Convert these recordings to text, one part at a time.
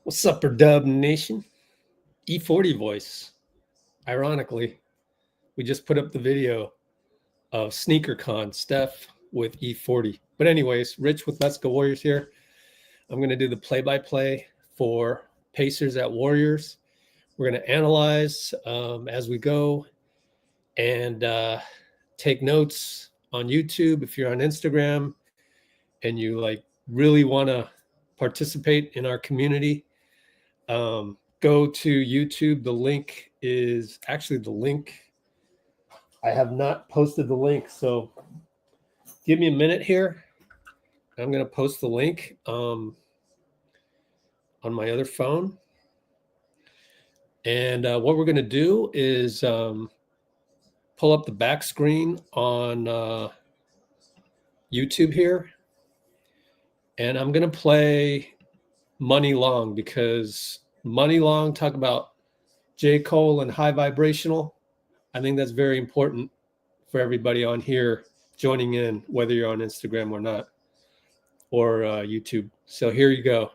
What's up, Dub Nation? E40 voice. Ironically, we just put up the video of SneakerCon Steph with E40. But anyways, Rich with Let's Go Warriors here. I'm going to do the play-by-play for Pacers at Warriors. We're going to analyze as we go and take notes on YouTube. If you're on Instagram and you really want to participate in our community, go to YouTube. The link is actually the link. I have not posted the link, so give me a minute here. I'm going to post the link on my other phone. And what we're going to do is pull up the back screen on YouTube here. And I'm going to play Muni Long because Muni Long, talk about J.Cole and high vibrational. I think that's very important for everybody on here joining in, whether you're on Instagram or not, or YouTube. So here you go.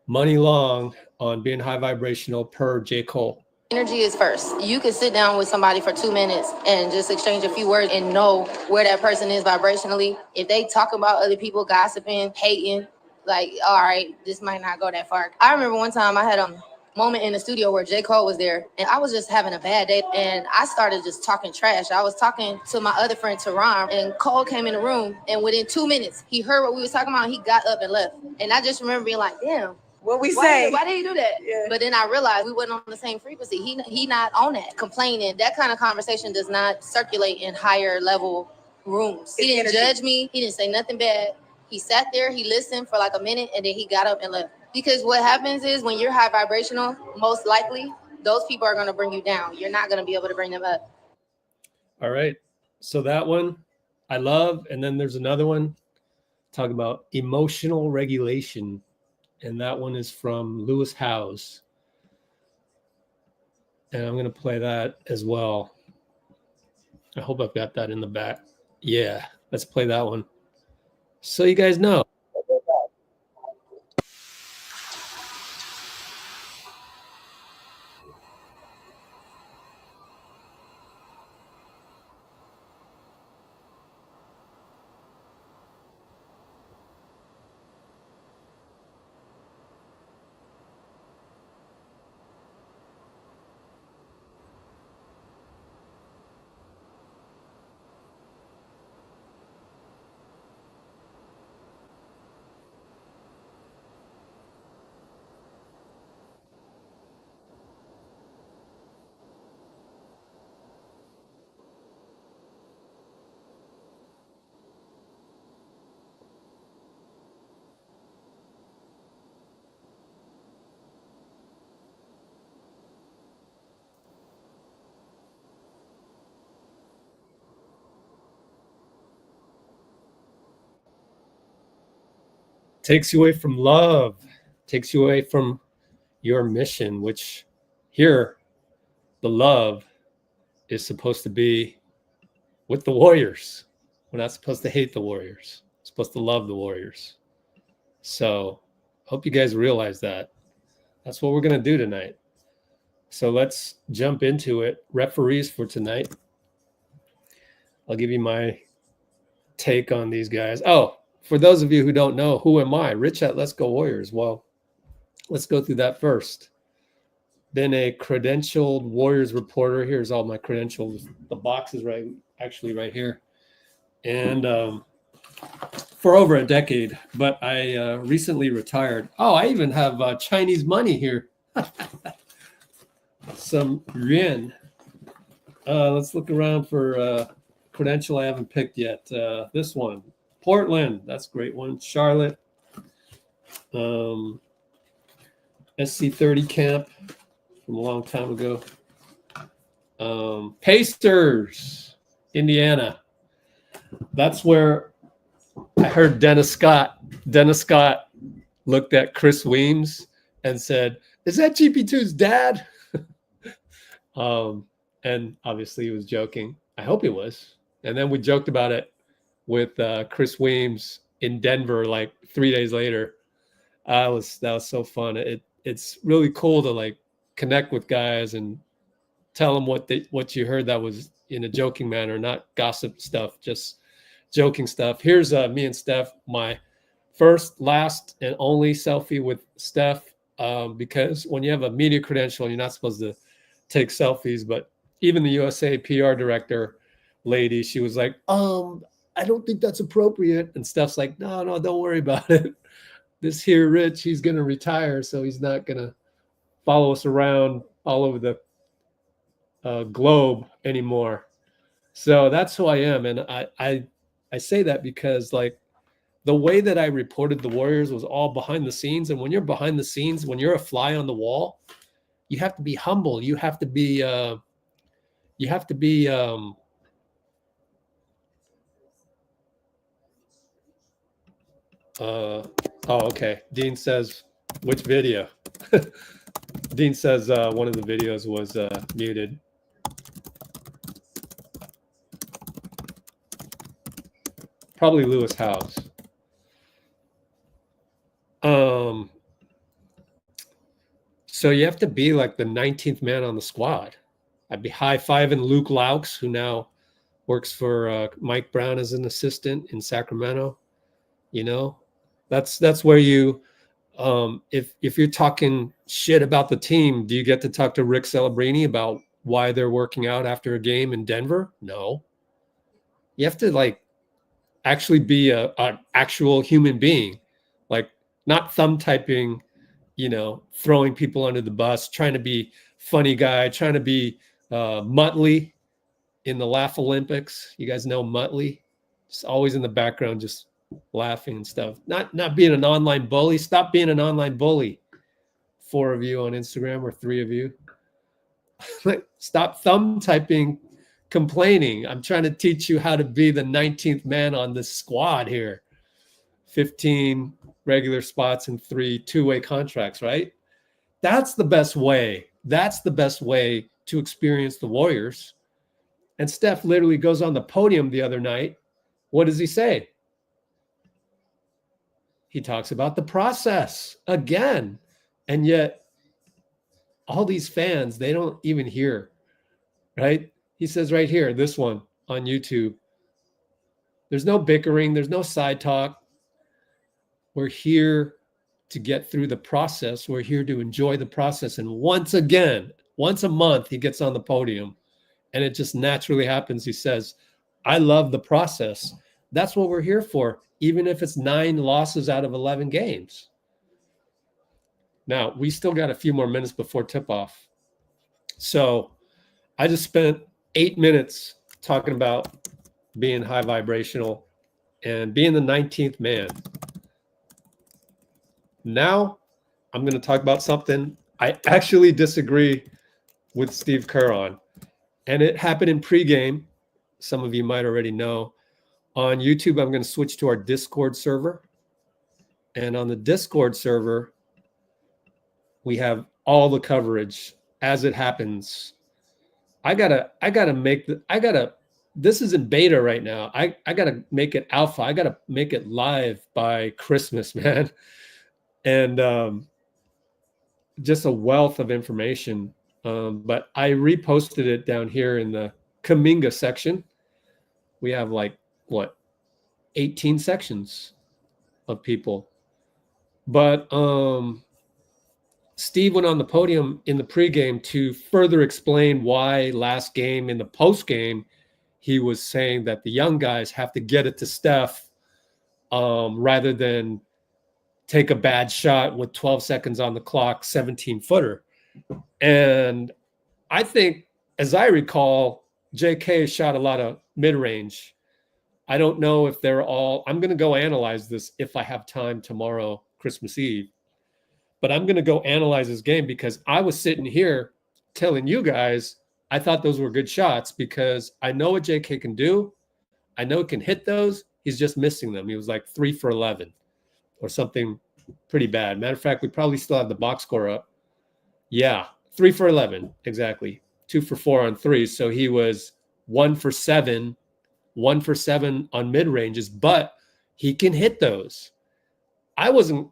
Muni Long on being high vibrational per J.Cole. Energy is first. You can sit down with somebody for 2 minutes and just exchange a few words and know where that person is vibrationally. If they talk about other people, gossiping, hating, like, all right, this might not go that far. I remember one time I had a moment in the studio where J.Cole was there and I was just having a bad day and I started just talking trash. I was talking to my other friend Tehran and Cole came in the room and within 2 minutes he heard what we was talking about and he got up and left. And I just remember being like, damn, what we say? Why did he do that? Yeah. But then I realized we wasn't on the same frequency. He not on that. Complaining, that kind of conversation does not circulate in higher level rooms. He didn't judge me. He didn't say nothing bad. He sat there, he listened for like a minute, and then he got up and left. Because what happens is when you're high vibrational, most likely, those people are going to bring you down. You're not going to be able to bring them up. All right. So that one I love. And then there's another one talking about emotional regulation. And that one is from Lewis Howes. And I'm going to play that as well. I hope I've got that in the back. Yeah, let's play that one. So you guys know. Takes you away from love, takes you away from your mission, which here, the love is supposed to be with the Warriors. We're not supposed to hate the Warriors. We're supposed to love the Warriors. So hope you guys realize that. That's what we're going to do tonight. So let's jump into it. Referees for tonight. I'll give you my take on these guys. Oh, for those of you who don't know, who am I? Rich at Let's Go Warriors. Well, let's go through that first. Been a credentialed Warriors reporter. Here's all my credentials. The box is right here. And for over a decade, but I recently retired. Oh, I even have Chinese money here. Some yuan. Let's look around for credential I haven't picked yet. This one. Portland, that's a great one. Charlotte, SC30 camp from a long time ago. Pacers, Indiana. That's where I heard Dennis Scott. Dennis Scott looked at Chris Weems and said, "Is that GP2's dad?" And obviously he was joking. I hope he was. And then we joked about it with Chris Weems in Denver like 3 days later. That was so fun. it's really cool to like connect with guys and tell them what you heard that was in a joking manner, not gossip stuff, just joking stuff. Here's me and Steph, my first, last, and only selfie with Steph, because when you have a media credential, you're not supposed to take selfies. But even the USA PR director lady, she was like, I don't think that's appropriate. And Steph's like, no, don't worry about it. This here Rich, he's going to retire, so he's not going to follow us around all over the globe anymore. So that's who I am. And I say that because like the way that I reported the Warriors was all behind the scenes. And when you're behind the scenes, when you're a fly on the wall, you have to be humble. You have to be oh, okay. Dean says, which video? Dean says one of the videos was muted. Probably Lewis House. So you have to be like the 19th man on the squad. I'd be high-fiving Luke Laux, who now works for Mike Brown as an assistant in Sacramento. You know, that's where you, if you're talking shit about the team, do you get to talk to Rick Celebrini about why they're working out after a game in Denver? No. You have to like actually be an actual human being, like not thumb typing, you know, throwing people under the bus, trying to be funny guy, trying to be Muttley in the Laugh Olympics. You guys know Muttley? Just always in the background, just laughing and stuff. Not being an online bully. Stop being an online bully. 4 of you on Instagram or 3 of you. Stop thumb typing, complaining. I'm trying to teach you how to be the 19th man on this squad here. 15 regular spots and 3 two-way contracts, right? That's the best way. That's the best way to experience the Warriors. And Steph literally goes on the podium the other night. What does he say? He talks about the process again. And yet all these fans, they don't even hear, right? He says right here, this one on YouTube, there's no bickering. There's no side talk. We're here to get through the process. We're here to enjoy the process. And once again, once a month, he gets on the podium and it just naturally happens. He says, I love the process. That's what we're here for, even if it's 9 losses out of 11 games. Now, we still got a few more minutes before tip-off. So I just spent 8 minutes talking about being high vibrational and being the 19th man. Now I'm going to talk about something I actually disagree with Steve Kerr on. And it happened in pregame. Some of you might already know. On YouTube, I'm going to switch to our Discord server. And on the Discord server, we have all the coverage as it happens. This is in beta right now. I gotta make it alpha. I gotta make it live by Christmas, man. And just a wealth of information. But I reposted it down here in the Kuminga section. We have like, 18 sections of people. But Steve went on the podium in the pregame to further explain why last game in the postgame, he was saying that the young guys have to get it to Steph rather than take a bad shot with 12 seconds on the clock, 17-footer. And I think, as I recall, J.K. shot a lot of mid-range. I don't know if they're all – I'm going to go analyze this if I have time tomorrow, Christmas Eve. But I'm going to go analyze this game because I was sitting here telling you guys I thought those were good shots because I know what JK can do. I know he can hit those. He's just missing them. He was like 3 for 11 or something pretty bad. Matter of fact, we probably still have the box score up. Yeah, 3 for 11. Exactly. 2 for 4 on threes. So he was 1 for 7 on mid ranges, but he can hit those. I wasn't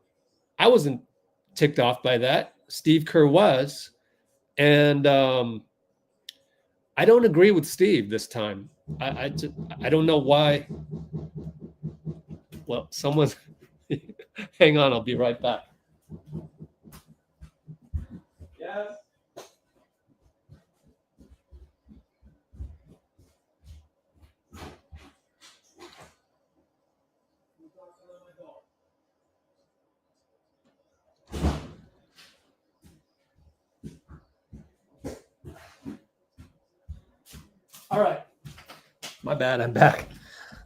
ticked off by that. Steve Kerr was. And I don't agree with Steve this time. I don't know why. Well, someone, hang on, I'll be right back. Yes. All right. My bad, I'm back.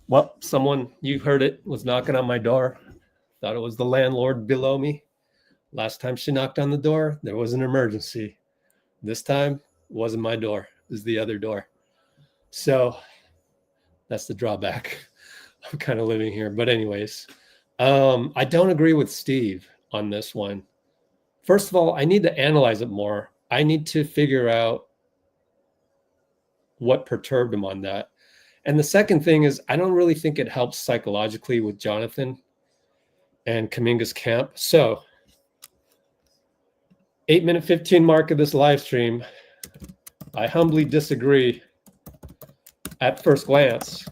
Well, someone, you heard it, was knocking on my door. Thought it was the landlord below me. Last time she knocked on the door, there was an emergency. This time, it wasn't my door. It was the other door. So that's the drawback. I'm kind of living here. But anyways, I don't agree with Steve on this one. First of all, I need to analyze it more. I need to figure out what perturbed him on that. And the second thing is, I don't really think it helps psychologically with Jonathan and Kuminga's camp. So 8-minute 15 mark of this live stream, I humbly disagree at first glance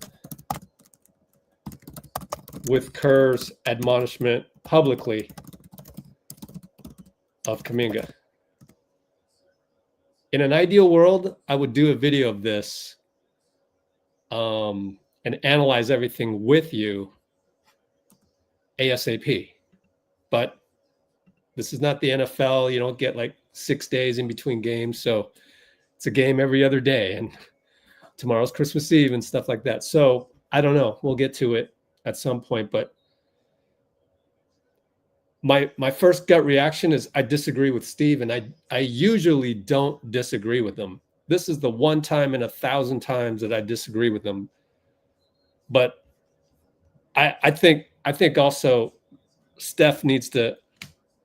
with Kerr's admonishment publicly of Kuminga. In an ideal world, I would do a video of this and analyze everything with you ASAP. But this is not the NFL. You don't get like 6 days in between games. So it's a game every other day. And tomorrow's Christmas Eve and stuff like that. So I don't know. We'll get to it at some point. But my first gut reaction is I disagree with Steve. And I usually don't disagree with him. This is the one time in 1,000 times that I disagree with him. But I think also Steph needs to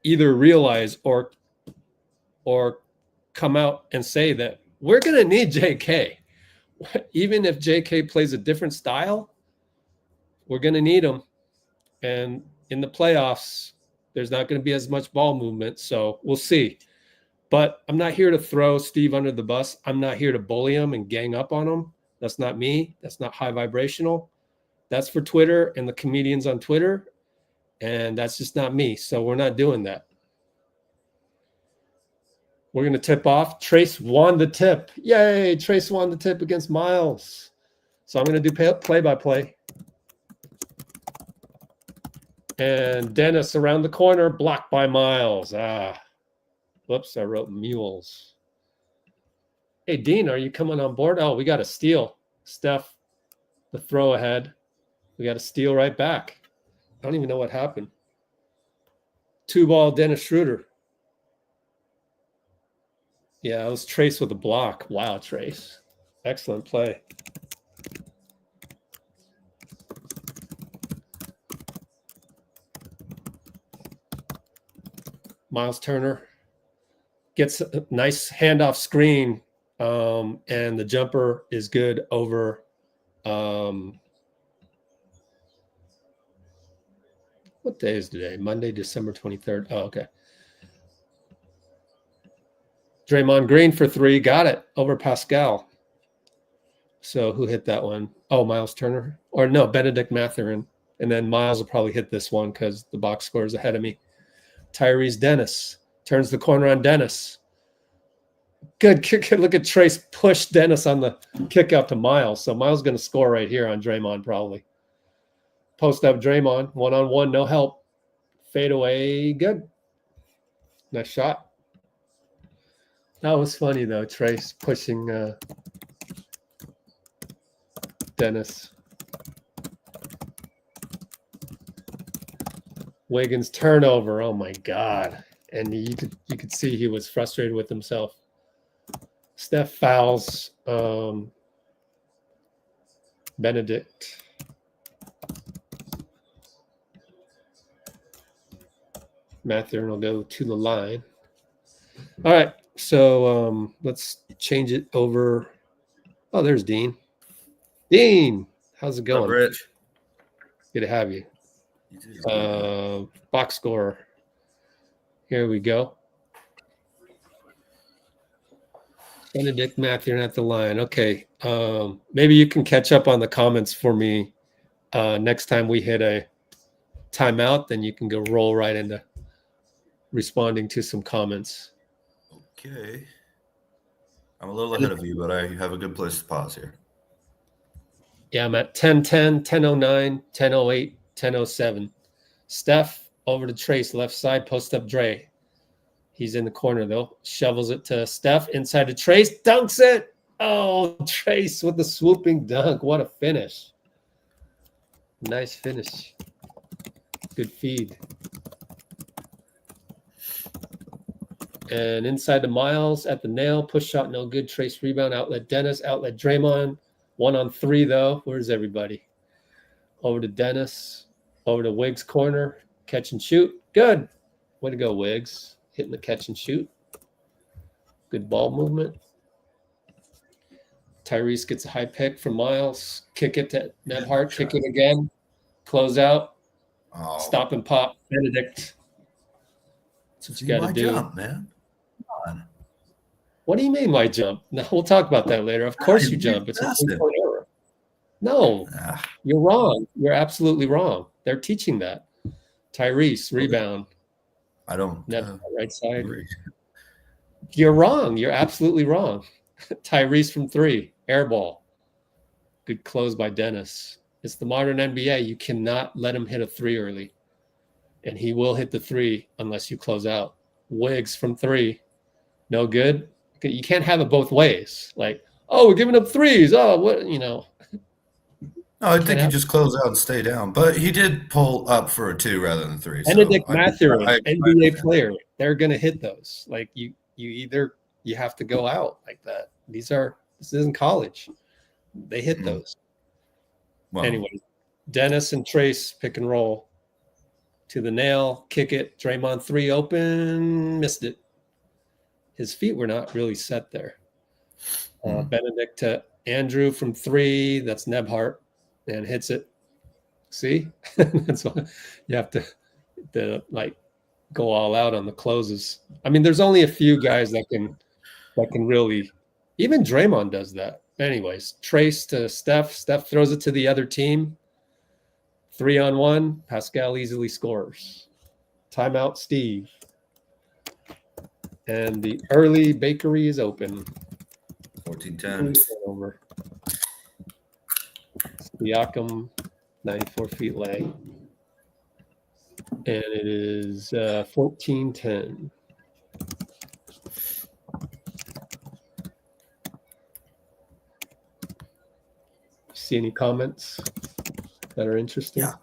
either realize or come out and say that we're going to need JK. Even if JK plays a different style, we're going to need him. And in the playoffs, there's not going to be as much ball movement. So we'll see. But I'm not here to throw Steve under the bus. I'm not here to bully him and gang up on him. That's not me. That's not high vibrational. That's for Twitter and the comedians on Twitter. And that's just not me. So we're not doing that. We're going to tip off. Trayce won the tip. Yay. Trayce won the tip against Myles. So I'm going to do play-by-play. And Dennis around the corner, blocked by Myles. Whoops, I wrote mules. Hey, Dean, are you coming on board? Oh, we got a steal. Steph, the throw ahead. We got a steal right back. I don't even know what happened. 2-ball Dennis Schroeder. Yeah, it was Trayce with a block. Wow, Trayce. Excellent play. Myles Turner gets a nice handoff screen, and the jumper is good over what day is today? Monday, December 23rd. Oh, okay. Draymond Green for 3. Got it over Pascal. So who hit that one? Oh, Myles Turner. Or no, Benedict Mathurin. And then Myles will probably hit this one because the box score is ahead of me. Tyrese Dennis turns the corner on Dennis. Good kick. Look at Trayce push Dennis on the kick out to Myles. So Myles going to score right here on Draymond probably. Post up Draymond. One-on-one, no help. Fade away. Good. Nice shot. That was funny, though. Trayce pushing Dennis. Wiggins turnover. Oh, my God. And you could see he was frustrated with himself. Steph fouls Benedict. Mathurin will go to the line. All right, so let's change it over. Oh, there's Dean. Dean, how's it going? Rich. Good to have you. Box score. Here we go. Benedict Mathurin at the line. Okay. Maybe you can catch up on the comments for me next time we hit a timeout. Then you can go roll right into responding to some comments. Okay. I'm a little ahead of you, but I have a good place to pause here. Yeah, I'm at 10:10, 10:09, 10:08, 10:07. Steph over to Trayce, left side, post up Dray. He's in the corner, though. Shovels it to Steph, inside to Trayce, dunks it. Oh, Trayce with the swooping dunk. What a finish. Nice finish. Good feed. And inside to Myles at the nail. Push shot, no good. Trayce rebound, outlet Dennis, outlet Draymond. 1-on-3, though. Where's everybody? Over to Dennis. Over to Wiggs corner. Catch and shoot. Good. Way to go, Wiggs. Hitting the catch and shoot. Good ball movement. Tyrese gets a high pick from Myles. Kick it to Nebhart. Kick it again. Close out. Oh. Stop and pop. Benedict. That's what you got to do. Jump, man. Come on. What do you mean, my jump? No, we'll talk about that later. Of course you jump. It's a 3-point error. No, you're wrong. You're absolutely wrong. They're teaching that. Tyrese, rebound. I don't. Right side. Agree. You're wrong. You're absolutely wrong. Tyrese from 3. Air ball. Good close by Dennis. It's the modern NBA. You cannot let him hit a 3 early. And he will hit the 3 unless you close out. Wiggs from 3. No good. You can't have it both ways. Like, oh, we're giving up 3s. Oh, what, you know. No, I think he just closed out and stay down. But he did pull up for a 2 rather than 3. Benedict Mathurin, NBA player. They're going to hit those. Like, you have to go out like that. This isn't college. They hit those. Well, anyway, Dennis and Trayce pick and roll to the nail, kick it. Draymond 3 open, missed it. His feet were not really set there. Benedict to Andrew from 3. That's Nebhart, and hits it. See, that's why you have to like go all out on the closes. I mean, there's only a few guys that can really. Even Draymond does that. Anyways, Trayce to Steph. Steph throws it to the other team. 3-on-1. Pascal easily scores. Timeout, Steve. And the early bakery is open. 14-10. Over. Siakam, 94 feet leg. And it is 14-10. See any comments that are interesting? Yeah.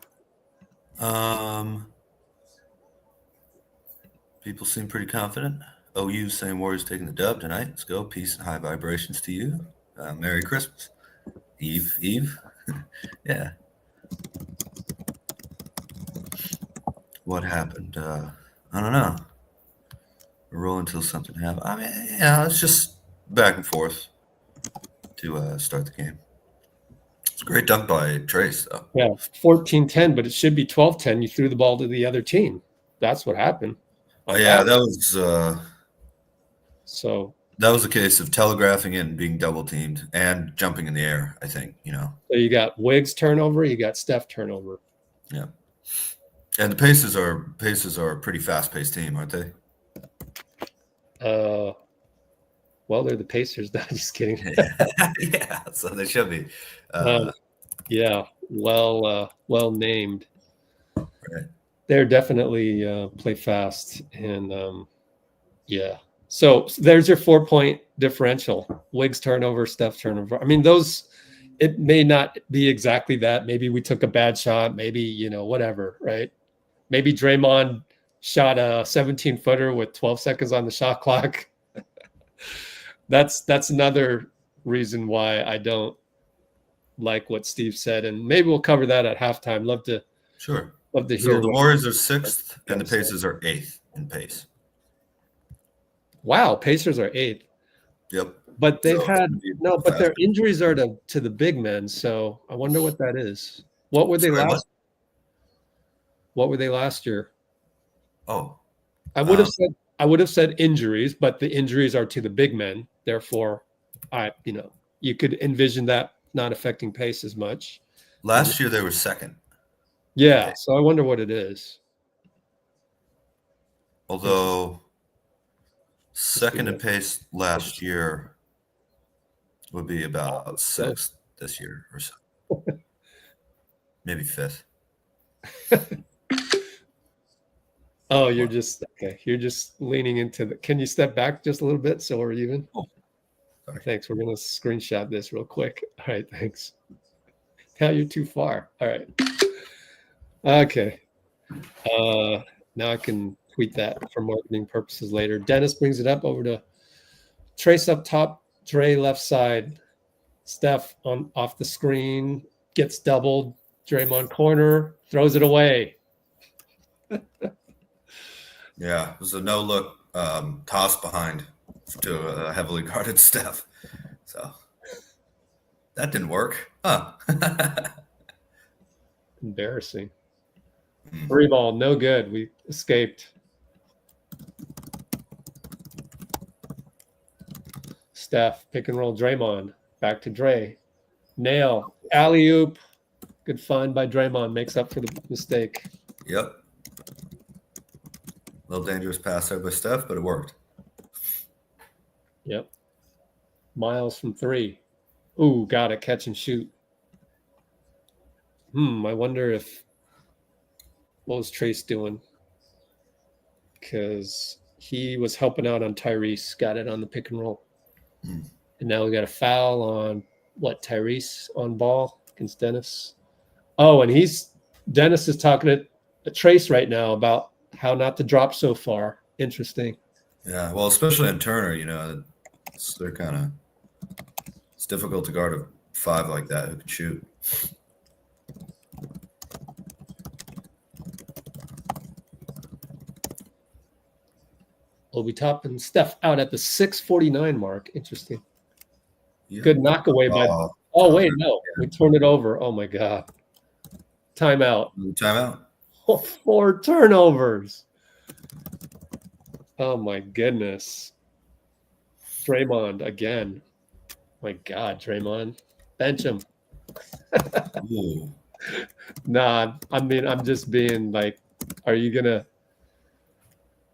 People seem pretty confident. OU saying Warriors taking the dub tonight. Let's go. Peace and high vibrations to you. Merry Christmas. Eve. Yeah. What happened? I don't know. We're rolling until something happens. I mean, yeah, it's just back and forth to start the game. It's a great dunk by Trayce, though. Yeah, 14-10, but it should be 12-10. You threw the ball to the other team. That's what happened. Oh, yeah, that was that was a case of telegraphing it and being double teamed and jumping in the air, I think, So you got Wiggs turnover, you got Steph turnover. Yeah. And the Pacers are a pretty fast-paced team, aren't they? Well, they're the Pacers. No, just kidding. Yeah, so they should be. Yeah, well named. Right. They're definitely play fast, and yeah. So there's your 4-point differential. Wiggs turnover, Steph turnover. I memean, it may not be exactly that. Maybe we took a bad shot. Maybe, whatever, right? Maybe Draymond shot a 17-footer with 12 seconds on the shot clock. That's another reason why I don't like what Steve said. And maybe we'll cover that at halftime. Love to hear. So the Warriors are 6th and the Pacers are 8th in pace. Wow, Pacers are 8th. Yep. But they've but their injuries are to the big men. So I wonder what that is. What were they last? What were they last year? Oh, I would have said injuries, but the injuries are to the big men. Therefore, you could envision that not affecting pace as much. Last year they were second. Yeah, Okay. so I wonder what it is. Although second in pace last year would be about sixth this year or so. Maybe fifth. Oh, you're just leaning into the. Can you step back just a little bit so we're even? Oh, sorry. Thanks. We're gonna screenshot this real quick. All right, thanks. Now you're too far. All right. Okay. Now I can tweet that for marketing purposes later. Dennis brings it up over to Trayce up top, Dray left side, Steph off the screen, gets doubled, Draymond corner, throws it away. Yeah, it was a no-look toss behind to a heavily guarded Steph. So that didn't work. Huh. Embarrassing. Free ball, no good. We escaped. Steph, pick and roll Draymond. Back to Dray. Nail. Alley-oop. Good find by Draymond. Makes up for the mistake. Yep. A little dangerous pass there by Steph, but it worked. Yep. Myles from 3. Ooh, got it. Catch and shoot. I wonder what was Trayce doing? Because he was helping out on Tyrese, got it on the pick and roll. And now we got a foul on Tyrese on ball against Dennis. Oh, and Dennis is talking to Trayce right now about how not to drop so far. Interesting. Yeah, well, especially in Turner, it's difficult to guard a 5 like that who can shoot. Obi Toppin, Steph out at the 6:49 mark. Interesting. Yeah. Good knockaway by. Oh wait, no, we turned it over. Oh my god. Timeout. Timeout. 4 turnovers. Oh my goodness. Draymond again. My God, Draymond. Bench him. Nah, I mean, I'm just being like, are you gonna?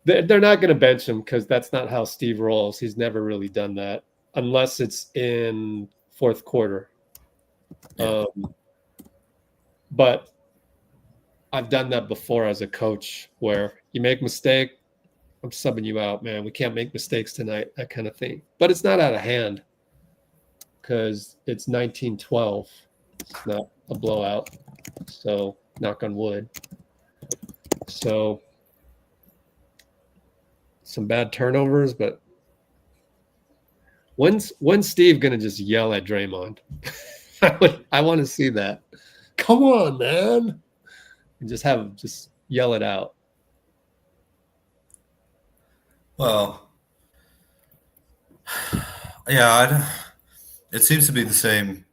They're not gonna bench him because that's not how Steve rolls. He's never really done that unless it's in fourth quarter. But I've done that before as a coach where you make a mistake, I'm subbing you out, man. We can't make mistakes tonight, that kind of thing. But it's not out of hand because it's 19-12. It's not a blowout. So knock on wood. So some bad turnovers, but when's Steve gonna just yell at Draymond? I want to see that. Come on, man. And just have him just yell it out. Well, yeah, it seems to be the same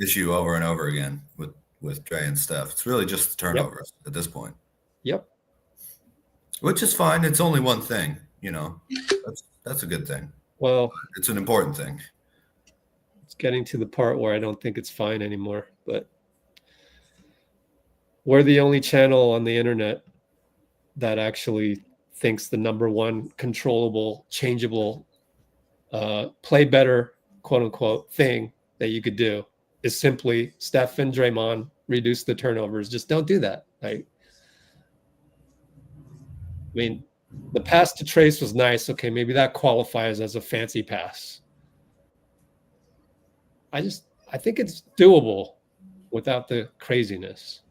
issue over and over again with Dray and Steph. It's really just the turnovers at this point. Yep. Which is fine. It's only one thing, That's a good thing. Well, it's an important thing. It's getting to the part where I don't think it's fine anymore, but we're the only channel on the internet that actually thinks the number one controllable, changeable, play better, quote unquote, thing that you could do is simply Steph and Draymond reduce the turnovers. Just don't do that. Right? I mean, the pass to Trayce was nice. Okay, maybe that qualifies as a fancy pass. I think it's doable without the craziness.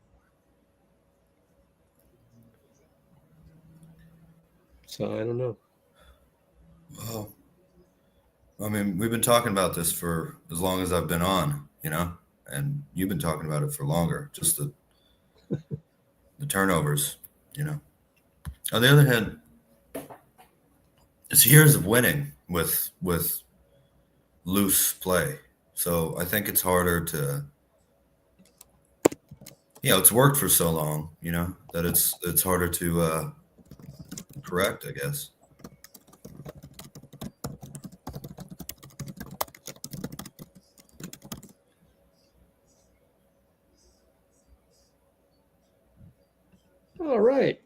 So I don't know. Well, I mean, we've been talking about this for as long as I've been on, and you've been talking about it for longer. Just the turnovers, On the other hand, it's years of winning with loose play. So I think it's harder to, it's worked for so long, that it's harder to correct, I guess. All right.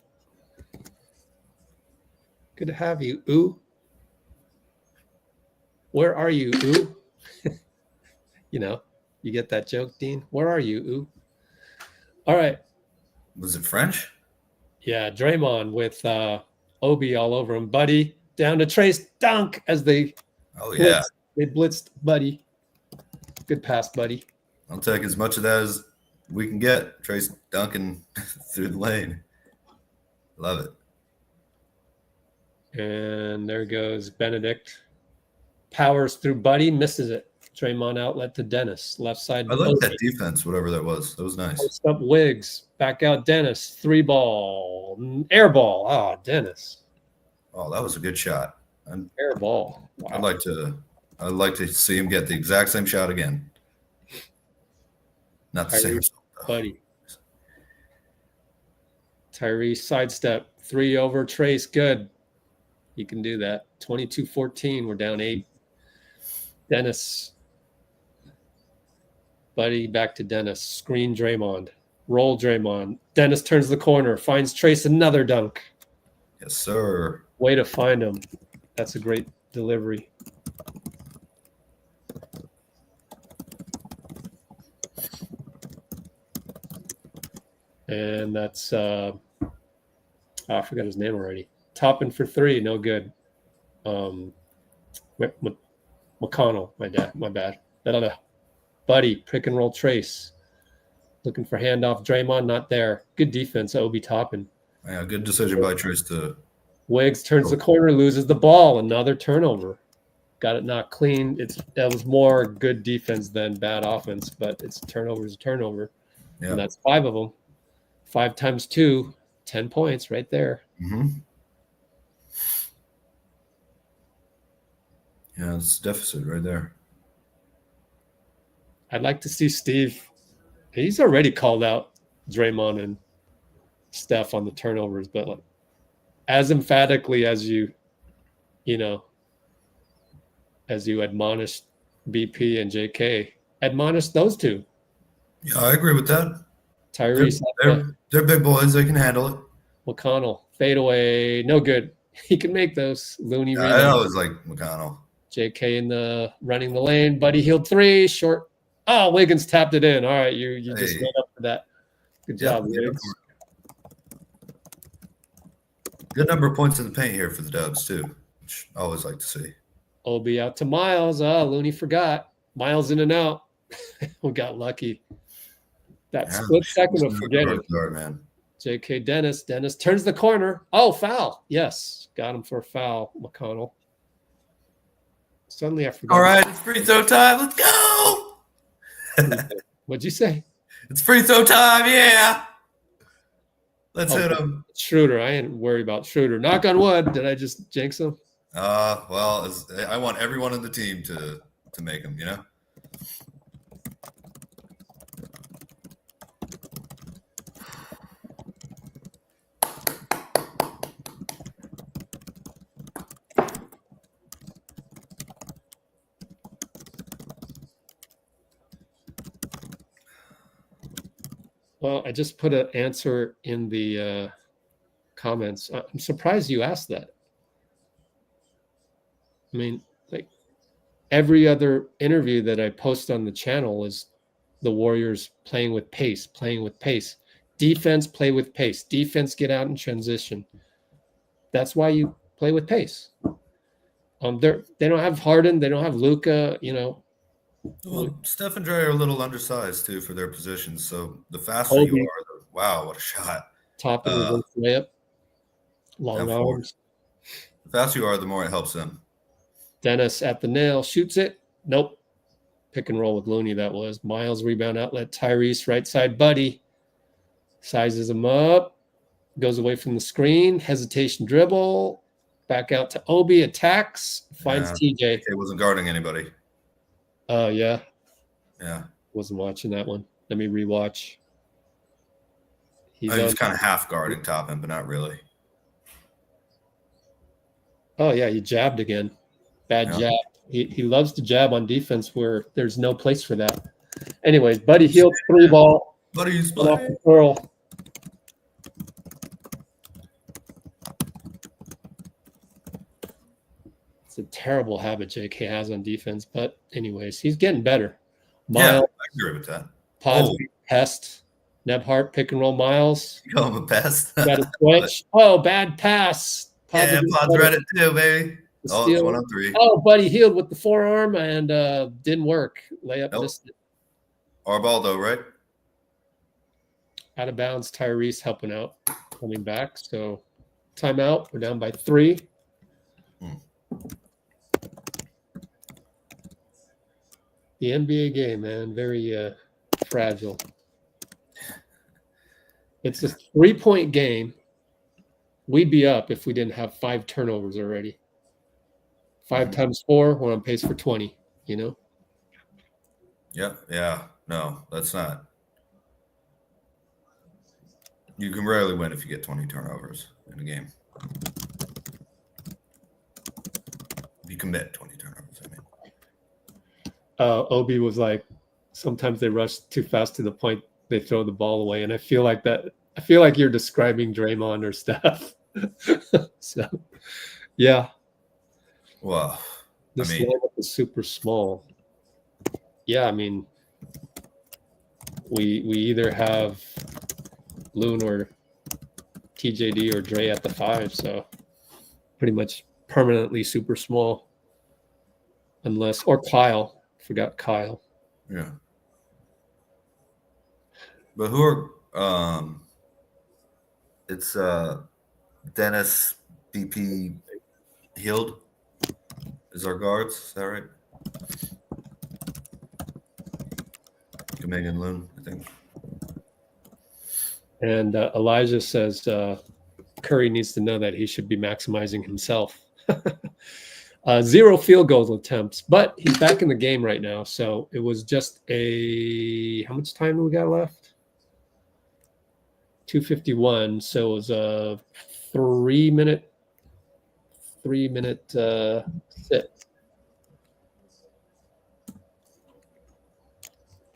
Good to have you, Ooh. Where are you, Ooh? You know, you get that joke, Dean? Where are you, Ooh? All right. Was it French? Yeah, Draymond with Obi all over him. Buddy down to Trayce, dunk as they Yeah. They blitzed Buddy. Good pass, Buddy. I'll take as much of that as we can get. Trayce dunking through the lane. Love it. And there goes Benedict. Powers through Buddy, misses it. Draymond outlet to Dennis. Left side. I like that defense, whatever that was. That was nice. Post up Wiggs. Back out Dennis. 3 ball. Air ball. Oh, Dennis. Oh, that was a good shot. Air ball. Wow. I'd like to see him get the exact same shot again. Not the same result, though. Buddy. Tyrese sidestep. 3 over Trayce. Good. He can do that. 22-14. We're down 8. Dennis. Buddy back to Dennis. Screen Draymond. Roll Draymond. Dennis turns the corner. Finds Trayce another dunk. Yes, sir. Way to find him. That's a great delivery. And that's I forgot his name already. Topping for 3, no good. McConnell, my bad. Buddy, pick and roll Trayce. Looking for handoff. Draymond, not there. Good defense, Obi Toppin. Yeah, good decision by Trayce to. Wiggs turns the corner, loses the ball. Another turnover. Got it not clean. That was more good defense than bad offense, but it's turnover's a turnover. Yeah. And that's 5 of them. 5 times 2, 10 points right there. Mm-hmm. Yeah, it's a deficit right there. I'd like to see Steve. He's already called out Draymond and Steph on the turnovers, but like, as emphatically as you admonish BP and JK, admonish those 2. Yeah, I agree with that. Tyrese. They're big boys. They can handle it. McConnell. Fade away. No good. He can make those. Looney. Yeah, I always like McConnell. JK running the lane. Buddy healed 3. Short. Oh, Wiggins tapped it in. All right, you just made up for that. Good job, Wiggs. Good number of points in the paint here for the Dubs, too, which I always like to see. Obi out to Myles. Looney forgot. Myles in and out. We got lucky. That split second of forgetting. Man. JK Dennis. Dennis turns the corner. Oh, foul. Yes. Got him for a foul, McConnell. Suddenly I forgot. All right, it's free throw time. Let's go. What'd you say? It's free throw time. Yeah. Let's hit him. Schroeder. I ain't worried about Schroeder. Knock on wood. Did I just jinx him? Well, I want everyone on the team to make him, Well, I just put an answer in the comments. I'm surprised you asked that. I mean, like every other interview that I post on the channel is the Warriors playing with pace. Defense, play with pace. Defense, get out in transition. That's why you play with pace. They don't have Harden. They don't have Luka, Well, Steph and Dray are a little undersized, too, for their positions. So the faster you are, wow, what a shot. Top of the layup. Long arms. The faster you are, the more it helps them. Dennis at the nail. Shoots it. Nope. Pick and roll with Looney, that was. Myles rebound outlet. Tyrese right side. Buddy. Sizes him up. Goes away from the screen. Hesitation dribble. Back out to Obi. Attacks. Finds TJ. He wasn't guarding anybody. Oh, yeah. Yeah. Wasn't watching that one. Let me rewatch. He was kind of half guarding Toppin, but not really. Oh, yeah. He jabbed again. Bad jab. He loves to jab on defense where there's no place for that. Anyways, Buddy healed 3 ball. Buddy's off the curl. It's a terrible habit JK has on defense. But anyways, he's getting better. Yeah, Miles, I agree with that. Pods, Oh. pest. Nebhart, pick and roll Miles. You call him a pest? Got a switch. Oh, bad pass. Pods Yeah, Pod's read it too, baby. Oh, it's 1-3. Oh, Buddy healed with the forearm and didn't work. Layup missed it. Arbaldo, right? Out of bounds. Tyrese helping out, coming back. So timeout. We're down by 3. The NBA game, man, very fragile. It's a 3-point game. We'd be up if we didn't have 5 turnovers already. 5 times 4, we're on pace for 20, you know? Yep. Yeah. No, that's not. You can rarely win if you get 20 turnovers in a game. If you commit 20 turnovers, I mean. Obi was like, sometimes they rush too fast to the point they throw the ball away. And I feel like you're describing Draymond or Steph. So, yeah. Well, this lineup is super small. Yeah, I mean, we either have Loon or TJD or Dray at the 5, so pretty much permanently super small. Unless, or Kyle. Forgot Kyle. Yeah. But who are it's Dennis, BP, Hield is our guards, is that right? Kuminga and Loon, I think. And Elijah says Curry needs to know that he should be maximizing himself. 0 field goal attempts, but he's back in the game right now. So it was just how much time do we got left? 2:51. So it was a 3-minute sit.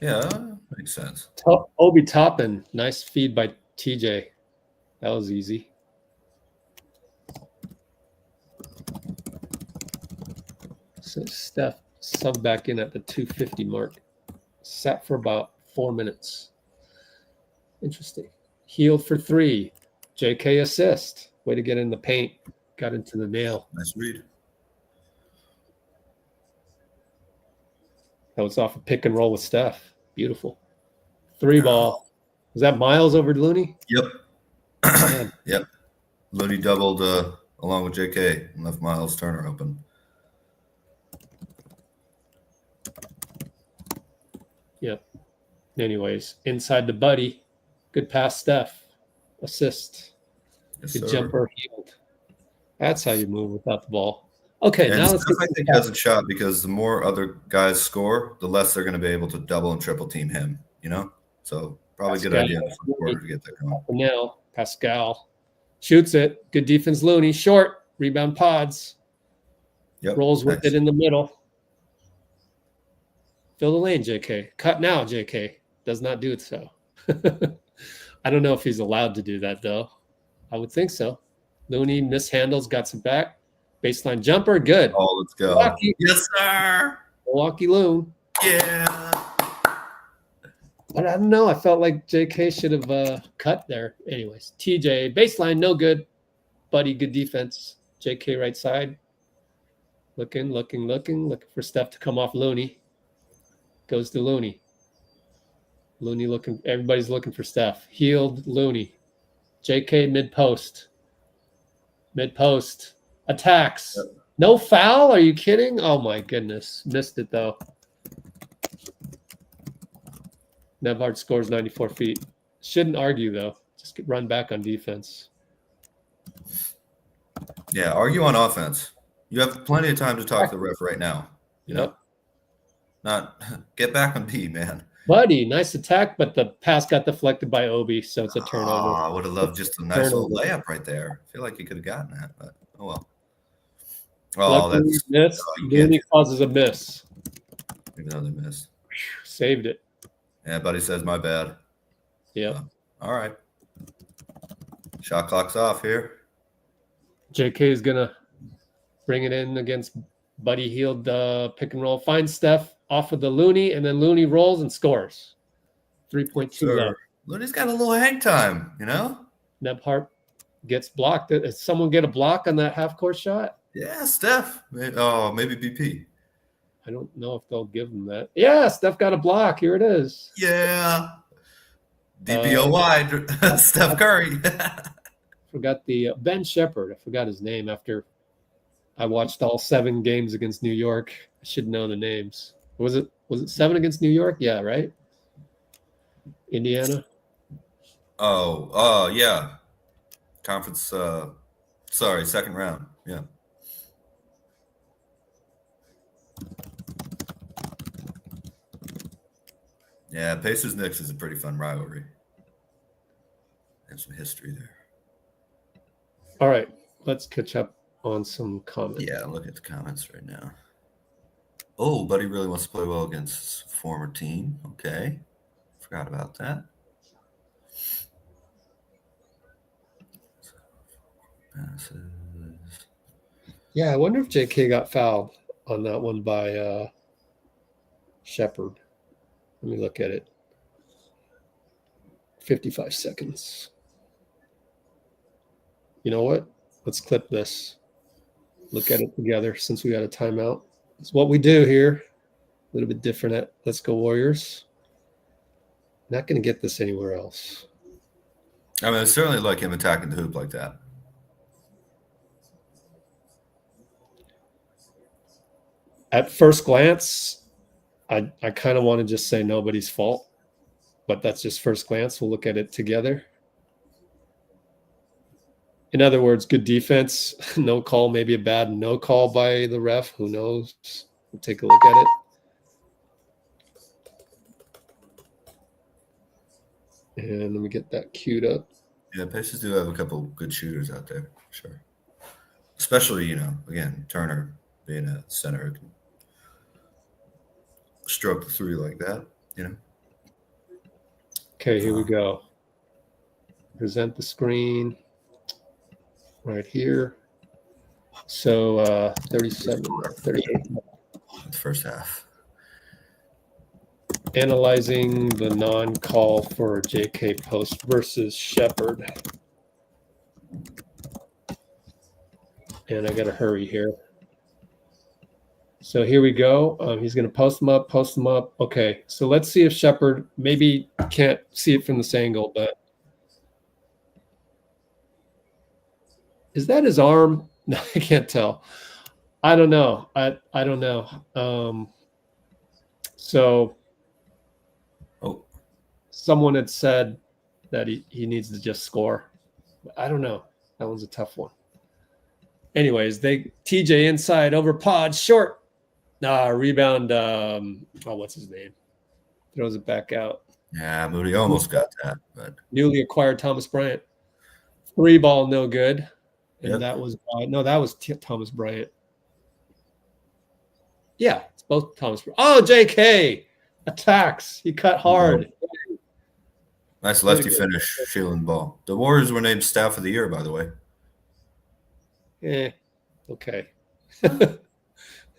Yeah, makes sense. Obi Toppin, nice feed by TJ. That was easy. So Steph subbed back in at the 2:50 mark. Sat for about 4 minutes. Interesting. Healed for 3. JK assist. Way to get in the paint. Got into the nail. Nice read. That was off a pick and roll with Steph. Beautiful. 3 ball. Was that Myles over Looney? Yep. Yep. Looney doubled along with JK and left Myles Turner open. Yep. Anyways, inside the Buddy. Good pass, Steph. Assist. Yes, Good sir. jumper, healed. That's how you move without the ball. Okay, And now let's Steph, I think, hasn't shot because the more other guys score, the less they're going to be able to double and triple team him, you know? So probably a good idea in the first quarter to get that going. Now, Pascal shoots it. Good defense, Looney. Short. Rebound Pods. Yep. Rolls with it in the middle. Fill the lane, JK. Cut now, JK. Does not do it so. I don't know if he's allowed to do that, though. I would think so. Looney mishandles, got some back. Baseline jumper, good. Oh, let's go. Milwaukee. Yes, sir. Milwaukee Loon. Yeah. But I don't know. I felt like JK should have cut there. Anyways, TJ, baseline, no good. Buddy, good defense. JK right side. Looking for Steph to come off Looney. Goes to Looney. Looney looking. Everybody's looking for Steph. Healed Looney. JK mid-post. Mid-post. Attacks. Yep. No foul? Are you kidding? Oh, my goodness. Missed it, though. Nebhart scores 94 feet. Shouldn't argue, though. Just run back on defense. Yeah, argue on offense. You have plenty of time to talk to the ref right now. You know? Not get back on B, man. Buddy, nice attack, but the pass got deflected by Obi, so it's a turnover. Oh, I would have loved just a nice little layup right there. I feel like you could have gotten that, but oh well. Oh, Luckily, that's miss. Looney causes a miss. even though they missed. Saved it. Yeah, buddy says my bad. Yeah. All right. Shot clock's off here. JK is gonna bring it in against Buddy healed the pick and roll. Finds Steph off of the Looney, and then Looney rolls and scores. 3.2 left. Looney's got a little hang time, you know? Nebhart gets blocked. Did someone get a block on that half-court shot? Yeah, Steph. Oh, maybe BP. I don't know if they'll give him that. Yeah, Steph got a block. Here it is. Yeah. DPOY, Steph Curry. Forgot the Ben Sheppard. I forgot his name after I watched all 7 games against New York. I should know the names. Was it 7 against New York? Yeah, right? Indiana? Yeah. Conference, second round. Yeah. Yeah, Pacers-Knicks is a pretty fun rivalry. There's some history there. All right, let's catch up on some comments. Yeah, look at the comments right now. Oh, Buddy really wants to play well against his former team. Okay. Forgot about that. Passes. Yeah, I wonder if J.K. got fouled on that one by Sheppard. Let me look at it. 55 seconds. You know what? Let's clip this. Look at it together since we got a timeout. It's what we do here. A little bit different at Let's Go Warriors. Not going to get this anywhere else. I mean, it's certainly like him attacking the hoop like that. At first glance, I kind of want to just say nobody's fault, but that's just first glance. We'll look at it together. In other words, good defense, no call, maybe a bad no call by the ref. Who knows? We'll take a look at it. And let me get that queued up. Yeah, Pacers do have a couple good shooters out there, sure. Especially, you know, again, Turner being a center can stroke the three like that, you know. Okay, here we go. Present the screen right here. So 37, 38. The first half. Analyzing the non-call for J.K. post versus Sheppard. And I got to hurry here. So here we go. He's going to post them up. Okay, so let's see if Sheppard maybe can't see it from this angle, but is that his arm? No, I can't tell. I don't know. I don't know. So someone had said that he needs to just score. I don't know. That one's a tough one. Anyways, TJ inside over Pod short. Rebound. What's his name? Throws it back out. Yeah, Moody almost got that, but newly acquired Thomas Bryant. 3 ball, no good. And that was Thomas Bryant. Yeah, it's both Thomas Bryant. Oh, J.K. attacks. He cut hard. Nice lefty finish, shielding ball. The Warriors were named Staff of the Year, by the way. Okay.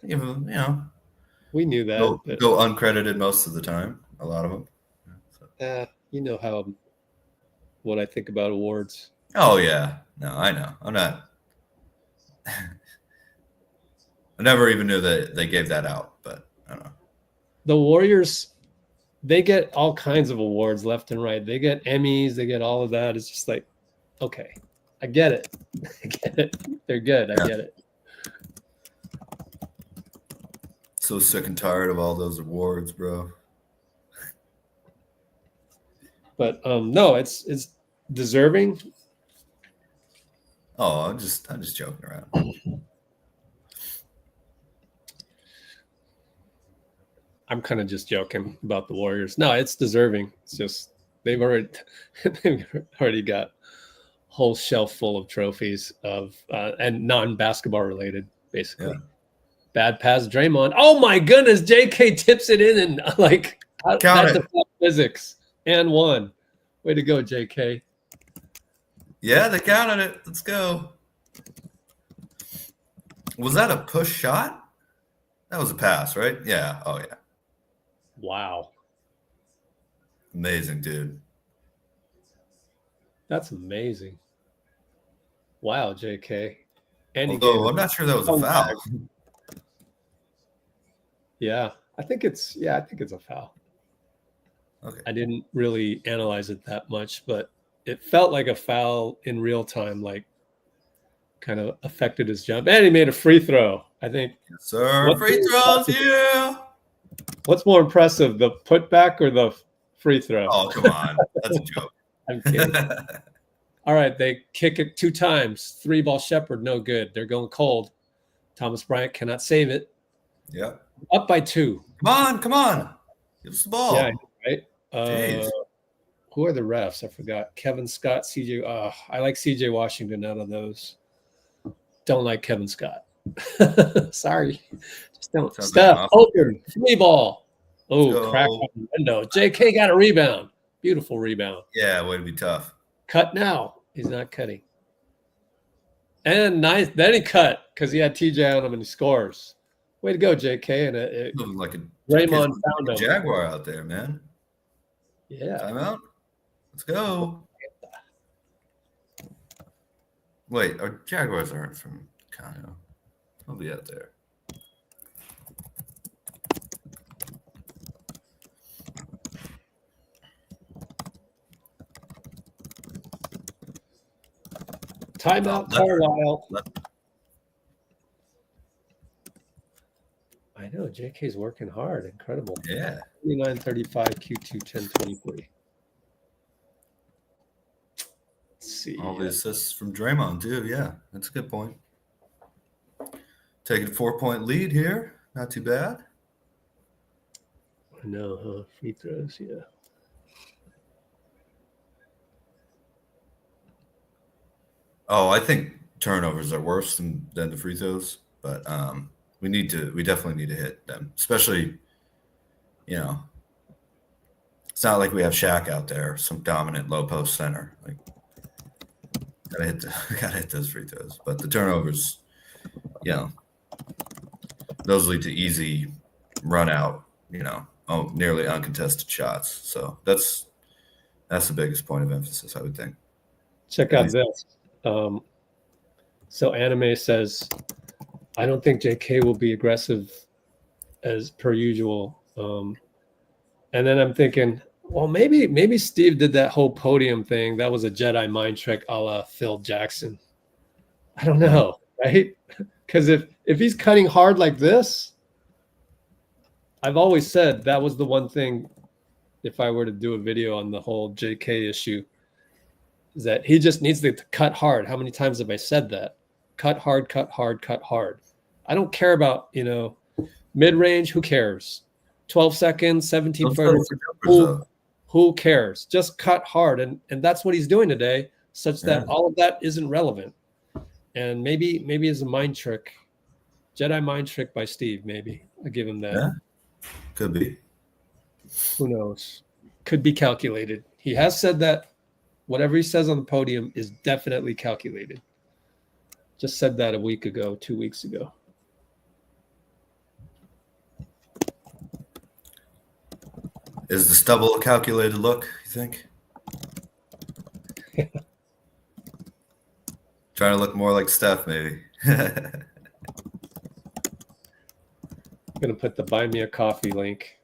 You know, we knew that. Go uncredited most of the time. A lot of them. So. You know what I think about awards. Oh yeah, no, I know. I'm not. I never even knew that they gave that out, but I don't know. The Warriors, they get all kinds of awards left and right. They get Emmys. They get all of that. It's just like, okay, I get it. I get it. They're good. I get it. So sick and tired of all those awards, bro. But no, it's deserving. Oh, I'm just joking around. I'm kind of just joking about the Warriors. No, it's deserving. It's just they've already got a whole shelf full of trophies of and non-basketball related, basically. Yeah. Bad pass, Draymond. Oh my goodness, J.K. tips it in and count it. Physics and one. Way to go, J.K. Yeah, they counted it. Let's go. Was that a push shot? That was a pass, right? Yeah. Oh, yeah. Wow. Amazing, dude. That's amazing. Wow, JK. And he Although gave I'm not sure that was a foul. Yeah, I think it's a foul. Okay. I didn't really analyze it that much, but it felt like a foul in real time, like kind of affected his jump. And he made a free throw. I think. Yes, sir. Free throws, yeah. What's more impressive, the putback or the free throw? Oh, come on. That's a joke. I'm kidding. All right, they kick it 2 times. 3-ball Sheppard, no good. They're going cold. Thomas Bryant cannot save it. Yep. Up by 2. Come on. Give us the ball. Yeah, right. Jeez. Who are the refs? I forgot. Kevin Scott, CJ. I like CJ Washington out of those. Don't like Kevin Scott. Sorry. Just don't. Sounds Steph, like open. 3-ball. Oh, Go. crack on the window. JK got a rebound. Beautiful rebound. Yeah, way to be tough. Cut now. He's not cutting. And nice. Then he cut because he had TJ on him and he scores. Way to go, JK. And Looking like a Draymond found him. Jaguar out there, man. Yeah. Timeout. Let's go. Wait, our Jaguars aren't from Kano. I'll be out there. Timeout, Carlisle. I know, JK's working hard. Incredible. Yeah. 29-35, Q2, 10-23. Let's see. All the assists from Draymond, too. Yeah, that's a good point. Taking a 4-point lead here. Not too bad. I know, huh? Free throws, yeah. Oh, I think turnovers are worse than the free throws, but we definitely need to hit them, especially, it's not like we have Shaq out there, some dominant low post center. Like, gotta hit those free throws. But the turnovers, those lead to easy run out, nearly uncontested shots. So that's the biggest point of emphasis, I would think. Check out this. So Anime says, I don't think JK will be aggressive as per usual. And then I'm thinking, well, maybe Steve did that whole podium thing. That was a Jedi mind trick a la Phil Jackson. I don't know, right? Because if he's cutting hard like this, I've always said that was the one thing, if I were to do a video on the whole JK issue, is that he just needs to cut hard. How many times have I said that? Cut hard, cut hard, cut hard. I don't care about, mid-range. Who cares? 12 seconds, 17 further. Who cares? Just cut hard. And that's what he's doing today, such that all of that isn't relevant. And maybe it's a mind trick. Jedi mind trick by Steve, maybe. I'll give him that. Yeah, could be. Who knows? Could be calculated. He has said that whatever he says on the podium is definitely calculated. Just said that a week ago, 2 weeks ago. Is the stubble a calculated look, you think? Trying to look more like Steph, maybe. I'm going to put the Buy Me a Coffee link.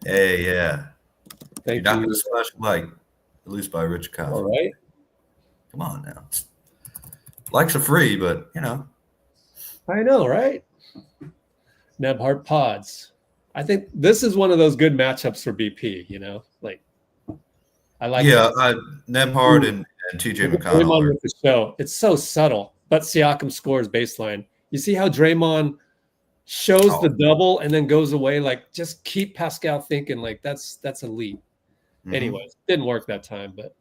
Hey, yeah. Thank You're you. not going to splash a like, at least by Rich Coffee. All right. Come on now. Likes are free, but, I know, right? Nebhart Pods. I think this is one of those good matchups for BP, like I like Nebhard and TJ McConnell. Draymond with the show. It's so subtle, but Siakam scores baseline. You see how Draymond shows the double and then goes away, like just keep Pascal thinking like that's elite. Mm-hmm. Anyways, didn't work that time, but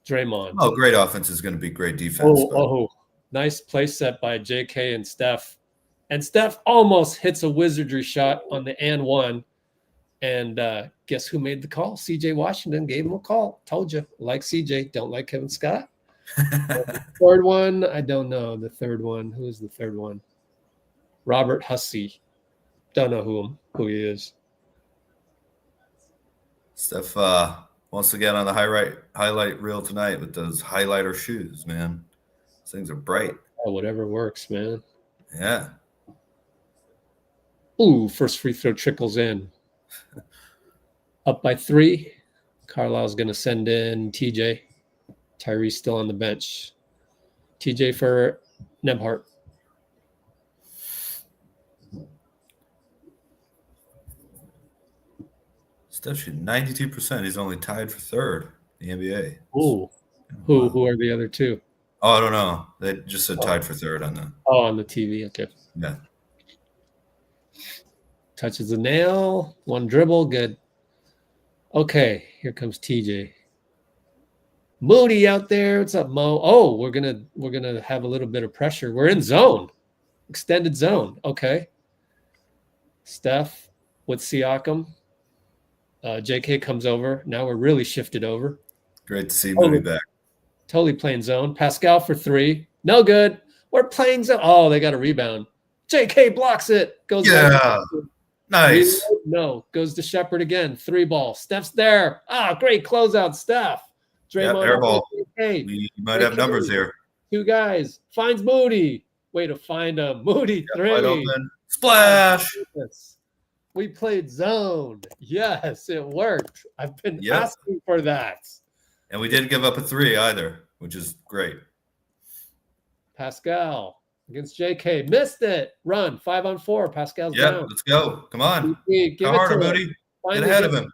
Draymond. Oh, great offense is going to be great defense. Nice play set by JK and Steph. And Steph almost hits a wizardry shot on the and one. And guess who made the call? CJ Washington gave him a call. Told you. Like CJ, don't like Kevin Scott. The third one, I don't know. The third one. Who is the third one? Robert Hussey. Don't know who he is. Steph wants to get on the highlight reel tonight with those highlighter shoes, man. Those things are bright. Oh, whatever works, man. Yeah. Ooh, first free throw trickles in. Up by 3. Carlisle's going to send in TJ. Tyrese still on the bench. TJ for Nebhart. Steph shooting 92%. He's only tied for third in the NBA. Ooh. Who are the other two? Oh, I don't know. They just said tied for third on the. Oh, on the TV. Okay. Yeah. Touches the nail. One dribble. Good. Okay, here comes TJ. Moody out there. What's up, Mo? Oh, we're gonna have a little bit of pressure. We're in zone. Extended zone. Okay. Steph with Siakam. JK comes over. Now we're really shifted over. Great to see Moody back. Totally playing zone. Pascal for 3. No good. We're playing zone. Oh, they got a rebound. JK blocks it. Goes yeah. Nice. No. Goes to Sheppard again. 3 ball. Steph's there. Ah, great closeout, Steph. Draymond. Air ball. Hey, we might have numbers here. 2 guys. Finds Moody. Way to find him. Moody 3. Wide open. Splash. Oh, we played zone. Yes, it worked. I've been asking for that. And we didn't give up a 3 either, which is great. Pascal against JK. Missed it. Run. 5-on-4. Pascal's down. Let's go. Come on. Go harder, Moody. Get ahead of him.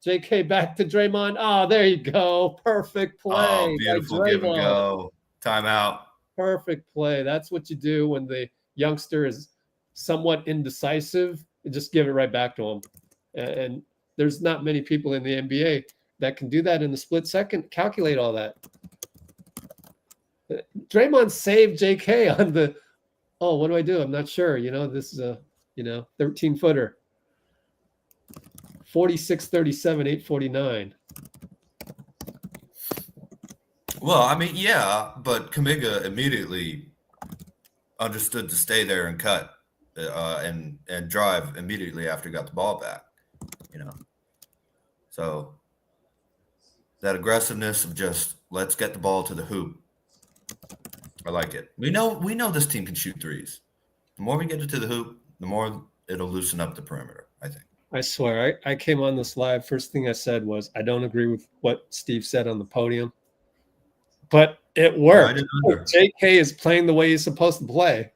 JK back to Draymond. Oh, there you go. Perfect play. Oh, beautiful give and go. Timeout. Perfect play. That's what you do when the youngster is somewhat indecisive. You just give it right back to him. And there's not many people in the NBA that can do that in a split second. Calculate all that. Draymond saved JK on the, what do I do? I'm not sure. This is a, 13-footer. 46-37, 8:49. Well, I mean, yeah, but Kuminga immediately understood to stay there and cut and drive immediately after he got the ball back. So that aggressiveness of just let's get the ball to the hoop. I like it. We know this team can shoot threes. The more we get it to the hoop, the more it'll loosen up the perimeter, I think. I swear, I came on this live. First thing I said was, I don't agree with what Steve said on the podium. But it worked. JK is playing the way he's supposed to play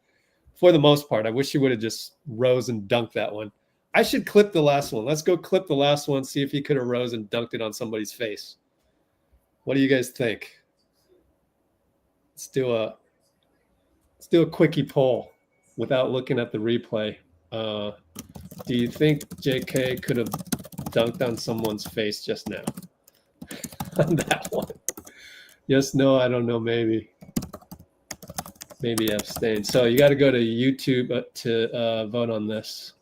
for the most part. I wish he would have just rose and dunked that one. I should clip the last one. Let's go clip the last one, see if he could have rose and dunked it on somebody's face. What do you guys think? Let's do a quickie poll without looking at the replay. Do you think JK could have dunked on someone's face just now? On that one. Yes, no, I don't know, maybe. Maybe abstain. So you got to go to YouTube to vote on this.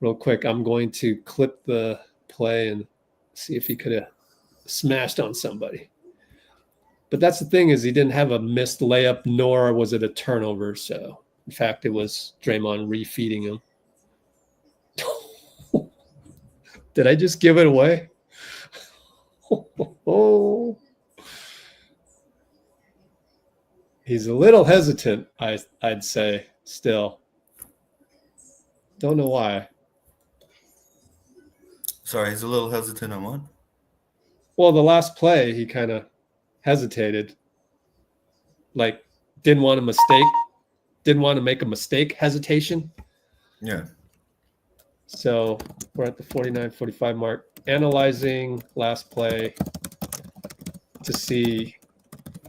Real quick, I'm going to clip the play and see if he could have smashed on somebody. But that's the thing, is he didn't have a missed layup, nor was it a turnover. So, in fact, it was Draymond refeeding him. Did I just give it away? Oh. He's a little hesitant, I'd say, still. Don't know why. Sorry, he's a little hesitant on what? Well, the last play, he kind of hesitated. Like, didn't want to make a mistake, hesitation. Yeah. So we're at the 49-45 mark, analyzing last play to see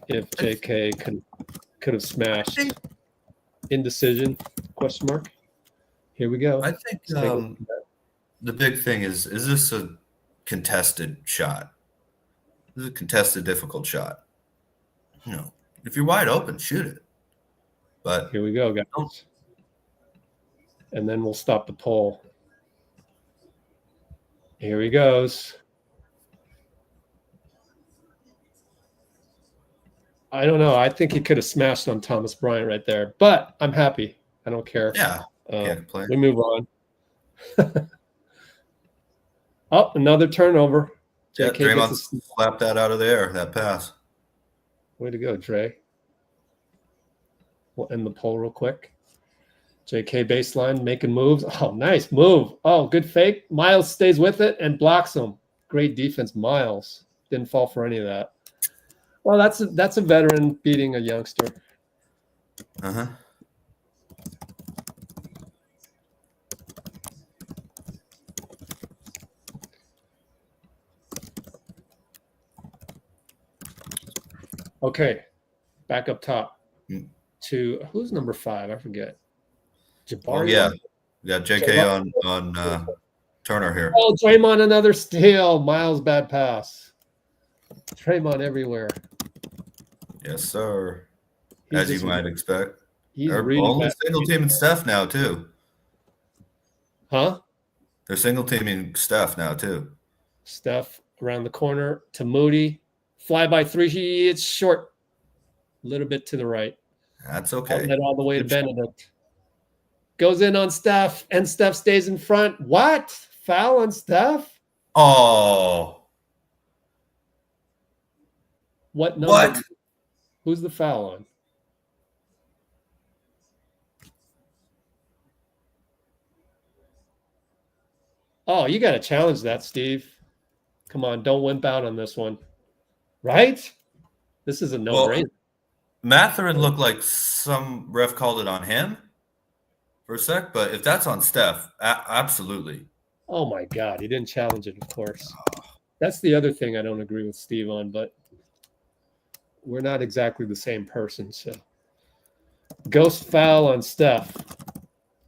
if JK could have smashed. Indecision, question mark. Here we go. I think the big thing is this a contested shot? This is a contested, difficult shot. If you're wide open, shoot it. But here we go, guys. And then we'll stop the poll. Here he goes. I don't know. I think he could have smashed on Thomas Bryant right there, but I'm happy. I don't care. Yeah. Can't complain. We move on. Oh, another turnover. Yeah, J.K. Draymond gets a slapped that out of the air, that pass. way to go, Dray. We'll end the poll real quick. J.K. baseline, making moves. Oh, nice move. Oh, good fake. Myles stays with it and blocks him. Great defense, Myles. Didn't fall for any of that. Well, that's a veteran beating a youngster. Uh-huh. Okay, back up top Mm. to who's number 5? I forget. Jabari. Oh, yeah. We got JK on Turner here. Oh, Draymond, another steal. Myles, bad pass. Draymond everywhere. Yes, sir. He's As you just- might expect. He's They're really only bad. single teaming Steph now, too. Huh? They're single teaming Steph now, too. Steph around the corner to Moody. Fly by 3. It's short. A little bit to the right. That's okay. Outlet all the way to Good shot. Benedict. Goes in on Steph, and Steph stays in front. What? Foul on Steph? Oh. What number? What? Who's the foul on? Oh, you got to challenge that, Steve. Come on, don't wimp out on this one. Right? This is a no-brainer. Mathurin looked like some ref called it on him for a sec, but if that's on Steph, absolutely. Oh, my God. He didn't challenge it, of course. That's the other thing I don't agree with Steve on, but we're not exactly the same person. So, ghost foul on Steph.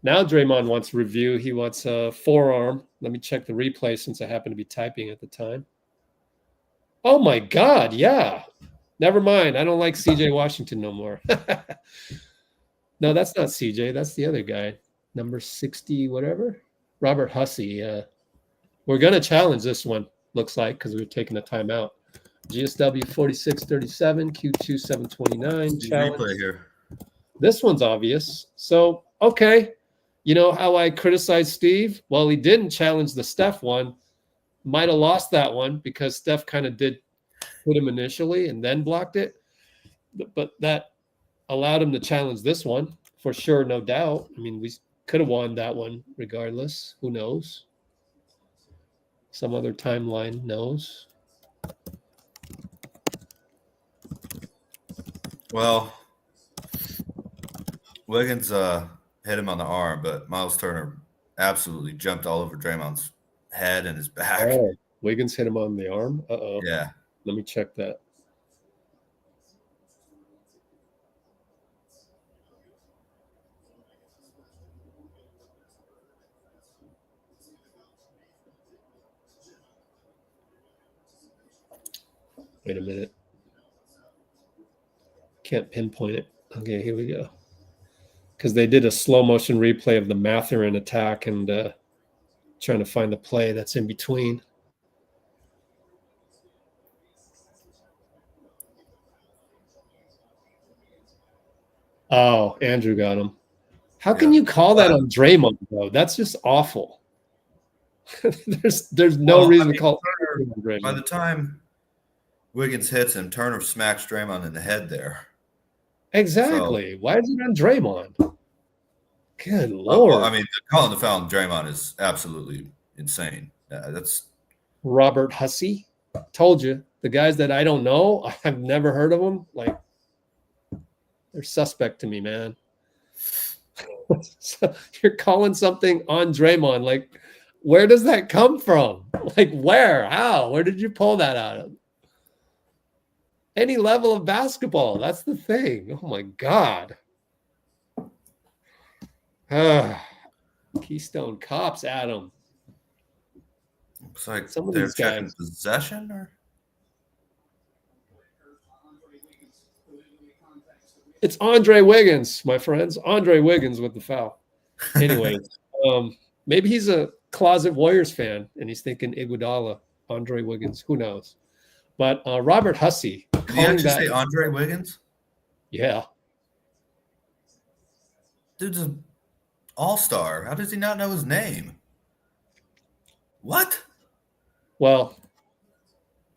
Now Draymond wants review. He wants a forearm. Let me check the replay since I happen to be typing at the time. Oh, my God. Yeah. Never mind. I don't like CJ Washington no more. No, that's not CJ. That's the other guy. Number 60, whatever. Robert Hussey. We're going to challenge this one, looks like, because we're taking a timeout. GSW 4637, Q2 729. Challenge. Replay here. This one's obvious. So, okay. You know how I criticize Steve? Well, he didn't challenge the Steph one. Might have lost that one because Steph kind of did put him initially and then blocked it. But that allowed him to challenge this one for sure, no doubt. I mean, we could have won that one regardless. Who knows? Some other timeline knows. Well, Wiggins hit him on the arm, but Myles Turner absolutely jumped all over Draymond's head and his back. Oh, Wiggins hit him on the arm? Uh-oh. Yeah. Let me check that. Wait a minute. Can't pinpoint it. Okay, here we go. Because they did a slow motion replay of the Mathurin attack and trying to find the play that's in between. Oh, Andrew got him. How can you call that on Draymond, though? That's just awful. there's no reason to call Turner, on Draymond. by the time Wiggins hits him, Turner smacks Draymond in the head there. Exactly. So, why is it on Draymond? Good Lord. Well, I mean, calling the foul on Draymond is absolutely insane. That's Robert Hussey. Told you. The guys that I don't know, I've never heard of them. Like, they're suspect to me, man. So you're calling something on Draymond. Like, where does that come from? Like, where? How? Where did you pull that out of? Any level of basketball. That's the thing. Oh, my God. Keystone Cops, Adam. looks like Some of they're these checking guys. possession, or It's Andre Wiggins, my friends. Andre Wiggins with the foul. Anyway, maybe he's a closet Warriors fan and he's thinking Iguodala, Andre Wiggins. Who knows? But Robert Hussey. did you actually say Andre Wiggins? Yeah. Dude's a all-star. How does he not know his name? What? Well,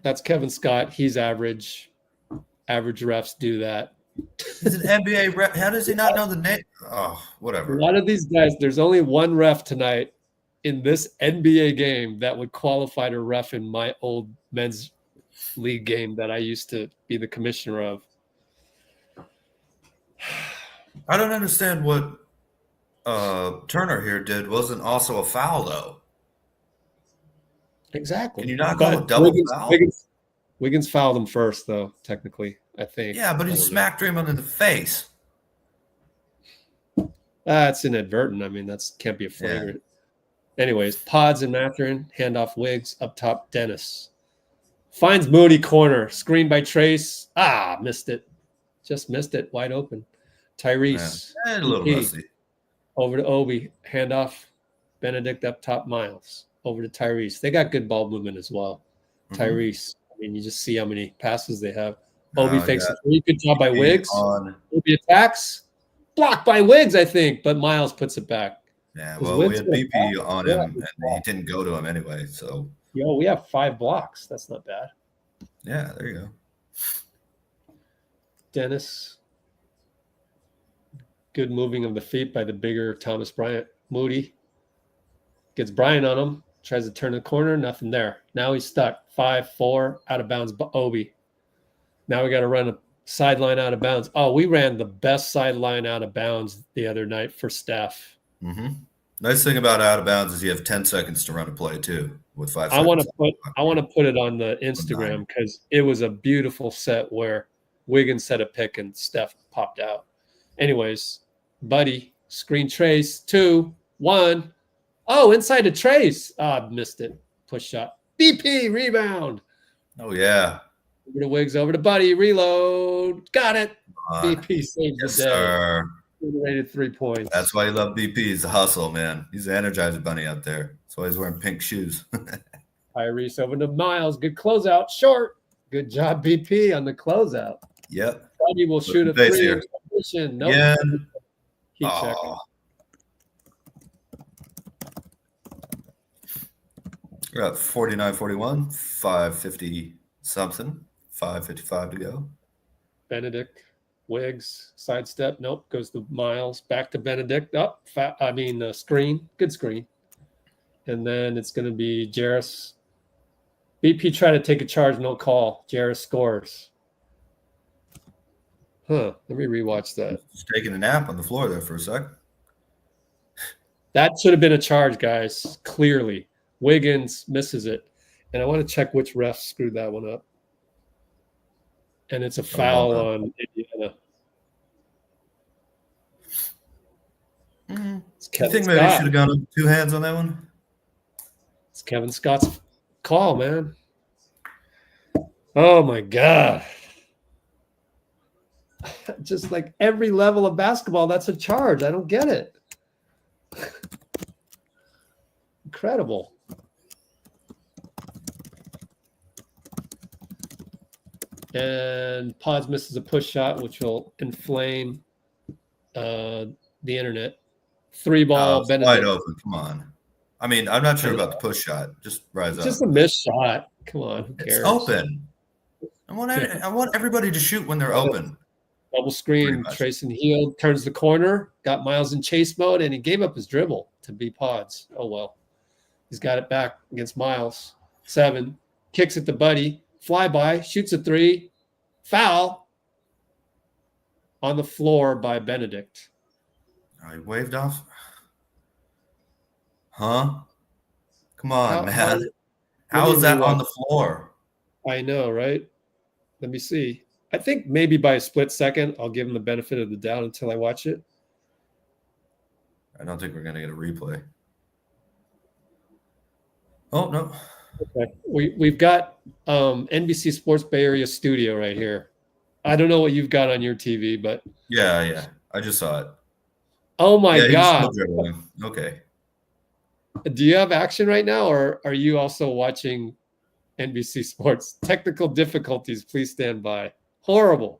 that's Kevin Scott. He's average. Average refs do that. He's an NBA ref. How does he not know the name? Oh, whatever. A lot of these guys, there's only one ref tonight in this NBA game that would qualify to ref in my old men's league game that I used to be the commissioner of. I don't understand what Turner here did wasn't also a foul, though. Exactly. Can you not call a double foul? Wiggins fouled him first, though, technically, I think. Yeah, but he smacked Draymond in the face. That's inadvertent. I mean, that's can't be a flagrant. Yeah. Anyways, Pods and Mathurin, handoff Wiggs, up top, Dennis. Finds Moody corner, screen by Trayce. Missed it. Just missed it, wide open. Tyrese. Yeah. A little rusty. Over to Obi, handoff. Benedict up top, Myles. Over to Tyrese. They got good ball movement as well. Tyrese. I mean, you just see how many passes they have. Obi fakes a three. Good job by Wiggs. Obi attacks. Blocked by Wiggs, I think, but Myles puts it back. Yeah, well, we had BP on him, and he didn't go to him anyway. So, we have 5 blocks. That's not bad. Yeah, there you go. Dennis. Good moving of the feet by the bigger Thomas Bryant. Moody gets Bryant on him. Tries to turn the corner. Nothing there. Now he's stuck. 5-4 out of bounds. Obi. Now we got to run a sideline out of bounds. Oh, we ran the best sideline out of bounds the other night for Steph. Nice thing about out of bounds is you have 10 seconds to run a play too with 5 seconds. I want to put it on the Instagram because it was a beautiful set where Wiggins set a pick and Steph popped out. Anyways, Buddy, screen Trayce, 2, 1. Oh, inside to Trayce. Missed it. Push shot. BP, rebound. Oh, yeah. Over to Wiggs, over to Buddy, reload. Got it. BP saved the day. Sir. Rated 3 points. That's why you love BP. He's a hustle, man. He's the Energizer Bunny out there. That's why he's wearing pink shoes. Tyrese over to Myles. Good closeout. Short. Good job, BP, on the closeout. Yep. Buddy will shoot a 3. Nope. Yeah. Keep checking. We're at 49-41, 5:50 something, 5:55 to go. Benedict, Wiggs, sidestep. Nope. Goes to Myles. Back to Benedict. Screen. Good screen. And then it's going to be Jarris. BP tried to take a charge, no call. Jarris scores. Let me rewatch that. Just taking a nap on the floor there for a sec. That should have been a charge, guys. Clearly. Wiggins misses it. And I want to check which ref screwed that one up. And it's a foul on Indiana. I think maybe you should have gone up 2 hands on that one. It's Kevin Scott's call, man. Oh, my God. Just like every level of basketball, that's a charge. I don't get it. Incredible. And Pods misses a push shot, which will inflame the internet. 3 ball. Wide open. Come on. I mean, I'm not sure about the push shot. Just rise up. Just a missed shot. Come on. Who cares? It's open. I want everybody to shoot when they're open. Double screen. Trayce and heel turns the corner. Got Myles in chase mode, and he gave up his dribble to be Pods. Oh, well. He's got it back against Myles. 7. Kicks it to Buddy. Flyby. Shoots a 3. Foul. On the floor by Benedict. He waved off. Huh? Come on, man. How is that on the floor? I know, right? Let me see. I think maybe by a split second, I'll give him the benefit of the doubt until I watch it. I don't think we're going to get a replay. Oh, no. Okay. We've got NBC Sports Bay Area studio right here. I don't know what you've got on your TV, but yeah. I just saw it. Oh my God. Okay. Do you have action right now, or are you also watching NBC Sports? Technical difficulties, please stand by. Horrible.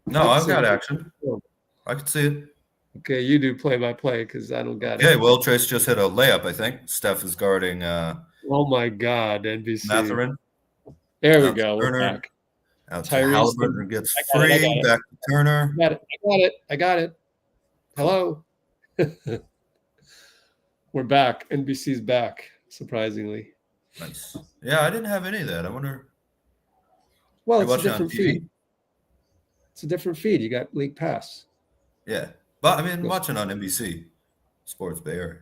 No, I've got action. I can see it. Okay, you do play-by-play because I don't got Okay, it. well, Trayce just hit a layup, I think. Steph is guarding Oh my God, NBC. Mathurin. There we Out to go. We're Turner. back. Out to Tyrese. Haliburton gets I got free. it. Back to Turner. I got it. Hello. We're back. NBC's back, surprisingly. Nice. Yeah, I didn't have any of that. I wonder. Well, You're it's a watching on different TV? feed. It's a different feed. You got League Pass. Yeah. But I mean, Yes. watching on NBC Sports Bay Area.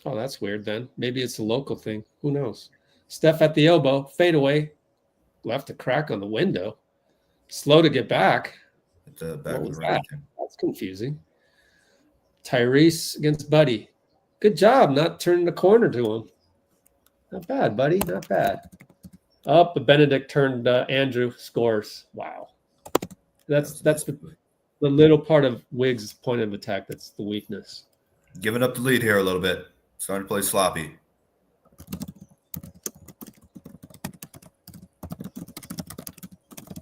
Oh, that's weird then. Maybe it's a local thing. Who knows? Steph at the elbow, fade away, left a crack on the window. Slow to get back. At the back What of was the ring. That's confusing. Tyrese against Buddy. Good job not turning the corner to him. Not bad, Buddy. Not bad. Up, the Benedict turned Andrew, scores. Wow. That's the little part of Wiggs' point of attack. That's the weakness. Giving up the lead here a little bit. Starting to play sloppy.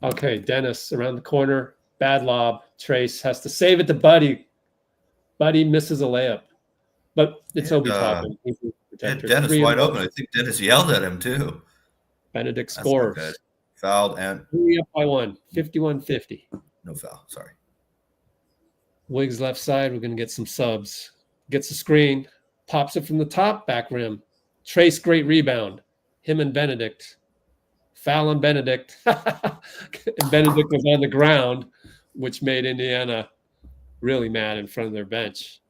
Okay, Dennis around the corner. Bad lob. Trayce has to save it to Buddy. Buddy misses a layup. But it's Obi Toppin. He's the protector. Dennis 3 wide open. I think Dennis yelled at him too. Benedict That's scores. not good. Fouled and 3 up by 1. 51-50. no foul. Sorry. Wiggs left side. We're going to get some subs. Gets the screen. Pops it from the top. Back rim. Trayce, great rebound. Him and Benedict. Foul on Benedict. And Benedict was on the ground, which made Indiana really mad in front of their bench.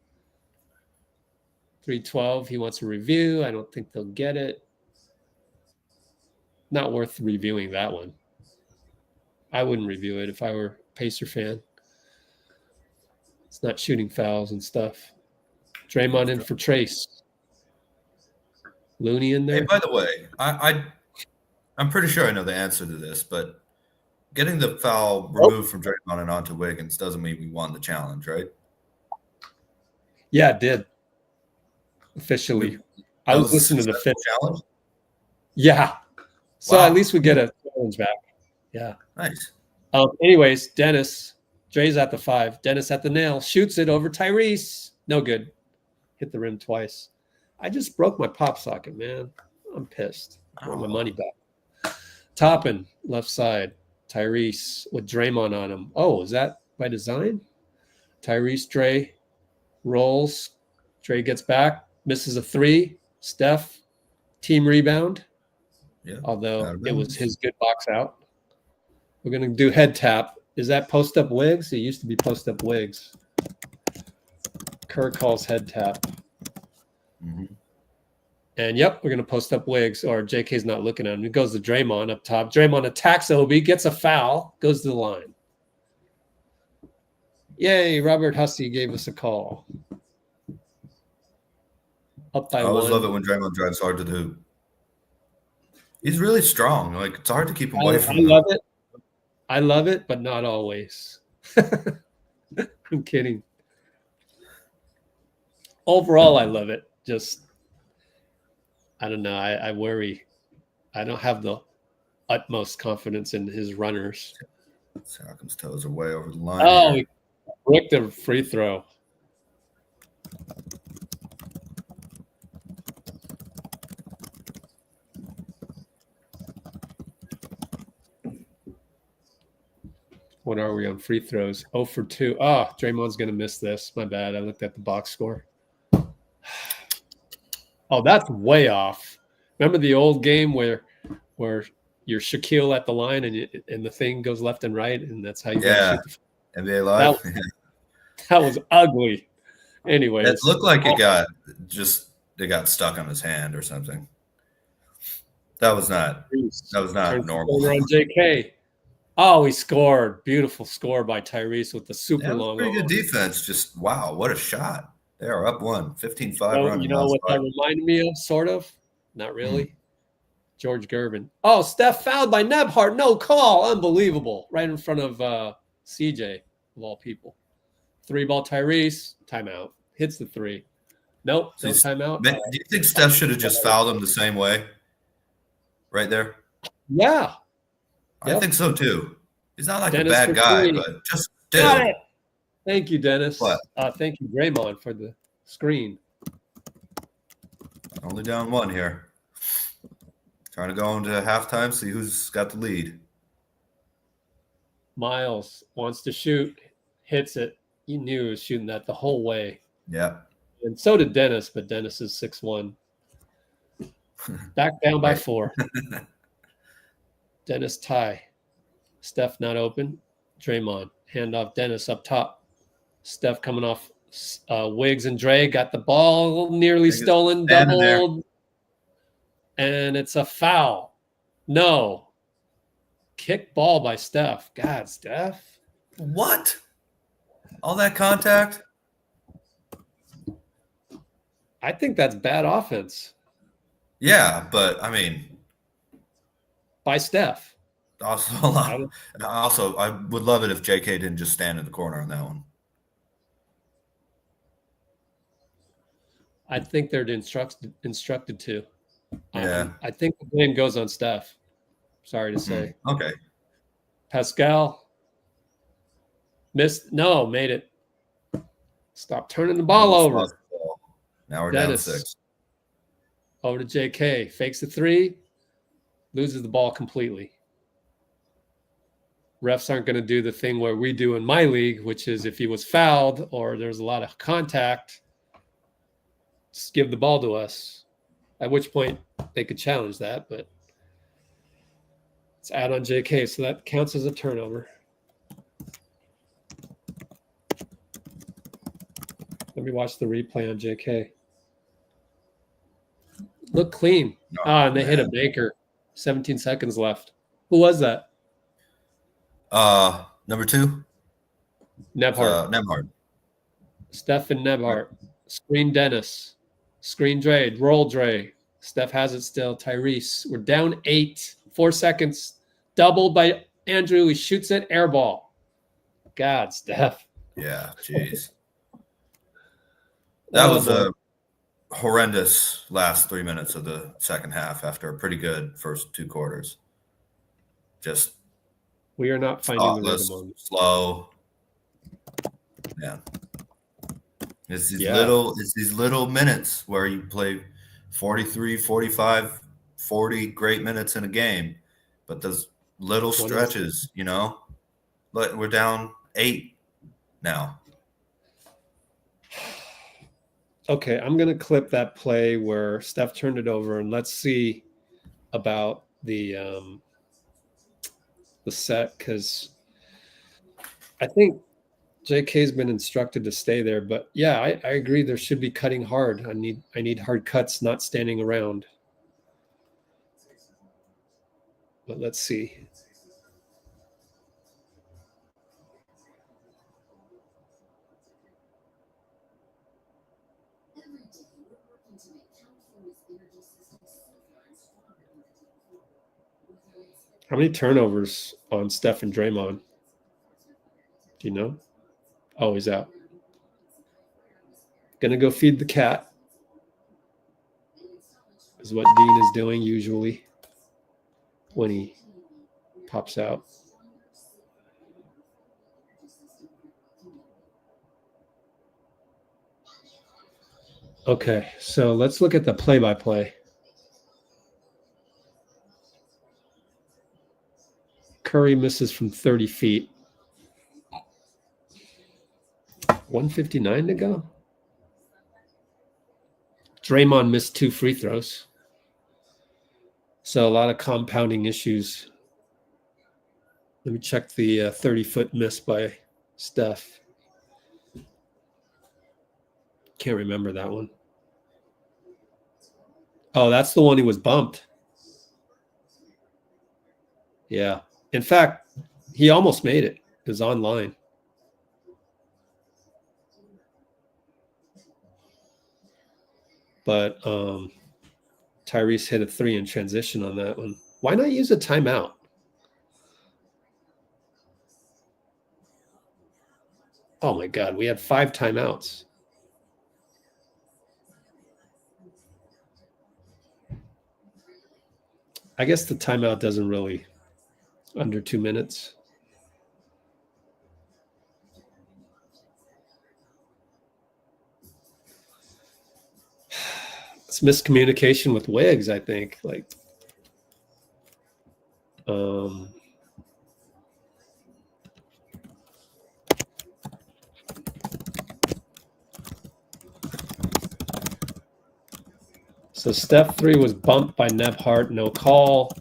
3:12. He wants a review. I don't think they'll get it. Not worth reviewing that one. I wouldn't review it if I were a Pacer fan. It's not shooting fouls and stuff. Draymond in for Trayce. Looney in there. Hey, by the way, I'm pretty sure I know the answer to this, but getting the foul removed from Draymond and onto Wiggins doesn't mean we won the challenge, right? Yeah, it did. Officially. I was listening to the fifth challenge. Yeah. So Wow. at least we get a challenge back. Yeah. Nice. Anyways, Dennis. Dray's at the 5. Dennis at the nail. Shoots it over Tyrese. No good. Hit the rim twice. I just broke my pop socket, man. I'm pissed. I want my money back. Toppin, left side. Tyrese with Draymond on him. Oh, is that by design? Tyrese, Dray rolls. Dray gets back. Misses a 3. Steph, team rebound. Yeah. Although it was his good box out. We're going to do head tap. Is that post-up Wiggs? It used to be post-up Wiggs. Kerr calls head tap. Mm-hmm. And, yep, we're going to post up Wiggs, or JK's not looking at him. It goes to Draymond up top. Draymond attacks Obi, gets a foul, goes to the line. Yay, Robert Hussey gave us a call. Up by 1. I always love it when Draymond drives hard to the hoop. He's really strong. Like, it's hard to keep him away from him. I love it. I love it, but not always. I'm kidding. Overall, I love it. Just, I don't know. I worry. I don't have the utmost confidence in his runners. Siakam's toes are way over the line. Oh, here. he bricked a free throw. What are we on free throws? 0 for 2. Oh, Draymond's going to miss this. My bad. I looked at the box score. Oh, that's way off. Remember the old game where you're Shaquille at the line and the thing goes left and right, and that's how you Yeah. shoot the NBA Live. That was ugly. Anyways. It looked like it got stuck on his hand or something. That was not normal. On JK. Oh, he scored. Beautiful score by Tyrese with the super That was long pretty good arm. defense. Just, wow, what a shot. They are up 1, 15-5 run. You know what that reminded me of, sort of? Not really. George Gervin. Oh, Steph fouled by Nebhart. No call. Unbelievable. Right in front of CJ, of all people. 3-ball Tyrese. Timeout. Hits the 3. Nope. No timeout. Do you think Steph should have just fouled him the same way? Right there? Yeah. I think so too. He's not like Dennis a bad for guy, 3. but just Got still. it. Thank you, Dennis. What? Thank you, Draymond, for the screen. Only down 1 here. Trying to go into halftime, see who's got the lead. Myles wants to shoot, hits it. You knew he was shooting that the whole way. Yeah. And so did Dennis, but Dennis is 6'1". Back down by 4. Dennis tie. Steph not open. Draymond. Handoff Dennis up top. Steph coming off Wiggs and Dray. Got the ball nearly stolen. Doubled. And it's a foul. No. Kick ball by Steph. God, Steph. What? All that contact? I think that's bad offense. Yeah, but I mean, by Steph. Also, I would love it if J.K. didn't just stand in the corner on that one. I think they're instructed to. Yeah. I think the blame goes on Steph. Sorry to say. Okay. Pascal missed. No, made it. Stop turning the ball over. Now we're Dennis, down 6. Over to J.K. Fakes the 3. Loses the ball completely. Refs aren't going to do the thing where we do in my league, which is if he was fouled or there's a lot of contact, just give the ball to us. At which point they could challenge that, but it's out on J.K., so that counts as a turnover. Let me watch the replay on J.K. Look clean. And they hit a Baker. 17 seconds left. Who was that? Number 2? Nebhart. Nebhart. Steph and Nebhart. Screen Dennis. Screen Dray. Roll Dray. Steph has it still. Tyrese. We're down 8. 4 seconds. Doubled by Andrew. He shoots it. Air ball. God, Steph. Yeah, jeez. That was a horrendous last 3 minutes of the second half after a pretty good first 2 quarters. Just we are not finding the rhythm on slow. Yeah. It's these little minutes where you play 43, 45, 40 great minutes in a game, but those little stretches, you know. But we're down 8 now. Okay, I'm going to clip that play where Steph turned it over, and let's see about the set, because I think JK's been instructed to stay there. But yeah, I agree. There should be cutting hard. I need hard cuts, not standing around. But let's see. How many turnovers on Steph and Draymond? Do you know? Oh, he's out. Gonna go feed the cat. Is what Dean is doing usually when he pops out. Okay, so let's look at the play-by-play. Curry misses from 30 feet. 1:59 to go. Draymond missed 2 free throws. So a lot of compounding issues. Let me check the 30-foot miss by Steph. Can't remember that one. Oh, that's the one he was bumped. Yeah. In fact, he almost made it. It was online. But Tyrese hit a 3 in transition on that one. Why not use a timeout? Oh, my God. We had 5 timeouts. I guess the timeout doesn't really under 2 minutes. It's miscommunication with Wiggs, I think. Like, so step 3 was bumped by Nebhart, no call.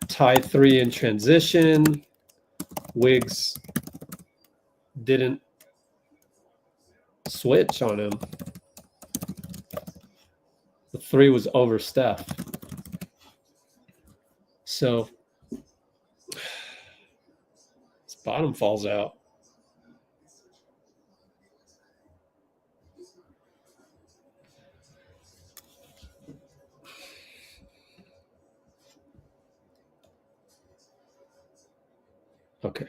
Tie 3 in transition. Wiggs didn't switch on him. The 3 was over Steph. So his bottom falls out. Okay.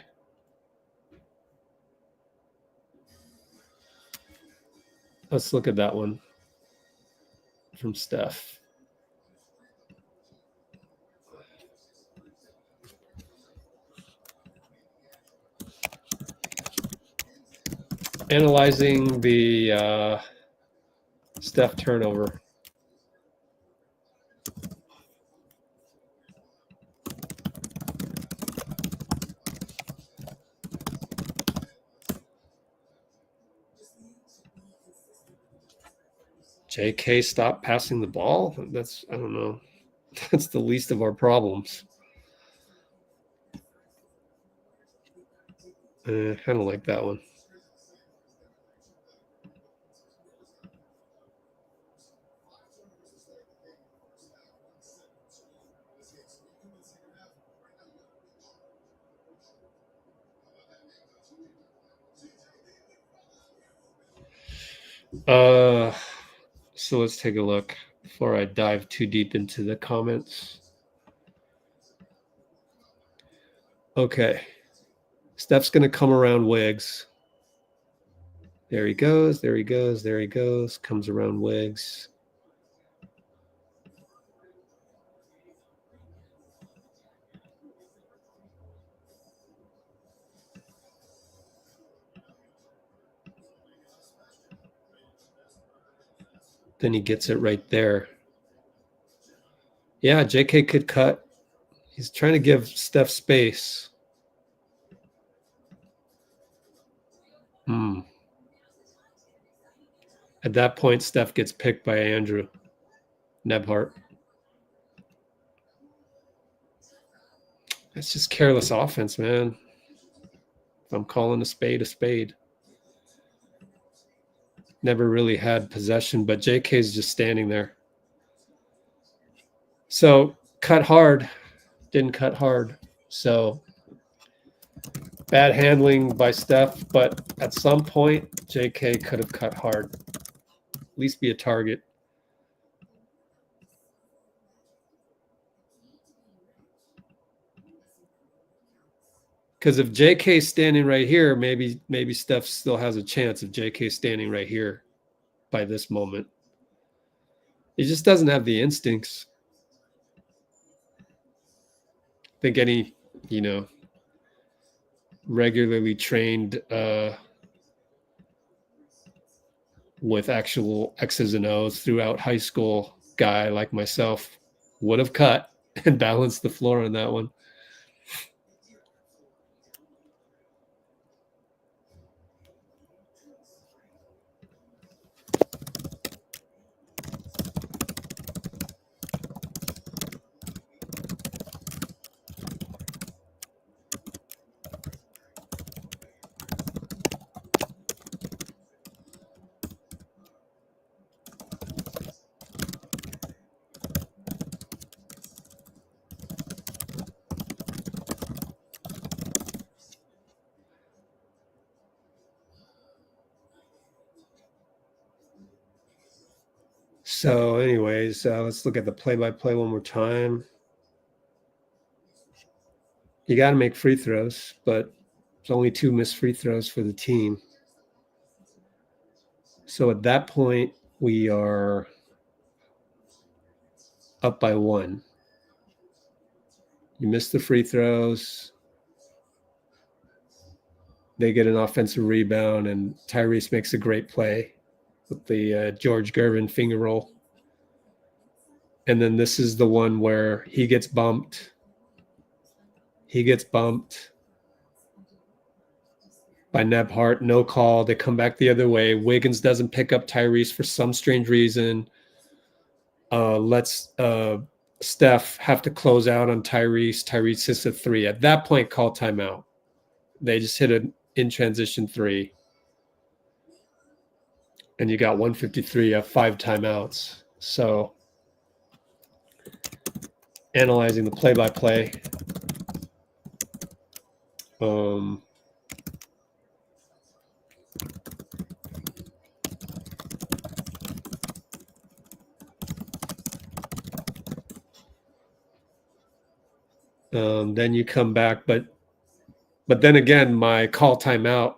Let's look at that one from Steph. Analyzing the Steph turnover. J.K. stopped passing the ball. That's, I don't know. That's the least of our problems. I kind of like that one. So let's take a look before I dive too deep into the comments. Okay. Steph's going to come around Wiggs. There he goes. There he goes. There he goes. Comes around Wiggs. Then he gets it right there. Yeah, J.K. could cut. He's trying to give Steph space. At that point, Steph gets picked by Andrew Nebhart. That's just careless offense, man. If I'm calling a spade. Never really had possession, but JK's just standing there. So cut hard, didn't cut hard. So bad handling by Steph, but at some point, JK could have cut hard. At least be a target. Because if JK's standing right here, maybe Steph still has a chance if JK's standing right here by this moment. He just doesn't have the instincts. I think any, regularly trained with actual X's and O's throughout high school guy like myself would have cut and balanced the floor on that one. So anyways, let's look at the play-by-play one more time. You got to make free throws, but there's only 2 missed free throws for the team. So at that point, we are up by 1. You miss the free throws. They get an offensive rebound, and Tyrese makes a great play with the George Gervin finger roll. And then this is the one where he gets bumped. He gets bumped by Nebhart. No call. They come back the other way. Wiggins doesn't pick up Tyrese for some strange reason. Lets Steph have to close out on Tyrese. Tyrese hits a three. At that point, call timeout. They just hit an in transition three. And you got 153 of 5 timeouts. So analyzing the play-by-play. Then you come back, but then again, my call timeout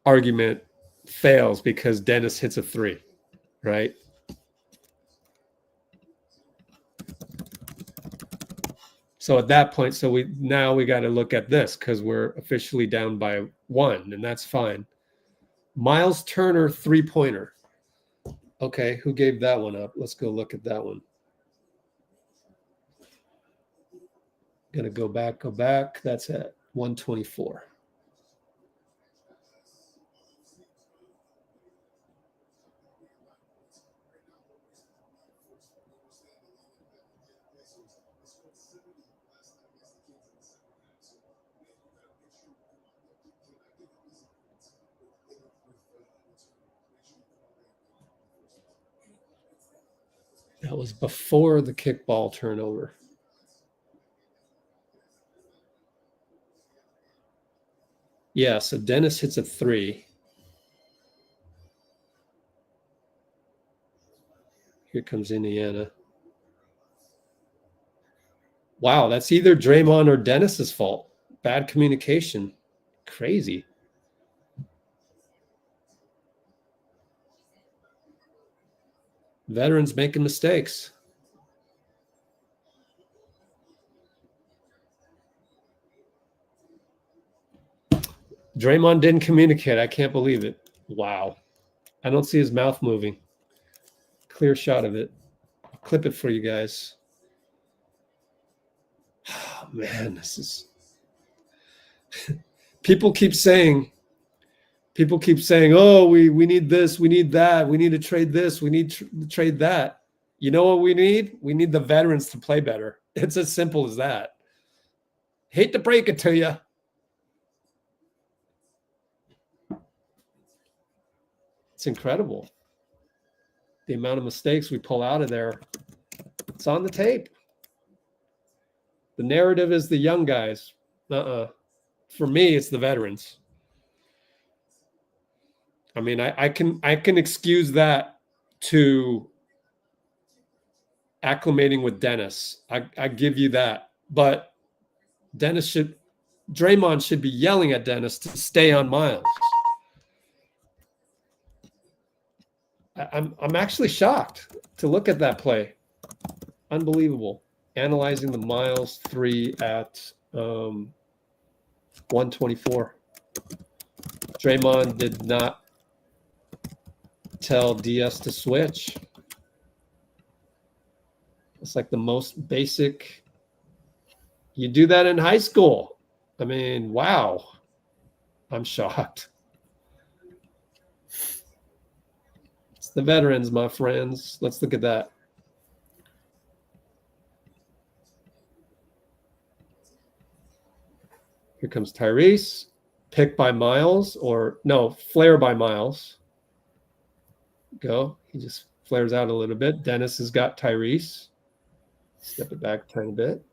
argument fails because Dennis hits a three, right? So at that point, we got to look at this because we're officially down by 1, and that's fine. Myles Turner 3-pointer. Okay, who gave that one up? Let's go look at that one. Gonna go back. That's at 124. That was before the kickball turnover. Yeah, so Dennis hits a three. Here comes Indiana. Wow, that's either Draymond or Dennis's fault. Bad communication. Crazy. Veterans making mistakes. Draymond didn't communicate. I can't believe it. Wow. I don't see his mouth moving. Clear shot of it. I'll clip it for you guys. Oh, man, this is... People keep saying, oh, we need this, we need that, we need to trade this, we need to trade that. You know what we need? We need the veterans to play better. It's as simple as that. Hate to break it to you. It's incredible. The amount of mistakes we pull out of there. It's on the tape. The narrative is the young guys. For me, it's the veterans. I mean, I can excuse that to acclimating with Dennis. I give you that. But Draymond should be yelling at Dennis to stay on Myles. I'm actually shocked to look at that play. Unbelievable. Analyzing the Myles 3 at 124. Draymond did not tell DS to switch. It's like the most basic. You do that in high school. I mean, wow. I'm shocked. It's the veterans, my friends. Let's look at that. Here comes Tyrese. Pick by Myles, or no, flare by Myles. Go. He just flares out a little bit. Dennis has got Tyrese. Step it back a tiny bit.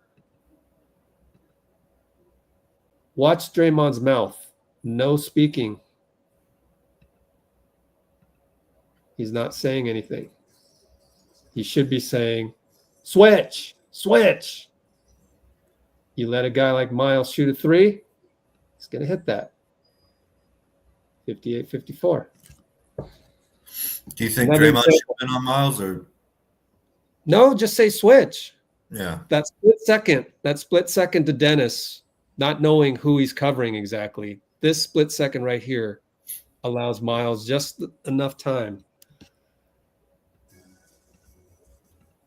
Watch Draymond's mouth. No speaking. He's not saying anything. He should be saying, switch, switch. You let a guy like Myles shoot a three, he's going to hit that. 58-54. Do you think Draymond should have been on Myles, or? No, just say switch. Yeah. That split second to Dennis, not knowing who he's covering exactly. This split second right here allows Myles just enough time.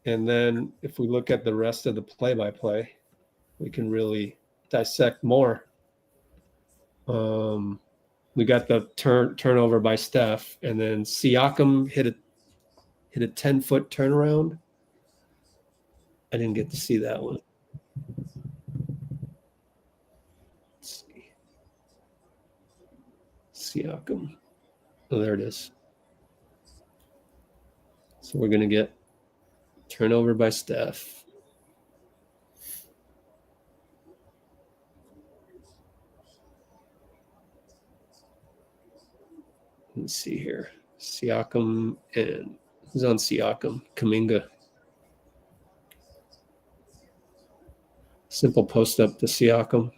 And then if we look at the rest of the play-by-play, we can really dissect more. We got the turnover by Steph, and then Siakam hit a 10-foot turnaround. I didn't get to see that one. Let's see. Siakam. Oh, there it is. So we're going to get turnover by Steph. Let's see here. Siakam, and who's on Siakam? Kuminga. Simple post up to Siakam.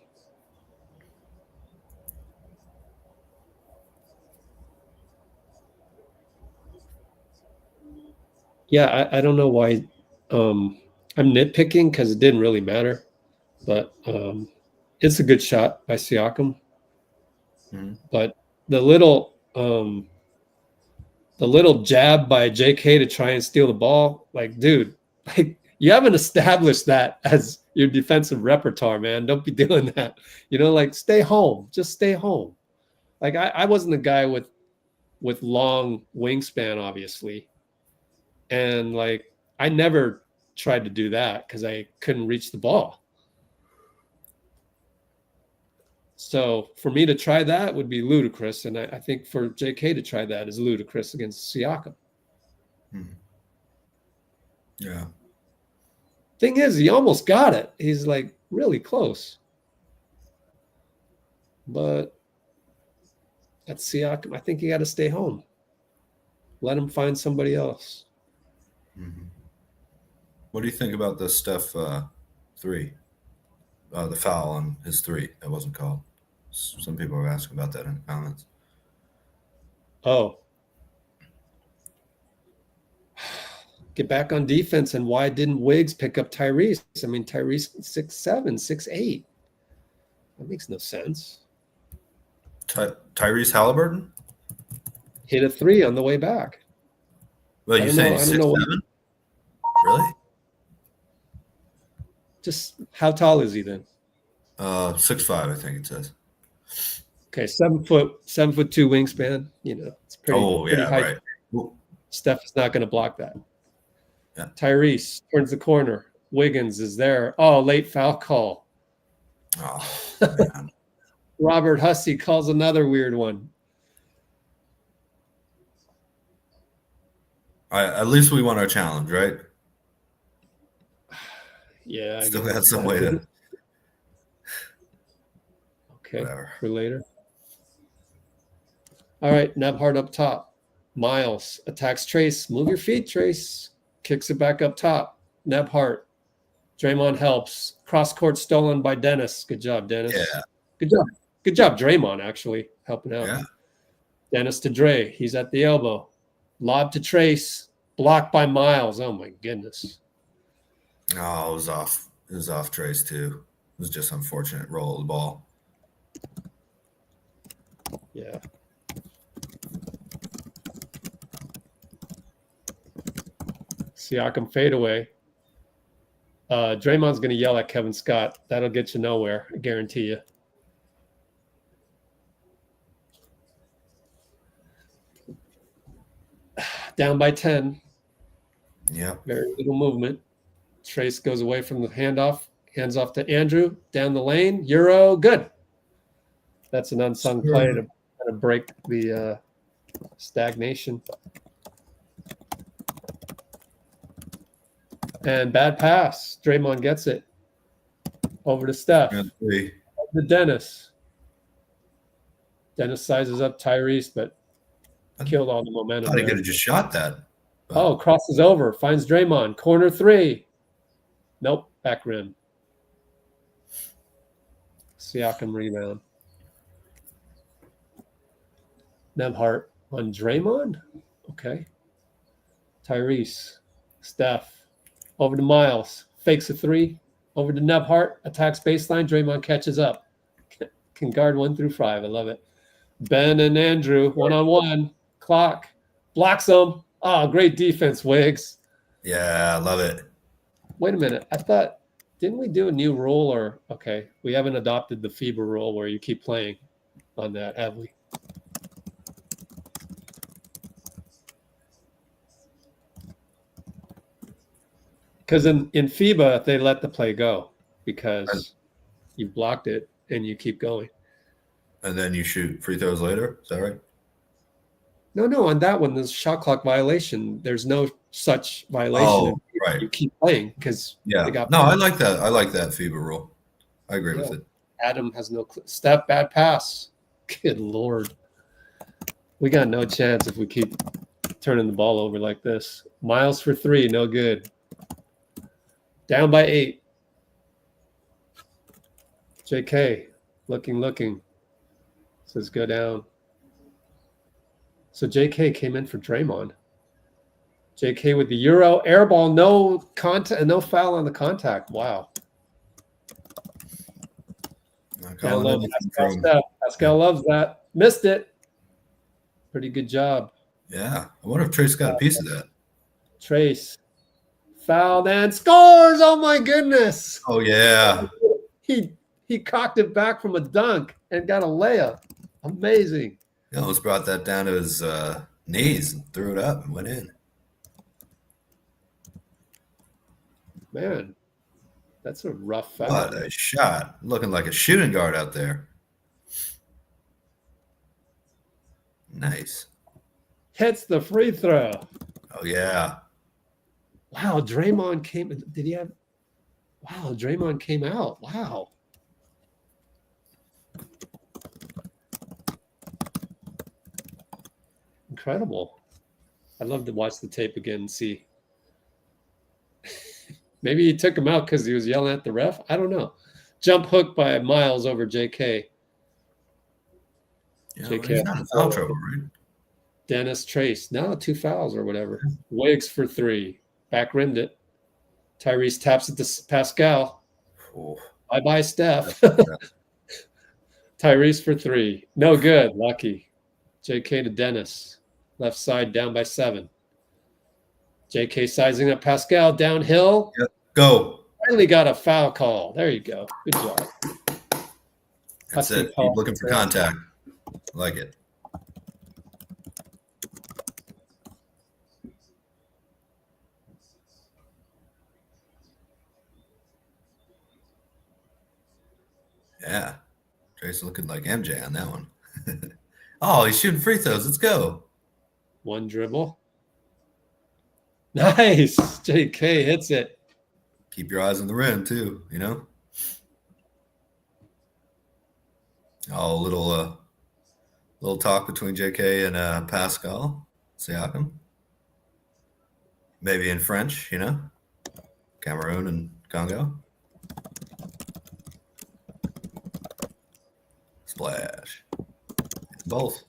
Yeah, I don't know why I'm nitpicking because it didn't really matter, but it's a good shot by Siakam. Mm-hmm. But the little jab by J.K. to try and steal the ball, like, dude, like, you haven't established that as your defensive repertoire, man. Don't be doing that. Like, stay home. Just stay home. Like, I wasn't a guy with long wingspan, obviously. And, like, I never tried to do that because I couldn't reach the ball. So for me to try that would be ludicrous. And I think for J.K. to try that is ludicrous against Siakam. Mm-hmm. Yeah. Thing is, he almost got it. He's like really close. But at Siakam, I think you got to stay home. Let him find somebody else. Mm-hmm. What do you think about the Steph 3? The foul on his 3 that wasn't called. Some people are asking about that in the comments. Oh. Get back on defense, and why didn't Wiggs pick up Tyrese? I mean, Tyrese 6'7", 6'8". That makes no sense. Tyrese Haliburton? Hit a 3 on the way back. Well, you're saying 6'7"? Really? Just how tall is he then? 6'5", I think it says. Okay, 7'2" wingspan. It's pretty high. Right. Ooh. Steph is not going to block that. Yeah. Tyrese turns the corner. Wiggins is there. Oh, late foul call. Oh, man. Robert Hussey calls another weird one. At least we won our challenge, right? Yeah. Still got some way to. Okay. Whatever. For later. All right. Nebhard up top. Myles attacks Trayce. Move your feet, Trayce. Kicks it back up top. Nebhard. Draymond helps. Cross court stolen by Dennis. Good job, Dennis. Yeah. Good job. Good job, Draymond, actually, helping out. Yeah. Dennis to Dray. He's at the elbow. Lob to Trayce. Blocked by Myles. Oh, my goodness. Oh, it was off. It was off Trayce, too. It was just unfortunate roll of the ball. Yeah. Siakam fadeaway. Draymond's going to yell at Kevin Scott. That'll get you nowhere, I guarantee you. Down by 10. Yeah. Very little movement. Trayce goes away from the handoff. Hands off to Andrew. Down the lane. Euro. Good. That's an unsung play to kind of break the stagnation. And bad pass. Draymond gets it. Over to Steph. Over to Dennis. Dennis sizes up Tyrese, but killed all the momentum. I thought he could have just shot that. But... Oh, crosses over. Finds Draymond. Corner 3. Nope. Back rim. Siakam rebound. Nebhard on Draymond. Okay. Tyrese. Steph. Over to Myles. Fakes a 3. Over to Nebhard. Attacks baseline. Draymond catches up. Can guard 1 through 5. I love it. Ben and Andrew. 1-on-1. Clock. Blocks them. Oh, great defense, Wiggs. Yeah, I love it. Wait a minute. I thought, didn't we do a new rule or, okay, we haven't adopted the FIBA rule where you keep playing on that, have we? Because in FIBA, they let the play go because you blocked it and you keep going. And then you shoot free throws later. Is that right? No, on that one, there's shot clock violation. There's no such violation. Oh, right. You keep playing because Yeah. No, I like that. I like that FIBA rule. I agree with it. Adam has no step, bad pass. Good Lord. We got no chance if we keep turning the ball over like this. Myles for 3, no good. Down by 8. J.K. looking. Says go down. So J.K. came in for Draymond. J.K. with the Euro air ball, no contact, no foul on the contact. Wow. Down low, Pascal loves that. Missed it. Pretty good job. Yeah. I wonder if Trayce got a piece of that. Trayce. Fouled and scores. Oh my goodness. Oh yeah. He cocked it back from a dunk and got a layup. Amazing. He almost brought that down to his knees and threw it up and went in. Man, that's a rough foul. What a shot. Looking like a shooting guard out there. Nice. Hits the free throw. Oh, yeah. Wow, Draymond came. Did he have? Wow, Draymond came out. Wow. Incredible. I'd love to watch the tape again and see. Maybe he took him out because he was yelling at the ref. I don't know. Jump hook by Myles over J.K. Yeah, J.K. he's not in foul trouble, right? Dennis Trayce. No, 2 fouls or whatever. Wiggs for 3. Back rimmed it. Tyrese taps it to Pascal. Oh. Bye-bye, Steph. Tyrese for 3. No good. Lucky. J.K. to Dennis. Left side down by 7. J.K. sizing up Pascal downhill. Yep. Go. Finally got a foul call. There you go. Good job. That's it. Keep looking for contact. I like it. Yeah. Trayce looking like MJ on that one. Oh, he's shooting free throws. Let's go. 1 dribble. Nice. JK hits it. Keep your eyes on the rim, too, you know? Oh, a little talk between JK and Pascal Siakam. Maybe in French, you know? Cameroon and Congo. Splash. Both.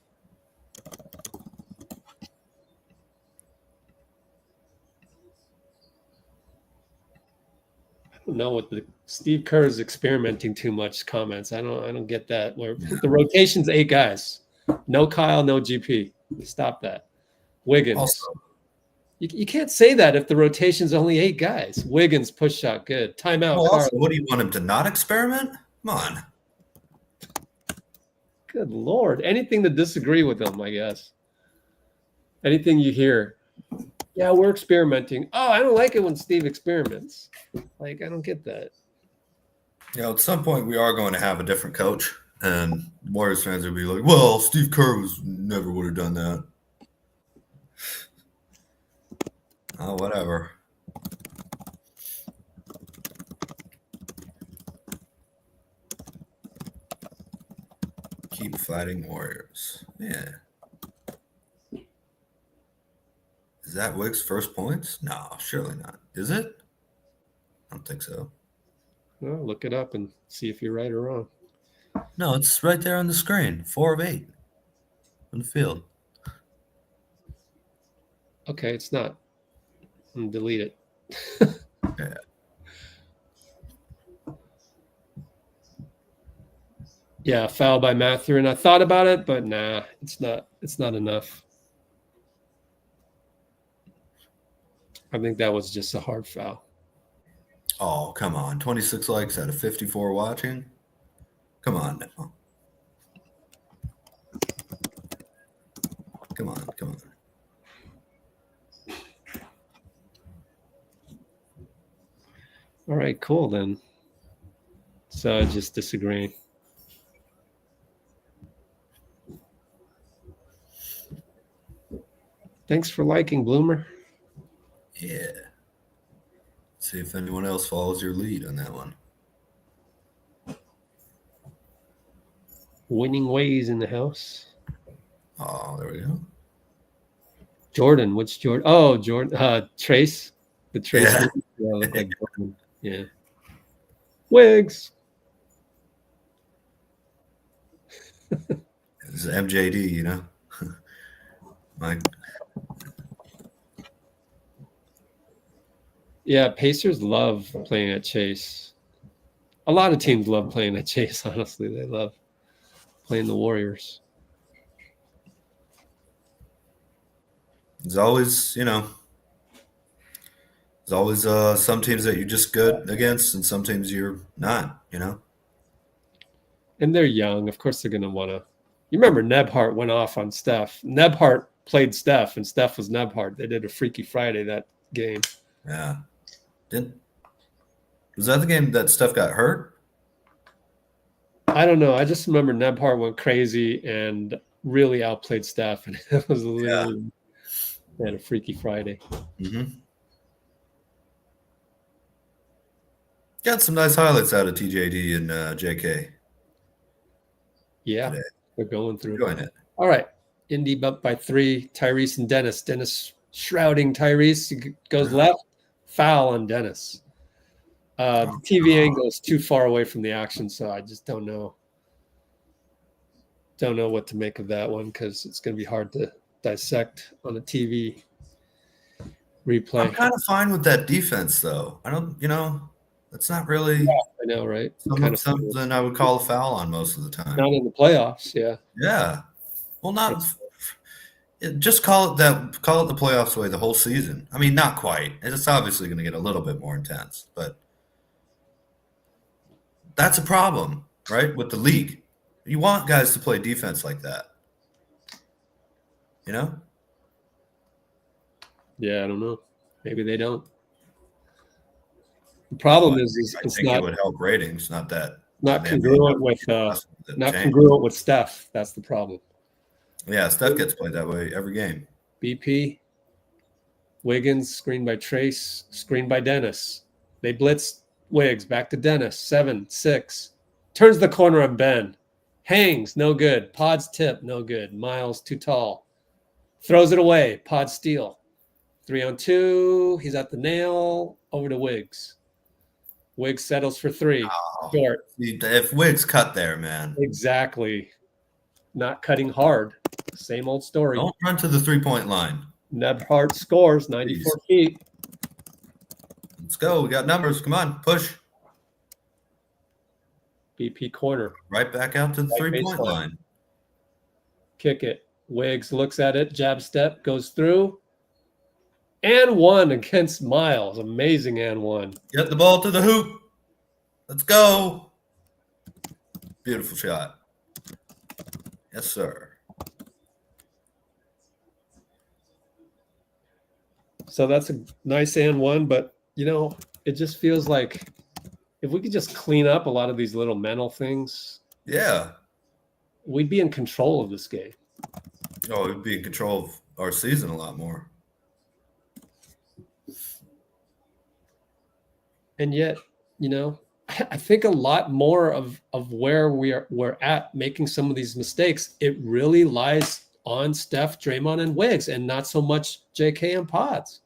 I don't know what the Steve Kerr is experimenting too much comments. I don't get that. Where the rotation's 8 guys. No Kyle, no GP. Stop that. Wiggins. Also, you can't say that if the rotation's only 8 guys. Wiggins push shot good. Timeout. well, also, what do you want him to not experiment? Come on. Good Lord. Anything to disagree with them, I guess. Anything you hear. Yeah, we're experimenting. Oh, I don't like it when Steve experiments. Like, I don't get that. You know, at some point we are going to have a different coach, and Warriors fans will be like, well, Steve Kerr never would have done that. Oh, whatever. Keep fighting Warriors. Yeah. Is that Wiggs' first points? No, surely not. Is it? I don't think so. Well, look it up and see if you're right or wrong. No, it's right there on the screen. 4 of 8 on the field. Okay, it's not. Delete it. Yeah. Yeah, foul by Mathurin. I thought about it, but nah, it's not enough. I think that was just a hard foul. Oh, come on. 26 likes out of 54 watching. Come on now. Come on. All right, cool then. So just disagreeing. Thanks for liking, Bloomer. Yeah. See if anyone else follows your lead on that one. Winning ways in the house. Oh, there we go. Jordan, which Jordan? Oh, Jordan. Trayce. The Trayce. Yeah. Yeah, look like Jordan. Yeah. Wiggs. It's MJD, you know. Like, yeah, Pacers love playing at Chase. A lot of teams love playing at Chase, honestly. They love playing the Warriors. there's always, you know, there's always some teams that you're just good against and some teams you're not, you know. And they're young. Of course, they're going to want to. You remember Nebhart went off on Steph. Nebhart played Steph, and Steph was Nebhart. They did a Freaky Friday that game. Yeah. Was that the game that Steph got hurt? I don't know. I just remember Nebhart went crazy and really outplayed Steph, and it was literally a Freaky Friday. Mm-hmm. Got some nice highlights out of TJD and J.K. Yeah, today. they're going through. Enjoying it. All right. Indy up by 3. Tyrese and Dennis. Dennis shrouding Tyrese. He goes left. Foul on Dennis. The TV angle is too far away from the action, so I just don't know. Don't know what to make of that one because it's going to be hard to dissect on a TV replay. I'm kind of fine with that defense, though. I don't, you know, that's not really I know, right? something I would call a foul on most of the time. Not in the playoffs, yeah. Yeah. Well, not just call it the playoffs way the whole season. I mean, not quite. It's obviously going to get a little bit more intense, but that's a problem, right? With the league. You want guys to play defense like that. You know? Yeah, I don't know. Maybe they don't. The problem is it's think not. It would help ratings, not that. Not congruent with Steph. That's the problem. Yeah, Steph gets played that way every game. BP, Wiggins, screen by Trayce, screen by Dennis. They blitz Wiggs, back to Dennis, 7-6. Turns the corner on Ben. Hangs, no good. Pod's tip, no good. Myles, too tall. Throws it away. Pod steal. 3-on-2. He's at the nail. Over to Wiggs. Wiggs settles for 3. Short. If Wiggs cut there, man. Exactly. Not cutting hard. Same old story. Don't run to the 3-point line. Nebhart scores 94 feet. Let's go. We got numbers. Come on. Push. BP corner. Right back out to the 3-point line. Kick it. Wiggs looks at it. Jab step. Goes through. And 1 against Myles. Amazing and 1. Get the ball to the hoop. Let's go. Beautiful shot. Yes, sir. So that's a nice and 1, but, you know, it just feels like if we could just clean up a lot of these little mental things, yeah, we'd be in control of this game. Oh, we'd be in control of our season a lot more. And yet, you know, I think a lot more of where we're at making some of these mistakes, it really lies on Steph, Draymond, and Wiggs, and not so much JK and Pods.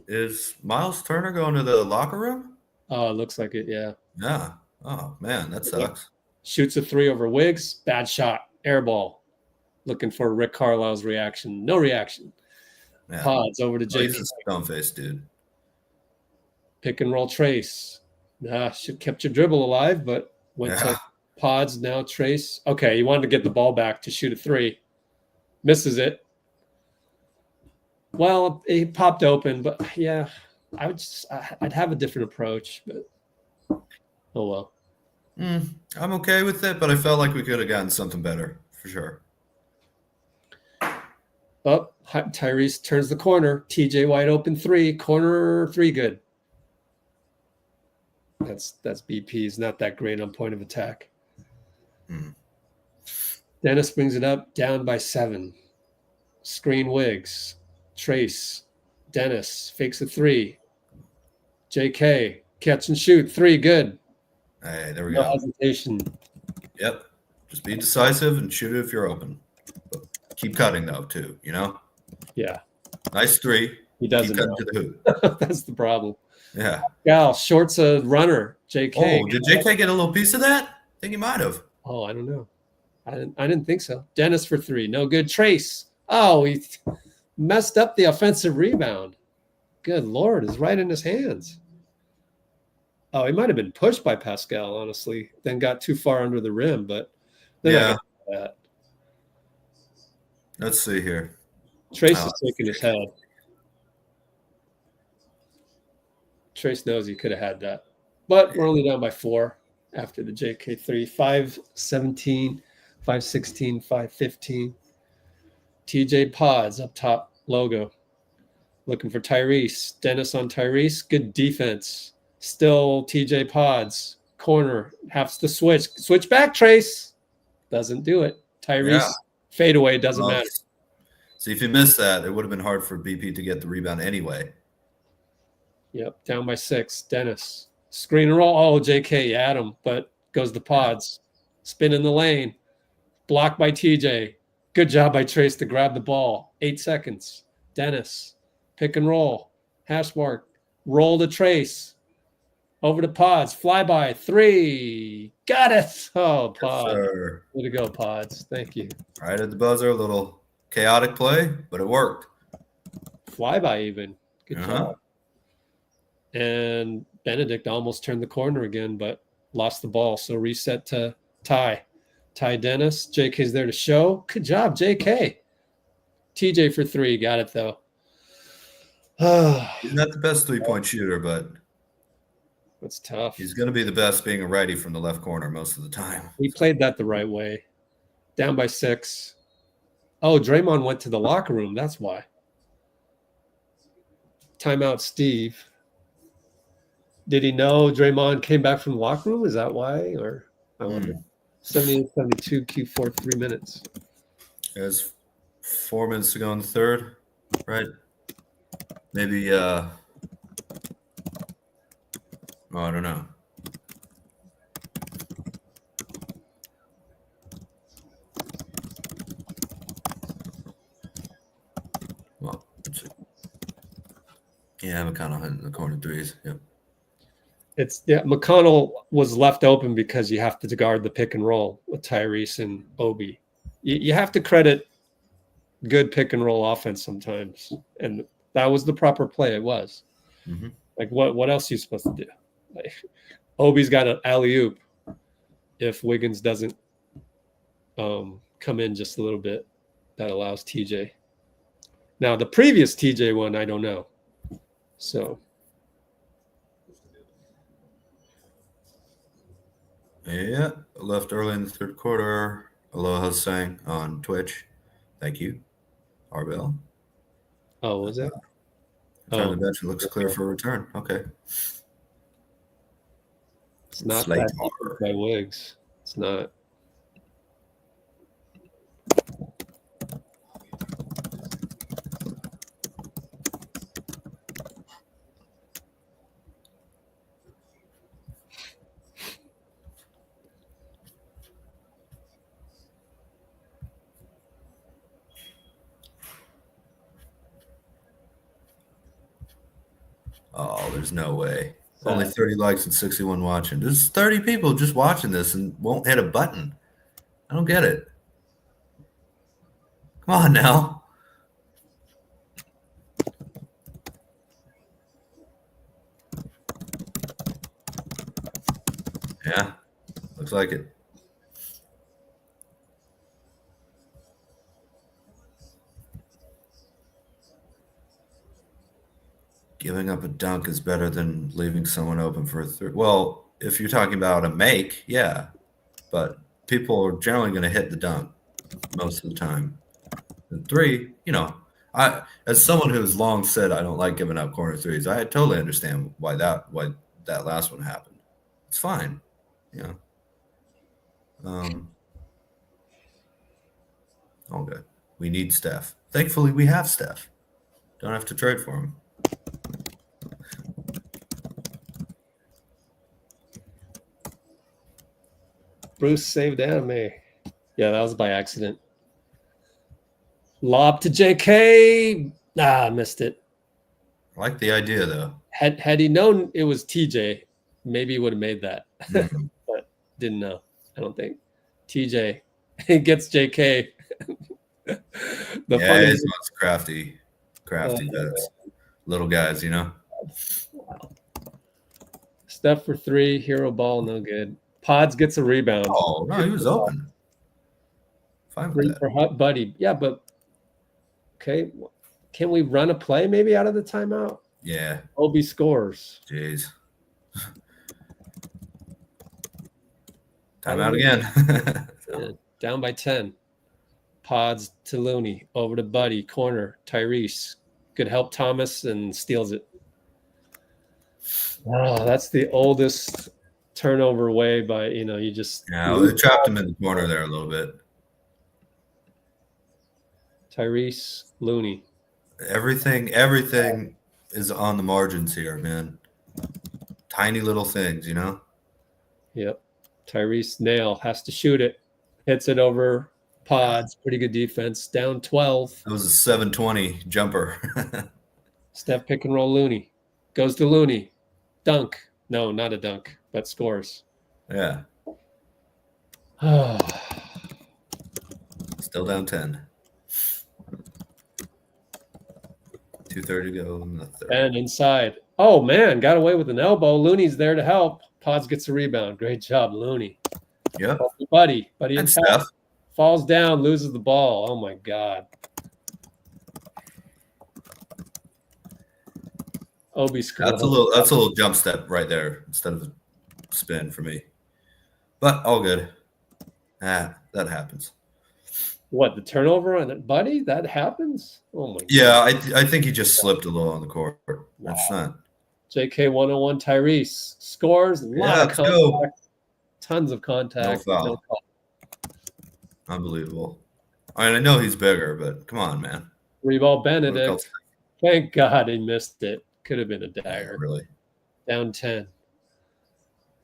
Is Myles Turner going to the locker room? Oh, it looks like it, yeah. Yeah. Oh, man, that sucks. Shoots a 3 over Wiggs. Bad shot. Air ball. Looking for Rick Carlisle's reaction. No reaction. Yeah. Pods over to JK. He's a stone face, dude. Pick and roll Trayce. Should kept your dribble alive, but went to Pods, now Trayce. Okay, he wanted to get the ball back to shoot a 3. Misses it. Well, it popped open, but yeah, I'd have a different approach, but oh well. I'm okay with it, but I felt like we could have gotten something better for sure. Oh, Tyrese turns the corner. TJ wide open 3, corner 3, good. That's BP. He's not that great on point of attack. Dennis brings it up, down by 7. Screen Wiggs. Trayce. Dennis fakes a 3. J.K. catch and shoot 3, good. Hey, there we No go. hesitation. Yep. Just be decisive and shoot it if you're open. But keep cutting though, too. You know. Yeah. Nice 3. He doesn't. Keep cutting to the hoop. That's the problem. Yeah. Gal shorts a runner. J.K. Oh, did J.K. get a little piece of that? I think he might have. Oh, I don't know. I didn't think so. Dennis for 3. No good. Trayce. Oh, he messed up the offensive rebound. Good Lord, it's right in his hands. Oh, he might have been pushed by Pascal, honestly, then got too far under the rim, but Yeah. That. Let's see here. Trayce is shaking his head. Trayce knows he could have had that. But we're only down by 4 after the JK3. 5-17, 5-16, 5-15. TJ Pods up top logo. Looking for Tyrese. Dennis on Tyrese. Good defense. Still TJ Pods. Corner. Has to switch. Switch back, Trayce. Doesn't do it. Tyrese. Fadeaway. Doesn't matter. See, if you missed that, it would have been hard for BP to get the rebound anyway. Yep. Down by 6. Dennis. Screen and roll. Oh, JK. Adam. But goes the Pods. Spin in the lane. Blocked by TJ. Good job by Trayce to grab the ball. 8 seconds. Dennis. Pick and roll. Hash mark. Roll to Trayce. Over to Pods. Flyby. 3. Got it. Oh, Pods. Yes, way to go, Pods. Thank you. Right at the buzzer. A little chaotic play, but it worked. Flyby even. Good job. And Benedict almost turned the corner again, but lost the ball. So reset to Ty. Ty Dennis. JK's there to show. Good job, JK. TJ for 3. Got it, though. He's not the best three-point shooter, but that's tough. He's going to be the best being a righty from the left corner most of the time. He played that the right way. Down by 6. Oh, Draymond went to the locker room. That's why. Timeout, Steve. Did he know Draymond came back from the locker room? Is that why? Or I wonder. 78-72, Q4, 3 minutes. There's 4 minutes to go in the third, right? Maybe, I don't know. Well, let's see. Yeah, McConnell hitting the corner threes. Yep. McConnell was left open because you have to guard the pick and roll with Tyrese and Obi. You have to credit good pick and roll offense sometimes, and that was the proper play. It was like what else are you supposed to do? Like, Obi's got an alley oop if Wiggins doesn't come in just a little bit. That allows TJ. Now the previous TJ one, I don't know. So. Yeah, left early in the third quarter. Aloha's saying on Twitch. Thank you, Arbel. Oh, was it? The bench looks clear for a return. Okay. It's not that by Wiggs. It's not. Oh, there's no way. Only 30 likes and 61 watching. There's 30 people just watching this and won't hit a button. I don't get it. Come on now. Yeah, looks like it. Giving up a dunk is better than leaving someone open for a three. Well, if you're talking about a make, yeah. But people are generally going to hit the dunk most of the time. And three, as someone who's long said I don't like giving up corner threes, I totally understand why that last one happened. It's fine, All good. We need Steph. Thankfully, we have Steph. Don't have to trade for him. Bruce saved anime. Yeah, that was by accident. Lob to JK. Missed it. I like the idea, though. Had he known it was TJ, maybe he would have made that. Mm-hmm. But didn't know, I don't think. TJ gets JK. He's crafty vets. Little guys, Wow. Steph for three, hero ball, no good. Pods gets a rebound. Oh, no, he was open. Fine with that. For Buddy. Yeah, but okay. Can we run a play maybe out of the timeout? Yeah. Obi scores. Jeez. Timeout again. Yeah, down by 10. Pods to Looney. Over to Buddy. Corner. Tyrese. Could help Thomas and steals it. Oh, that's the oldest turnover way by, you just. Yeah, they trapped him in the corner there a little bit. Tyrese, Looney. Everything is on the margins here, man. Tiny little things, Yep. Tyrese nail has to shoot it. Hits it over Pods. Pretty good defense. Down 12. It was a 720 jumper. Steph pick and roll Looney. Goes to Looney. Dunk. No, not a dunk, but scores. Yeah. Still down 10. 2:30 to go in the third. And inside. Oh, man. Got away with an elbow. Looney's there to help. Pods gets a rebound. Great job, Looney. Yep. Buddy and Steph. Falls down, loses the ball. Oh, my God. Obi screwed. That's a little jump step right there instead of a spin for me. But all good. That happens. What, the turnover on it, Buddy? That happens? Oh, my God. Yeah, I think he just slipped a little on the court. Wow. That's not. JK 101 Tyrese scores. Let's go. Tons of contact. No foul. Unbelievable. I know he's bigger, but come on, man. Reball Benedict. Thank God he missed it. Could have been a dagger. Yeah, really. Down 10.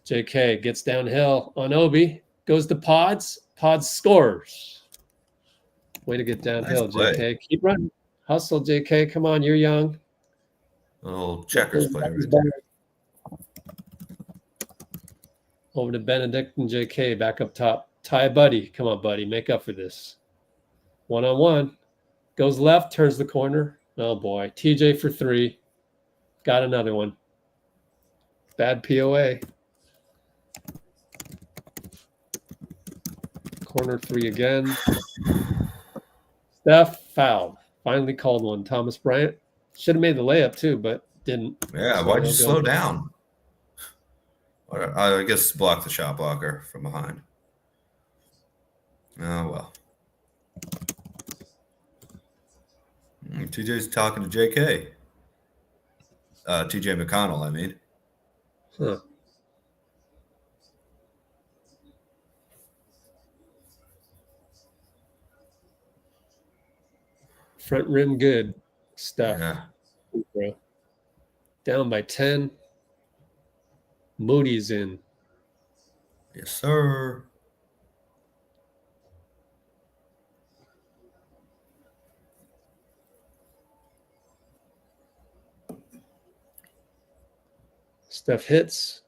JK gets downhill on Obi. Goes to Pods. Pods scores. Way to get downhill, Nice JK. Keep running. Hustle, JK. Come on, you're young. Little checkers play right there. Over to Benedict and JK back up top. Tie Buddy. Come on, Buddy. Make up for this. 1-on-1. Goes left, turns the corner. Oh, boy. TJ for three. Got another one. Bad POA. Corner three again. Steph fouled. Finally called one. Thomas Bryant. Should have made the layup too, but didn't. Yeah, why'd you slow down? I guess block the shot blocker from behind. Oh, well. TJ's talking to JK. TJ McConnell, I mean. Huh. Front rim good. Steph. Yeah. Down by 10. Moody's in. Yes, sir. Steph hits.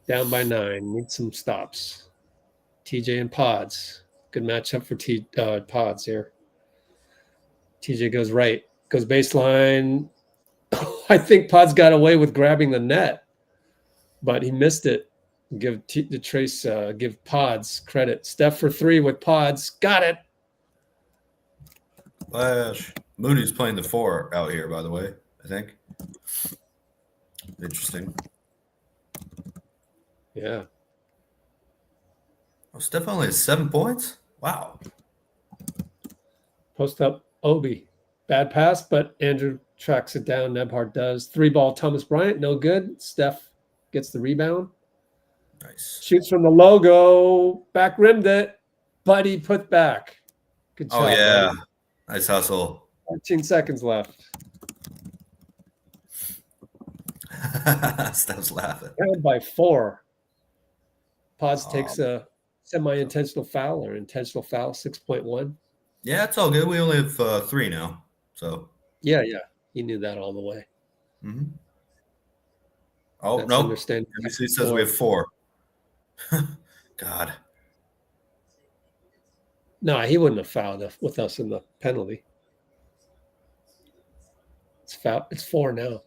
Down by 9. Need some stops. TJ and Pods. Good matchup for Pods here. TJ goes right. Goes baseline. I think Pods got away with grabbing the net, but he missed it. Give Trayce, give Pods credit. Steph for three with Pods. Got it. Flash. Moody's playing the 4 out here, by the way, I think. Interesting. Yeah. Oh, Steph only has 7 points? Wow. Post up Obi. Bad pass, but Andrew tracks it down. Nebhart does. 3-ball Thomas Bryant, no good. Steph gets the rebound. Nice. Shoots from the logo. Back rimmed it. Buddy put back. Good job. Oh, yeah. Buddy. Nice hustle. 14 seconds left. Steph's laughing. Down by 4. Pods takes a semi-intentional foul or intentional foul, 6.1. Yeah, it's all good. We only have 3 now. So. Yeah. You knew that all the way. Mm-hmm. Oh, That's no. understandable. NBC says we have 4. God. No, he wouldn't have fouled with us in the penalty. It's foul. It's 4 now.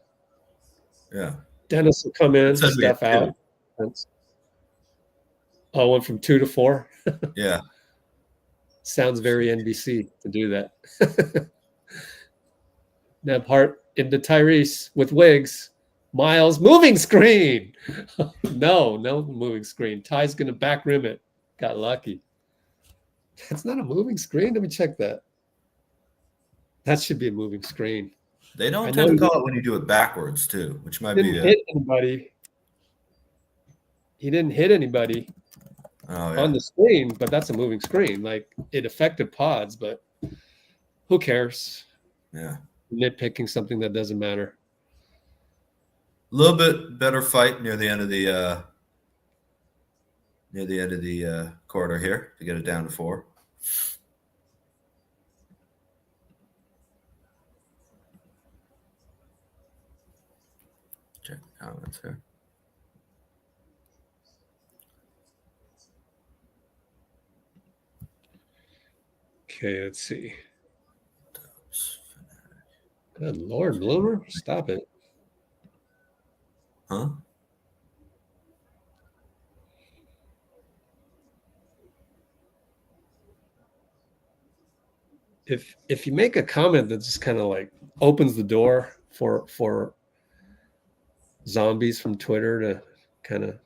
Yeah. Dennis will come in, Says we have Steph out. Oh, went from 2 to 4. Yeah. Sounds very NBC to do that. Nebhart into Tyrese with Wiggs. Myles moving screen. No moving screen. Ty's going to back rim it. Got lucky. That's not a moving screen. Let me check that. That should be a moving screen. They don't tend to call it when you do it backwards too, which might be hit anybody. He didn't hit anybody on the screen, but that's a moving screen. Like it affected pods, but who cares? Yeah. Nitpicking something that doesn't matter. A little bit better fight near the end of the quarter here to get it down to 4. Check the comments here. Okay, let's see. Good Lord, Bloomer, stop it. Huh? If you make a comment that just kind of like opens the door for zombies from Twitter to kind of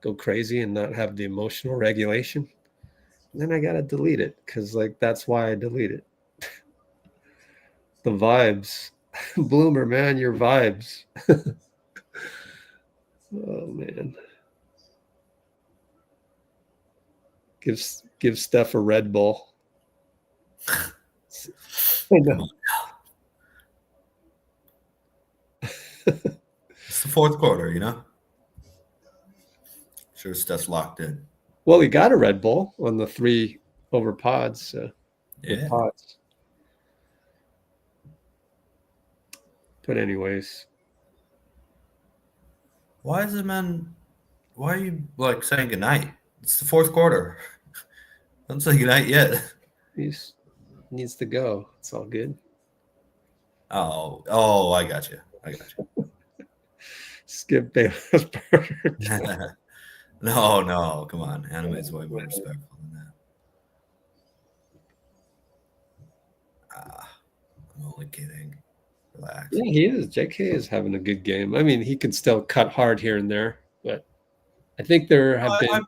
go crazy and not have the emotional regulation, then I gotta delete it because like that's why I delete it. The vibes. Bloomer, man, your vibes. Oh man. Give Steph a Red Bull. I know. It's the 4th quarter, you know? Sure Steph's locked in. Well, he got a Red Bull on the 3 over pods. So Yeah. Pods. But anyways. Why are you like saying goodnight? It's the 4th quarter. Don't say goodnight yet. He needs to go. It's all good. Oh, I got you. Skip Bayless Burger. No, come on. Anime is way more respectful than that. I'm only kidding. Relax. Yeah, he is. J.K. is having a good game. I mean, he can still cut hard here and there, but I think there have been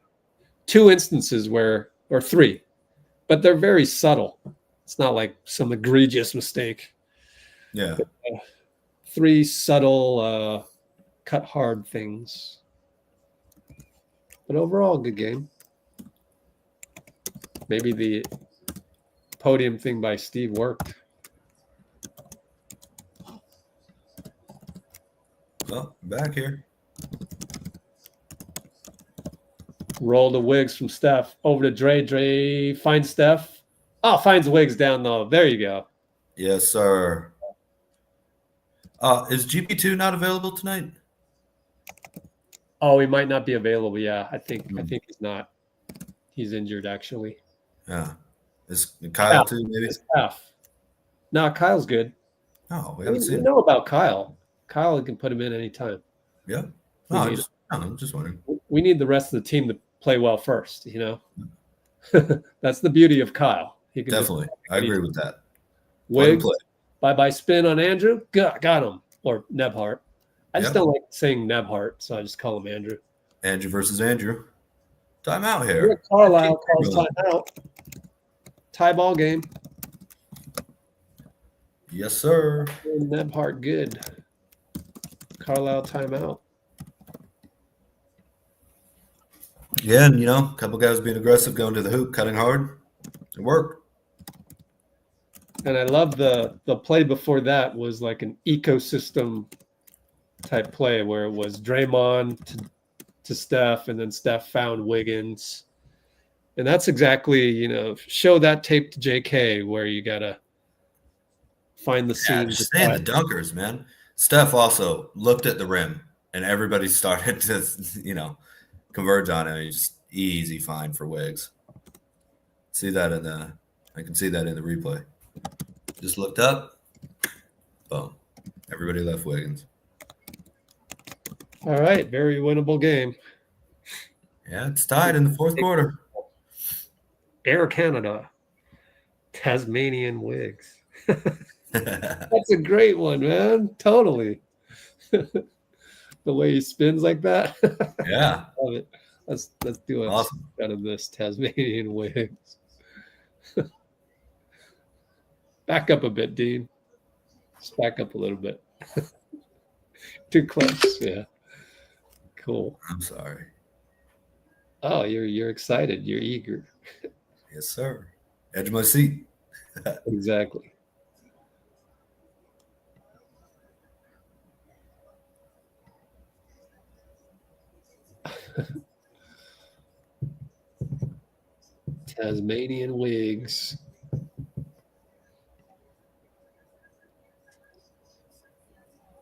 2 instances or 3, but they're very subtle. It's not like some egregious mistake. Yeah. But, 3 subtle cut hard things. But overall, good game. Maybe the podium thing by Steve worked. Well, back here. Roll to Wiggs from Steph. Over to Dray. Dray finds Steph. Oh, finds Wiggs down low. There you go. Yes, sir. Is GP2 not available tonight? Oh, he might not be available. Yeah, I think he's not. He's injured, actually. Yeah. Is Kyle too, maybe? Steph. No, Kyle's good. Oh, we haven't seen We know about Kyle. Kyle can put him in anytime. Yeah. No, I'm just wondering. We need the rest of the team to play well first, you know? That's the beauty of Kyle. He can Definitely. I agree with that. Wiggs, Bye-bye spin on Andrew. Got him. Or Nebhart. I just Yep. don't like saying Nebhart, so I just call him Andrew. Andrew versus Andrew. Timeout Yeah, here. Carlisle calls timeout. Tie ball game. Yes, sir. Nebhart good. Carlisle timeout. Yeah, and a couple guys being aggressive, going to the hoop, cutting hard. It worked. And I love the play before that was like an ecosystem type play where it was Draymond to Steph, and then Steph found Wiggins. And that's exactly, show that tape to J.K. where you got to find the scene. Just saying the dunkers, man. Steph also looked at the rim, and everybody started to, converge on him. Just easy find for Wiggs. I can see that in the replay. Just looked up, boom. Everybody left Wiggins. All right, very winnable game. Yeah, it's tied in the fourth quarter. Air Canada, Tasmanian Wiggs. That's a great one, man. Totally. The way he spins like that. Yeah. Love it. Let's do it Awesome. out of this Tasmanian Wiggs. Back up a bit, Dean. Just back up a little bit. Too close. Yeah. Cool. I'm sorry. Oh, you're excited. You're eager. Yes, sir. Edge of my seat. Exactly. Tasmanian Wiggs.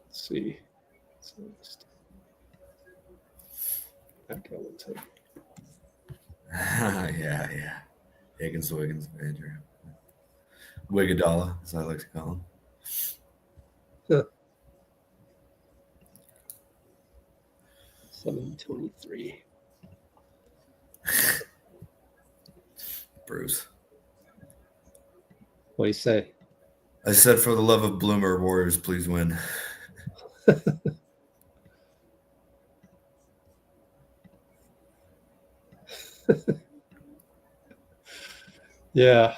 Let's see. Back out one time. Yeah. Higgins, Wiggins, Andrew. Wiggadala, as I like to call him. Huh. 723. Bruce. What do you say? I said, for the love of Bloomer, Warriors, please win. Yeah.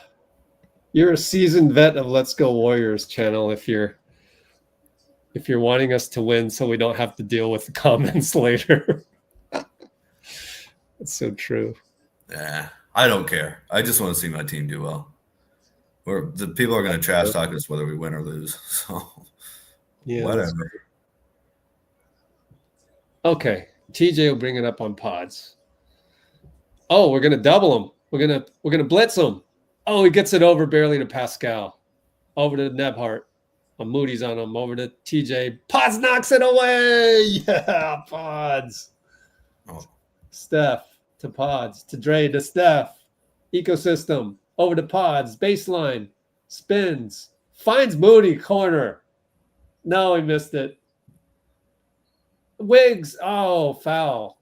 You're a seasoned vet of Let's Go Warriors channel if you're wanting us to win so we don't have to deal with the comments later. That's so true. Yeah, I don't care. I just want to see my team do well. The people are going to trash talk us whether we win or lose. So, Yeah. whatever. Okay. TJ will bring it up on pods. Oh, we're gonna double him. We're gonna blitz him. Oh, he gets it over barely to Pascal. Over to Nebhart. Moody's on him. Over to TJ. Pods knocks it away. Yeah, Pods. Oh. Steph to Pods. To Dray to Steph. Ecosystem. Over to Pods. Baseline. Spins. Finds Moody corner. No, he missed it. Wiggs. Oh, foul.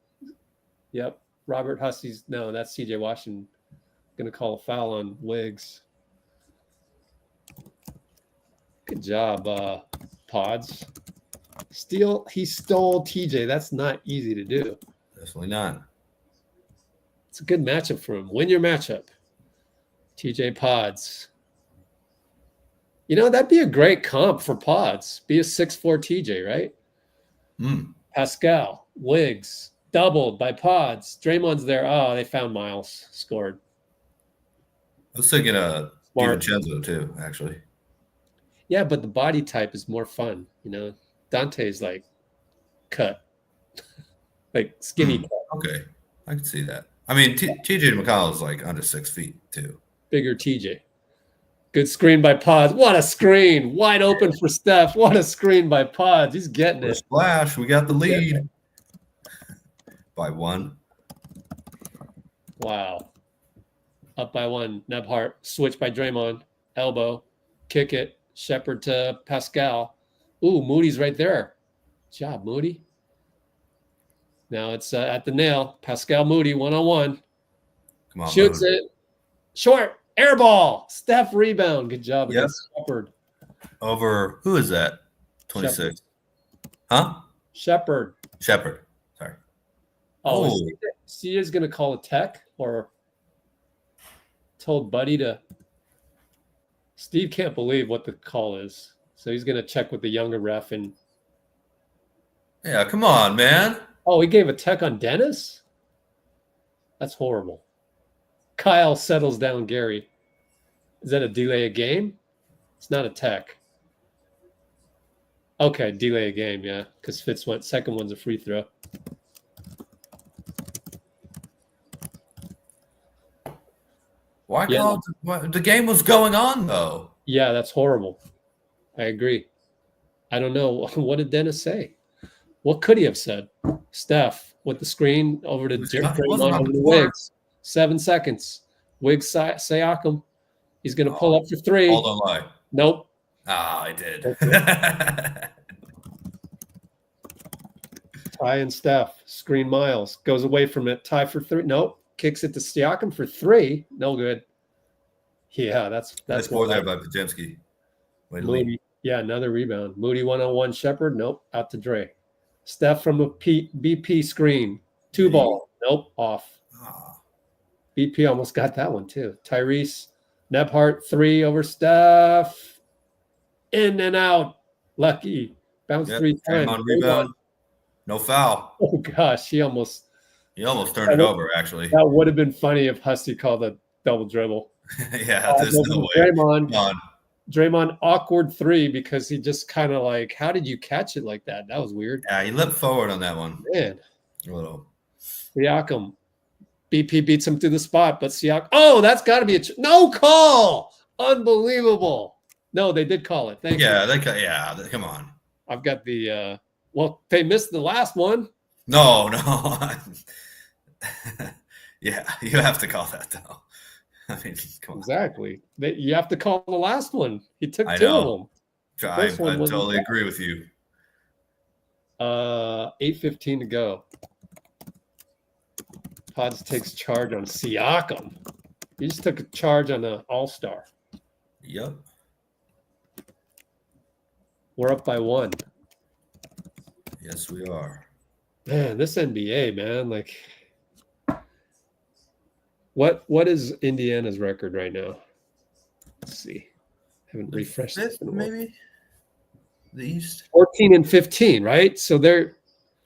Yep. Robert Hussey's. No, that's CJ Washington. Going to call a foul on Wiggs. Good job, Pods. He stole TJ. That's not easy to do. Definitely not. It's a good matchup for him. Win your matchup. TJ Pods. That'd be a great comp for Pods. Be a 6'4" TJ, right? Pascal, Wiggs, doubled by Pods. Draymond's there. Oh, they found Myles. Scored. I was thinking DiVincenzo too, actually. Yeah, but the body type is more fun. Dante's like cut. Like skinny cut. Okay. I can see that. I mean, TJ McConnell is like under 6 feet too. Bigger TJ. Good screen by Pods. What a screen. Wide open for Steph. What a screen by Pods. He's getting it. Splash. We got the lead. By 1. Wow. Up by 1. Nebhart. Switch by Draymond. Elbow. Kick it. Sheppard to Pascal. Ooh, Moody's right there. Good job, Moody. Now it's at the nail. Pascal Moody, 1-on-1. Come on, Shoots it. Short. Air ball. Steph rebound. Good job against Sheppard. Over who is that? 26. Huh? Sheppard. Sheppard. Sorry. Oh, C is going to call a tech or told Buddy to. Steve can't believe what the call is. So he's going to check with the younger ref. And yeah, come on, man. oh, he gave a tech on Dennis? That's horrible. Kyle settles down Gary. Is that a delay a game? It's not a tech. Okay, delay a game, yeah, because Fitz went. Second one's a free throw. Why call it? The game was going on, though. Yeah, that's horrible. I agree. I don't know. What did Dennis say? What could he have said? Steph with the screen over to Draymond over to Wiggs. 7 seconds. Wiggs, Siakam. He's going to pull up for three. Hold on, lie. Nope. Ah, I did. Ty and Steph. Screen Myles. Goes away from it. Ty for three. Nope. Kicks it to Siakam for three. No good. Yeah, that's more there by Podziemski. Moody. Yeah, another rebound. Moody 1-on-1. Sheppard. Nope. Out to Dray. Steph from a BP screen. 2-ball. Nope. Off. BP almost got that one too. Tyrese. Nebhart 3 over Steph. In and out. Lucky. Bounce 3 times. On rebound. No foul. Oh gosh, he almost turned it over, actually. That would have been funny if Husty called a double dribble. Yeah, there's no way. Draymond awkward 3 because he just kind of like, how did you catch it like that? That was weird. Yeah, he leapt forward on that one. Man. A little. Siakam. BP beats him to the spot, but Siakam. Oh, that's got to be no call. Unbelievable. No, they did call it. Thank you. Come on. I've got the well, they missed the last one. No. Yeah, you have to call that though. I mean, come on. Exactly. You have to call the last one. He took two of them. I totally agree with you. 8:15 to go. Pods takes charge on Siakam. He just took a charge on the All-Star. Yep. We're up by 1. Yes, we are. Man, this NBA, man, like what is Indiana's record right now? Let's see. Haven't refreshed it. Maybe the East. 14-15, right? So they're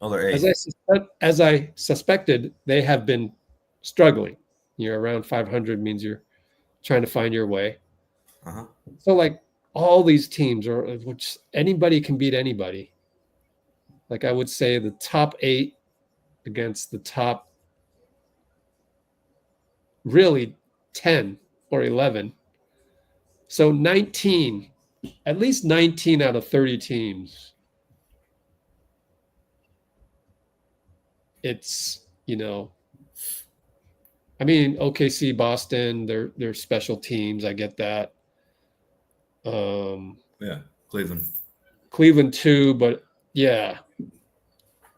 8. As I suspected, they have been struggling. You're around 500 means you're trying to find your way. Uh-huh. So like all these teams are, which anybody can beat anybody. Like I would say the top 8 against the top really 10 or 11. So 19, at least 19 out of 30 teams. It's, I mean, OKC, Boston, they're special teams. I get that. Yeah, Cleveland too, but yeah.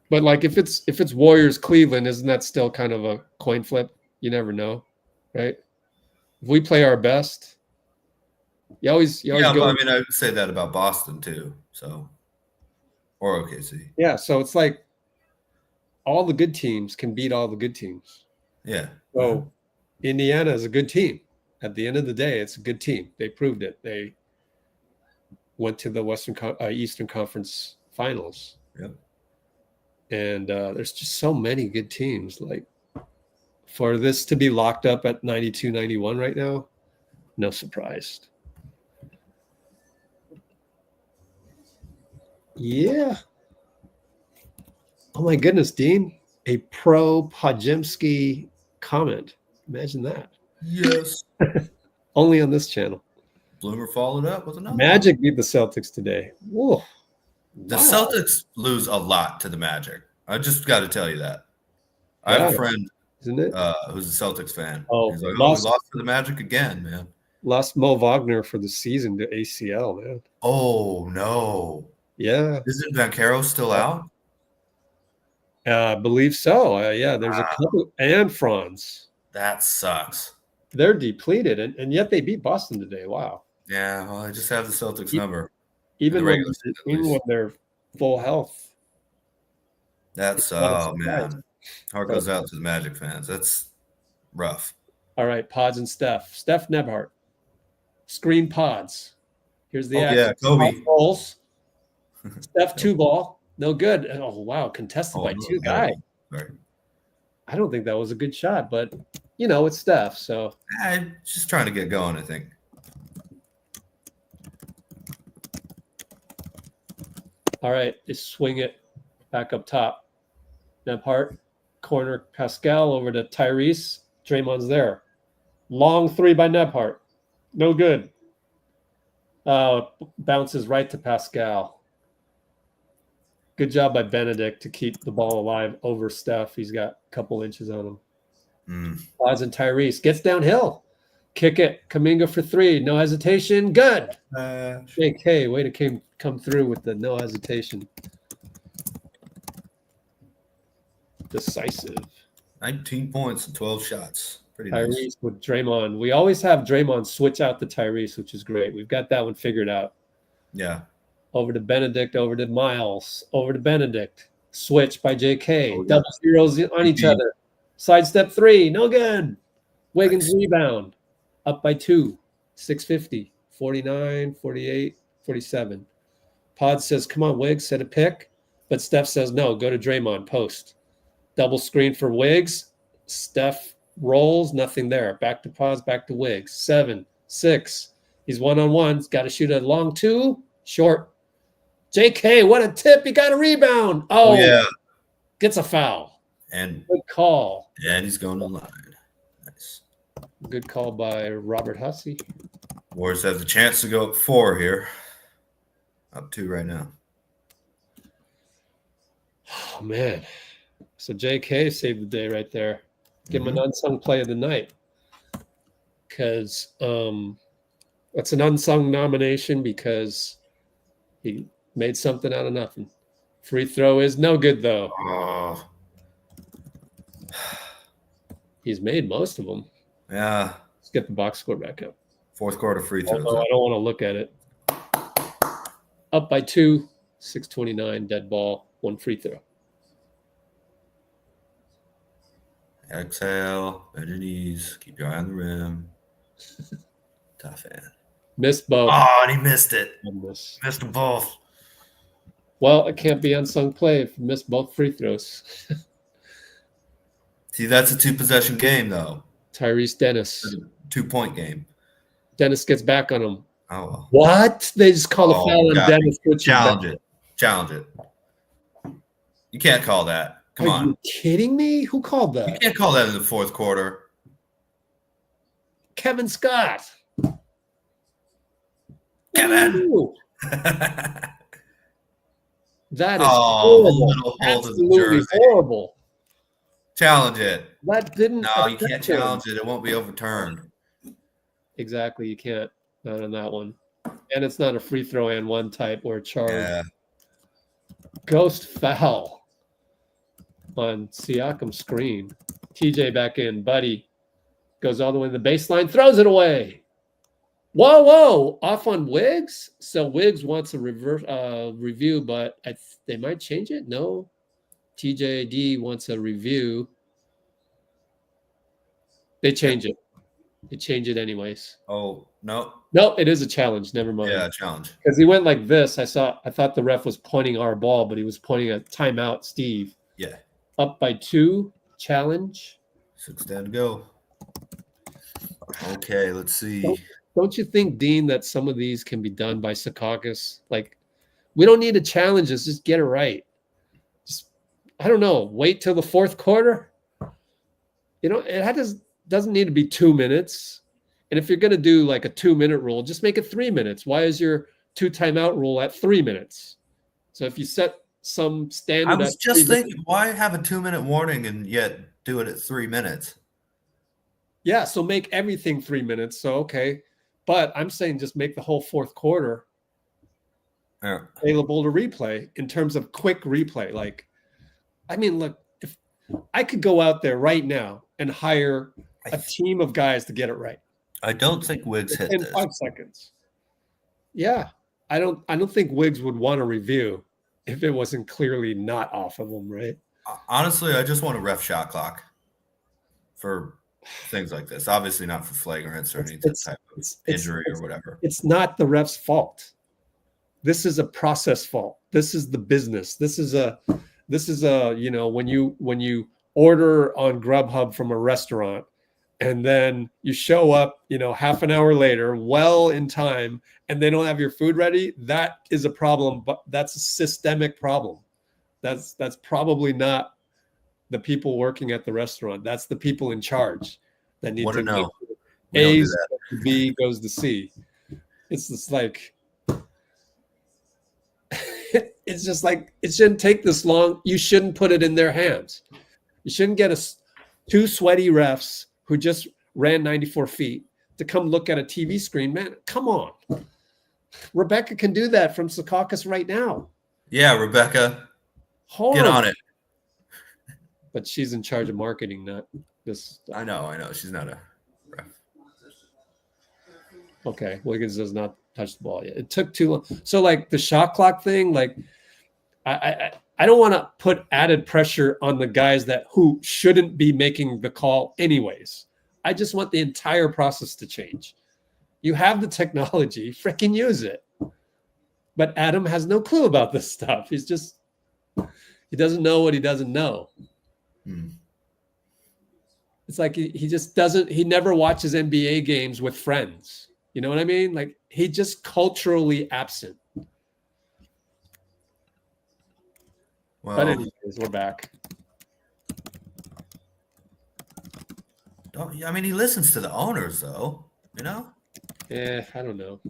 But like if it's Warriors Cleveland, isn't that still kind of a coin flip? You never know, right? If we play our best, you always go. But I mean, I would say that about Boston too. So, or OKC. Yeah, so it's like all the good teams can beat all the good teams. Yeah. So Indiana is a good team. At the end of the day, it's a good team. They proved it. They went to the Eastern Conference Finals. Yep. And there's just so many good teams. Like for this to be locked up at 92-91 right now, no surprise. Yeah. Oh my goodness, Dean. A pro Podziemski comment. Imagine that. Yes. Only on this channel. Bloomer followed up with another. Magic beat the Celtics today. Whoa. The Celtics lose a lot to the Magic. I just got to tell you that. I have a friend who's a Celtics fan. Oh, he's like, we lost to the Magic again, man. Lost Mo Wagner for the season to ACL, man. Oh, no. Yeah. Isn't Vancaro still out? I believe so. Yeah, there's a couple. And Franz. That sucks. They're depleted, and yet they beat Boston today. Wow. Yeah, well, I just have the Celtics number. Even when regular season, at even least. when they're full health. That's Not a oh surprise. man. Heart goes out to the Magic fans. That's rough. All right, Pods and Steph. Steph Nebhart. Screen Pods. Here's the action. Yeah, Kobe. Pod rolls. Steph 2-ball. No good. Oh wow, contested by no, 2 guys. Sorry. I don't think that was a good shot, but it's Steph. So Just trying to get going, I think. all right, just swing it back up top. Nebhart, corner Pascal over to Tyrese. Draymond's there. Long 3 by Nebhart. No good. Bounces right to Pascal. Good job by Benedict to keep the ball alive over Steph. He's got a couple inches on him. Pods and Tyrese gets downhill. Kick it. Kuminga for 3. No hesitation. Good. J.K. way to come through with the no hesitation. Decisive. 19 points and 12 shots. Pretty Tyrese nice. with Draymond. We always have Draymond switch out to Tyrese, which is great. We've got that one figured out. Yeah. Over to Benedict, over to Myles, over to Benedict. Switch by J.K. Oh, yeah. Double zeros on each other. Sidestep 3. No good. Wiggins rebound. Up by 2. 650. 49, 48, 47. Pod says, come on, Wiggs, set a pick. But Steph says, no, go to Draymond, post. Double screen for Wiggs. Steph rolls, nothing there. Back to Pods, back to Wiggs. 7, 6. He's one-on-one. He's got to shoot a long 2. Short. J.K., what a tip. He got a rebound. Oh, yeah. Gets a foul. And good call. And he's going to line. Nice. Good call by Robert Hussey. Warriors have the chance to go up 4 here. Up 2 right now. Oh, man. So J.K. saved the day right there. Give him an unsung play of the night. Because it's an unsung nomination because he made something out of nothing. Free throw is no good, though. Oh. He's made most of them. Yeah. Let's get the box score back up. Fourth quarter free throws. Although I don't want to look at it. Up by 2, 6:29, dead ball, 1 free throw. Exhale, bend your knees, keep your eye on the rim. Tough man. Missed both. Oh, and he missed it. Missed them both. Well, it can't be unsung play if you miss both free throws. See, that's a 2-possession game, though. Tyrese Dennis. 2-point game. Dennis gets back on him. Oh. What? They just call a foul on Dennis. Challenge it. Challenge it. You can't call that. Come on. Are you kidding me? Who called that? You can't call that in the fourth quarter. Kevin Scott. Kevin. That is horrible. Absolutely horrible. Challenge it. That didn't. No, you can't challenge it. It won't be overturned. Exactly. You can't. Not on that one. And it's not a free throw and 1 type or a charge. Yeah. Ghost foul on Siakam's screen. TJ back in. Buddy goes all the way to the baseline, throws it away. Whoa. Off on Wiggs. So Wiggs wants a review, but they might change it. No. TJD wants a review. They change it. They change it anyways. Oh, no. No, it is a challenge. Never mind. Yeah, challenge. Because he went like this. I thought the ref was pointing our ball, but he was pointing a timeout, Steve. Yeah. Up by 2. Challenge. 6 down to go. Okay, let's see. Don't you think, Dean, that some of these can be done by Secaucus? Like, we don't need to challenge us. Just get it right. Just, I don't know. Wait till the fourth quarter. It doesn't need to be 2 minutes. And if you're going to do like a 2-minute rule, just make it 3 minutes. Why is your 2 timeout rule at 3 minutes? So if you set some standard, I was just thinking, why have a 2-minute warning and yet do it at 3 minutes? Yeah, so make everything 3 minutes. So okay, but I'm saying just make the whole fourth quarter available to replay in terms of quick replay. Like, I mean, look, if I could go out there right now and hire a team of guys to get it right. I don't think Wiggs hit in this. 5 seconds. Yeah. I don't think Wiggs would want a review if it wasn't clearly not off of him, right? Honestly, I just want a ref shot clock for things like this. Obviously not for flagrants or any type of injury or whatever. It's not the ref's fault. This is a process fault. This is the business. This is a when you order on Grubhub from a restaurant and then you show up, half an hour later, well in time, and they don't have your food ready, that is a problem, but that's a systemic problem. That's probably not the people working at the restaurant. That's the people in charge that need to know. A goes to B goes to C. It's just like it's just like it shouldn't take this long. You shouldn't put it in their hands. You shouldn't get two sweaty refs who just ran 94 feet to come look at a TV screen. Man, come on. Rebecca can do that from Secaucus right now. Yeah, Rebecca. Get on it. But she's in charge of marketing, not this. I know. She's not a ref. Okay, Wiggins does not touch the ball yet. It took too long. So, like the shot clock thing, like I don't want to put added pressure on the guys who shouldn't be making the call anyways. I just want the entire process to change. You have the technology, freaking use it. But Adam has no clue about this stuff. He doesn't know what he doesn't know. It's like he just doesn't, he never watches NBA games with friends. You know what I mean? Like he just culturally absent. Well, but anyways, we're back. I mean, he listens to the owners though, Yeah, I don't know.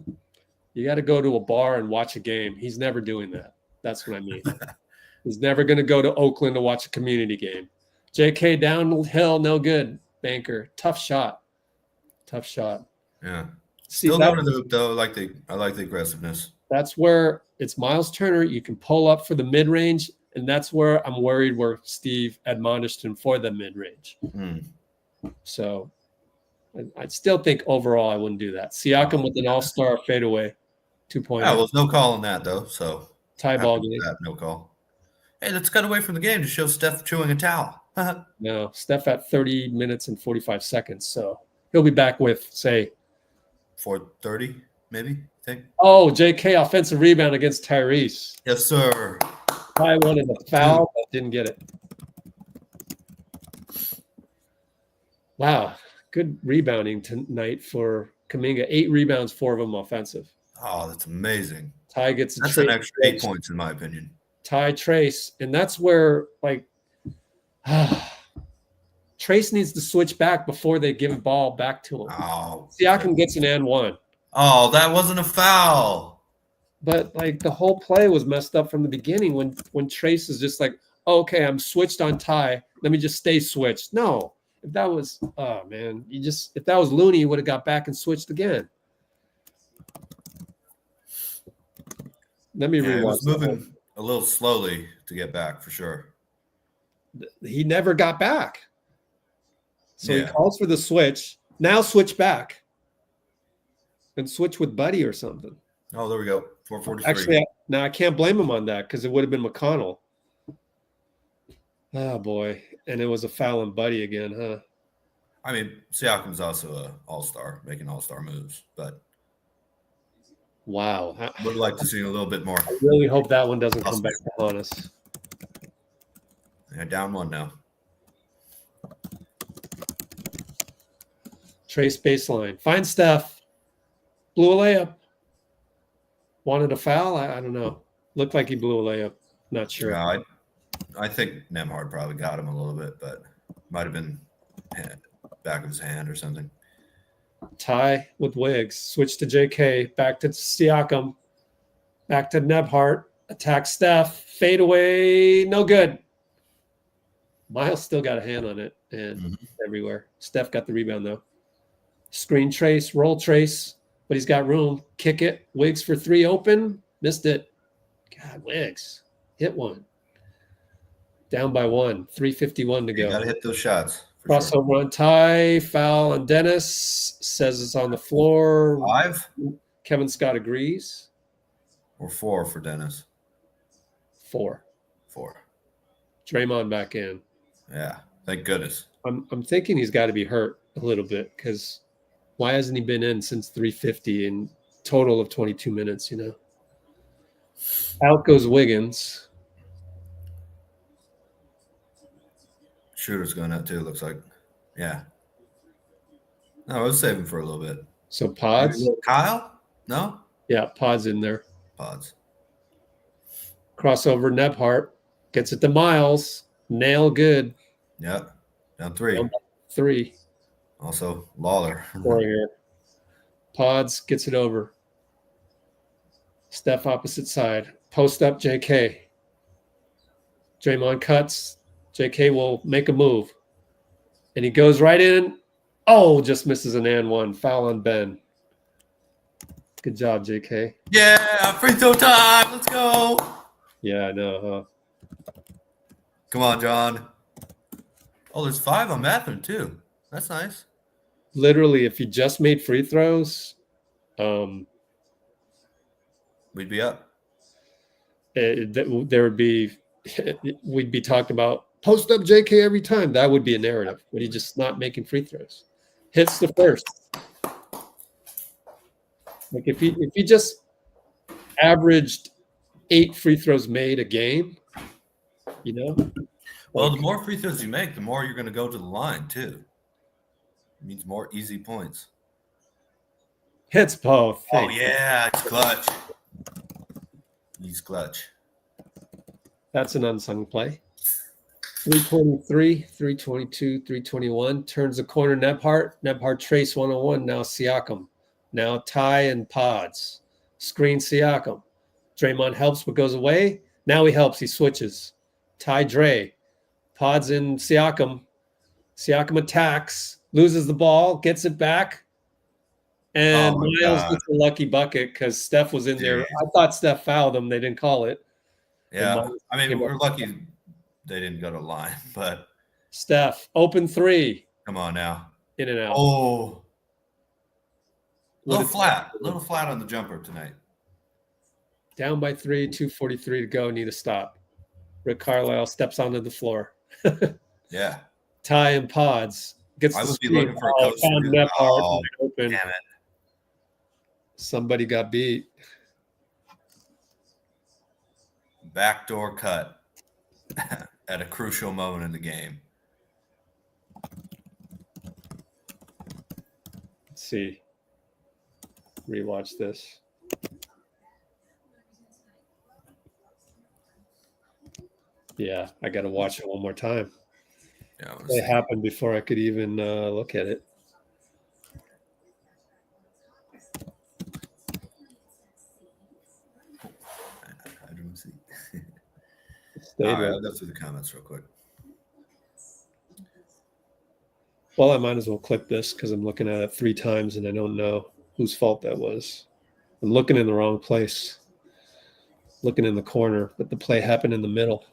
You got to go to a bar and watch a game. He's never doing that. That's what I mean. He's never going to go to Oakland to watch a community game. J.K. downhill, no good. Banker, tough shot. Yeah. Still going to the hoop though. I like the aggressiveness. That's where it's Myles Turner. You can pull up for the mid range, and that's where I'm worried where Steve admonished him for the mid range. So I still think overall I wouldn't do that. Siakam with an all-star fadeaway, 2-point. Yeah, well, there's no call on that though. So tie ball game. No call. Hey, let's cut away from the game to show Steph chewing a towel. No, Steph at 30 minutes and 45 seconds. So he'll be back with, say, 4:30, maybe, I think. Oh, J.K. offensive rebound against Trayce. Yes, sir. I wanted a foul, but didn't get it. Wow. Good rebounding tonight for Kuminga. 8 rebounds, 4 of them offensive. Oh, that's amazing. Ty gets that's an extra 8 points, in my opinion. Ty Trayce, and that's where Trayce needs to switch back before they give the ball back to him. Oh, Siakam gets an and one. Oh, that wasn't a foul. But the whole play was messed up from the beginning when Trayce is just like, oh, okay, I'm switched on Ty. Let me just stay switched. No, if that was, oh man, if that was Looney, you would have got back and switched again. Let me rewatch. It was moving a little slowly to get back for sure. He never got back. So he calls for the switch. Now switch back. And switch with Buddy or something. Oh, there we go. 4:43. Actually, now I can't blame him on that because it would have been McConnell. Oh, boy. And it was a foul on Buddy again, huh? I mean, Siakam's also an all-star, making all-star moves, but wow. Would like to see a little bit more. I really hope that one doesn't come back to haunt us. They're down 1 now. Trayce baseline. Find Steph. Blew a layup. Wanted a foul? I don't know. Looked like he blew a layup. Not sure. Yeah, I think Nembhard probably got him a little bit, but might have been back of his hand or something. Tie with Wiggs. Switch to JK. Back to Siakam. Back to Nembhard. Attack Steph. Fade away. No good. Myles still got a hand on it and everywhere. Steph got the rebound, though. Screen Trayce. Roll Trayce. But he's got room. Kick it. Wiggs for 3 open. Missed it. God, Wiggs. Hit one. Down by 1. 3:51 to go. You got to hit those shots. Crossover on Ty. Foul on Dennis. Says it's on the floor. 5. Kevin Scott agrees. Or 4 for Dennis. 4. 4. Draymond back in. Yeah, thank goodness. I'm thinking he's got to be hurt a little bit because why hasn't he been in since 350 in total of 22 minutes, Out goes Wiggins. Shooter's going out too, looks like. Yeah. No, I was saving for a little bit. So Pods. Kyle? No? Yeah, Pods in there. Pods. Crossover, Nebhart. Gets it to Myles. Nail good. Yep. Down 3. 3. Also, Lawler. Here. Pods gets it over. Steph opposite side. Post up J.K. Draymond cuts. J.K. will make a move. And he goes right in. Oh, just misses an and one. Foul on Ben. Good job, J.K. Yeah, free throw time. Let's go. Yeah, I know, huh? Come on, John. Oh, there's 5 on Mathurin, too. That's nice. Literally, if he just made free throws, we'd be up. There would be, we'd be talking about post up JK every time. That would be a narrative, but he's just not making free throws. Hits the first. Like if he just averaged 8 free throws made a game, Well, the more free throws you make, the more you're going to go to the line, too. It means more easy points. Hits both. Oh, yeah. It's clutch. He's clutch. That's an unsung play. 323, 322, 321. Turns the corner, Nebhart. Nebhart Trayce 101. Now Siakam. Now Ty and Pods. Screen Siakam. Draymond helps but goes away. Now he helps. He switches. Ty Dray. Pods in Siakam. Siakam attacks. Loses the ball. Gets it back. And Myles gets a lucky bucket because Steph was in there. I thought Steph fouled him. They didn't call it. Yeah. I mean, we're lucky they didn't go to line, but. Steph, open 3. Come on now. In and out. Oh. A little flat on the jumper tonight. Down by 3, 2:43 to go. Need a stop. Rick Carlisle steps onto the floor. Yeah. Ty and Pods. Gets I the would be screen. looking for a coach. Open. Damn it. Somebody got beat. Backdoor cut at a crucial moment in the game. Let's see. Rewatch this. Yeah, I got to watch it one more time. Yeah, it happened before I could even look at it. I didn't see. All right, I'll go through the comments real quick. Well, I might as well clip this because I'm looking at it 3 times and I don't know whose fault that was. I'm looking in the wrong place. Looking in the corner, but the play happened in the middle.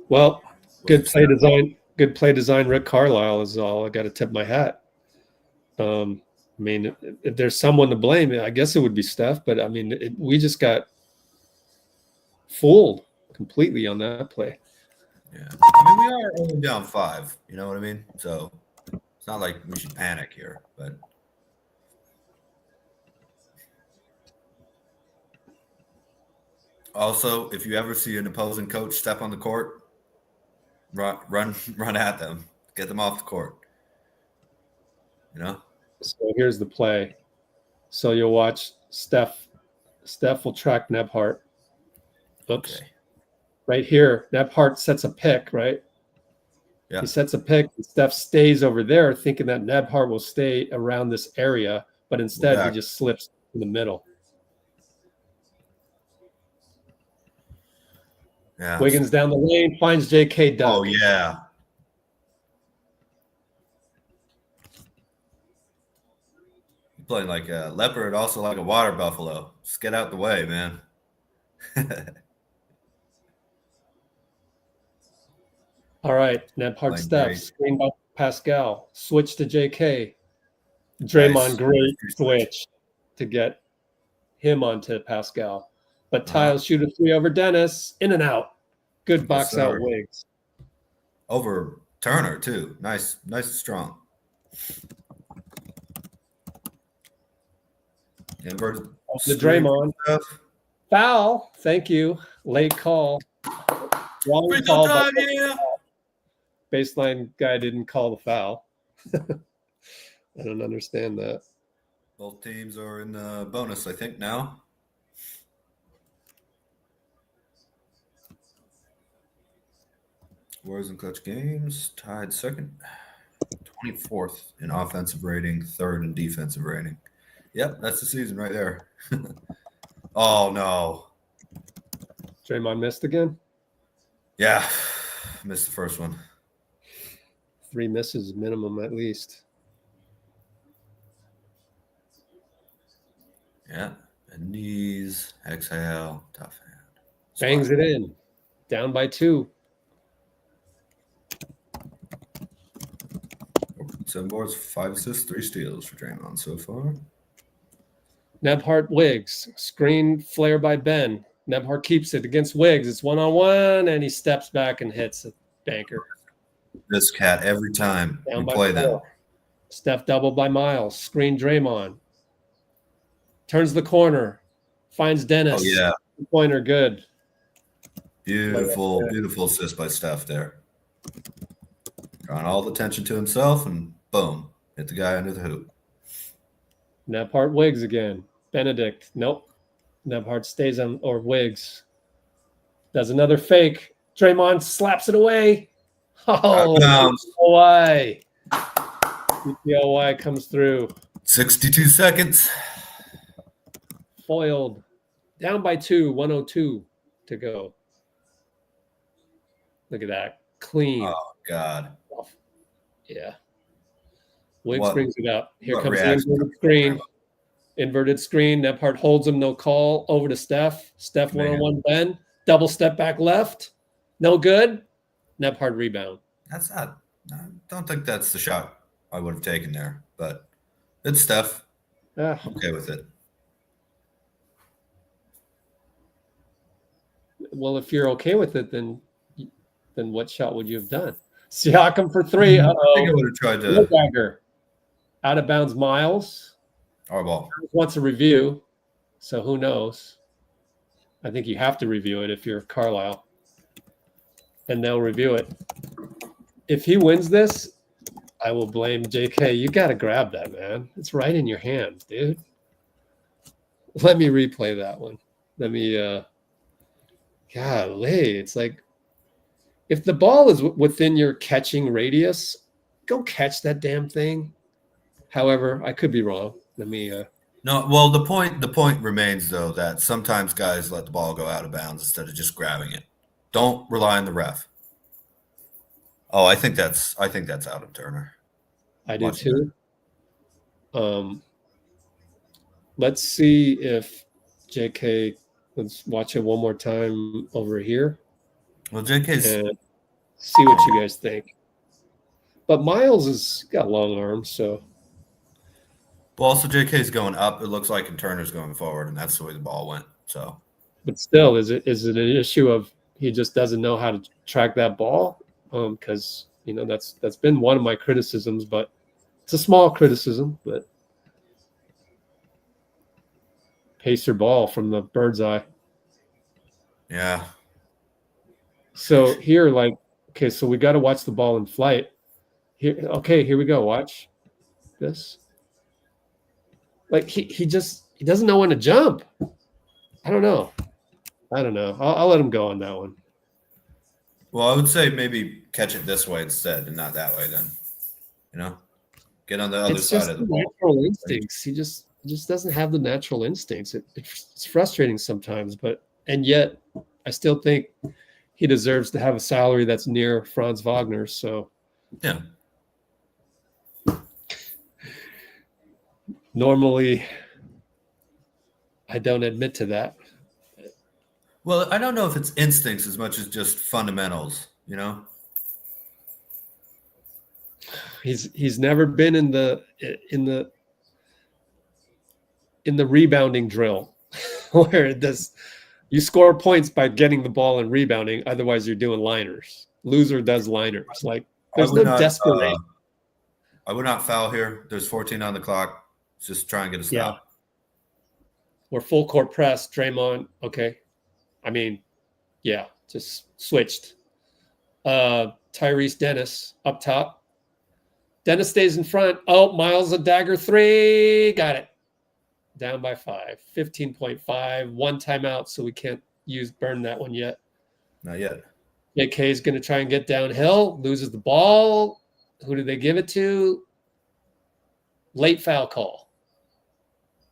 Well, good play design. Good play design. Rick Carlisle is all. I got to tip my hat. I mean, if there's someone to blame, I guess it would be Steph. But I mean, we just got fooled completely on that play. Yeah, I mean, we are only down 5. You know what I mean? So it's not like we should panic here, but. Also, if you ever see an opposing coach step on the court, run at them, get them off the court. You know. So here's the play. So you'll watch Steph. Steph will track Nebhart. Oops. Okay. Right here, Nebhart sets a pick, right? Yeah. He sets a pick. And Steph stays over there thinking that Nebhart will stay around this area, but instead he just slips in the middle. Yeah. Wiggins down the lane, finds J.K. dunk. Oh, yeah. You're playing like a leopard, also like a water buffalo. Just get out the way, man. All right, Nebhard Playing Steph, great. screen by Pascal, switch to JK. Draymond, Nice. great Nice switch to get him onto Pascal. But Uh-huh. Tiles shoot a 3 over Dennis, in and out. Good box out sir. Wiggs. Over Turner too. Nice and strong. Inverted The screen Draymond. stuff. Foul. Thank you. Late call. Wrong Free call. throw time, yeah. Baseline guy didn't call the foul. I don't understand that. Both teams are in the bonus, I think, now. Warriors in clutch games, tied second, 24th in offensive rating, third in defensive rating. Yep, that's the season right there. Oh, no. Draymond missed again? Yeah, missed the first one. 3 misses minimum at least. Yeah, and knees, exhale, tough hand. Bangs it in. Down by 2. 7 boards, 5 assists, 3 steals for Draymond so far. Nebhart Wiggs. Screen flare by Ben. Nebhart keeps it against Wiggs. It's 1-on-1, and he steps back and hits a banker. This cat every time Down we by play 4. them. Steph double by Myles. Screen Draymond. Turns the corner. Finds Dennis. Oh, yeah. Pointer good. Beautiful, beautiful assist by Steph there. Drawing all the attention to himself, and boom, hit the guy under the hoop. Nebhart Wiggs again. Benedict. Nope. Nebhart stays on, or Wiggs. Does another fake. Draymond slaps it away. Oh, why? PPLY comes through. 62 seconds. Foiled. Down by 2, 1:02 to go. Look at that. Clean. Oh, God. Yeah. Wiggs brings it up. Here comes the inverted screen. Inverted screen. Nebhart holds him. No call. Over to Steph. Steph 1-on-1 Ben. Double step back left. No good. Nebhart rebound. That's not. I don't think that's the shot I would have taken there, but it's Steph. Ah. I'm okay with it. Well, if you're okay with it, then what shot would you have done? Siakam for 3. I think I would have tried to. Dagger. Out of bounds, Myles. Our ball. Wants a review, so who knows? I think you have to review it if you're Carlisle, and they'll review it. If he wins this, I will blame JK. You got to grab that, man. It's right in your hands, dude. Let me replay that one. Let me. Golly, it's like if the ball is within your catching radius, go catch that damn thing. However, I could be wrong. Let me. No, well, the point remains though that sometimes guys let the ball go out of bounds instead of just grabbing it. Don't rely on the ref. Oh, I think that's out of Turner. I do too. Let's see if JK. Let's watch it one more time over here. Well, JK's and see what you guys think. But Myles has got long arms, so. Well, also JK's going up. It looks like, and Turner's going forward, and that's the way the ball went. So. But still, is it an issue of he just doesn't know how to track that ball? Because that's been one of my criticisms, but it's a small criticism. But Pacer ball from the bird's eye. Yeah. So here, okay, so we got to watch the ball in flight. Here we go. Watch this. He doesn't know when to jump. I don't know. I'll let him go on that one. Well, I would say maybe catch it this way instead and not that way then. Get on the other side of the ball. Natural instincts. He just doesn't have the natural instincts. It's frustrating sometimes, and yet I still think he deserves to have a salary that's near Franz Wagner's. So yeah. Normally, I don't admit to that. Well, I don't know if it's instincts as much as just fundamentals, He's never been in the rebounding drill where it does. You score points by getting the ball and rebounding. Otherwise, you're doing liners. Loser does liners. Like there's no desperation. I would not foul here. There's 14 on the clock. Just try and get a stop. Yeah. We're full court press. Draymond. Okay. I mean, yeah, just switched. Tyrese Dennis up top. Dennis stays in front. Oh, Myles a dagger 3. Got it. Down by 5. 15.5. 1 timeout, so we can't burn that one yet. Not yet. J.K. is going to try and get downhill. Loses the ball. Who did they give it to? Late foul call.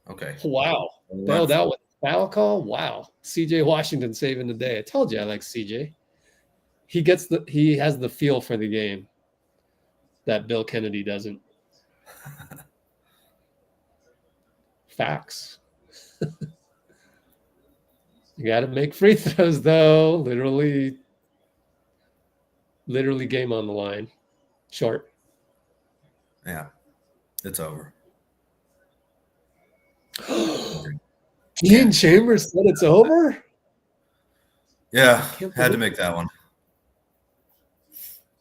Okay. Wow. No, that was a foul call? Wow. C.J. Washington saving the day. I told you I like C.J. He has the feel for the game that Bill Kennedy doesn't. Facts. You got to make free throws, though. Literally game on the line. Short. Yeah. It's over. Dean Chambers said it's over? Yeah, had to make that one.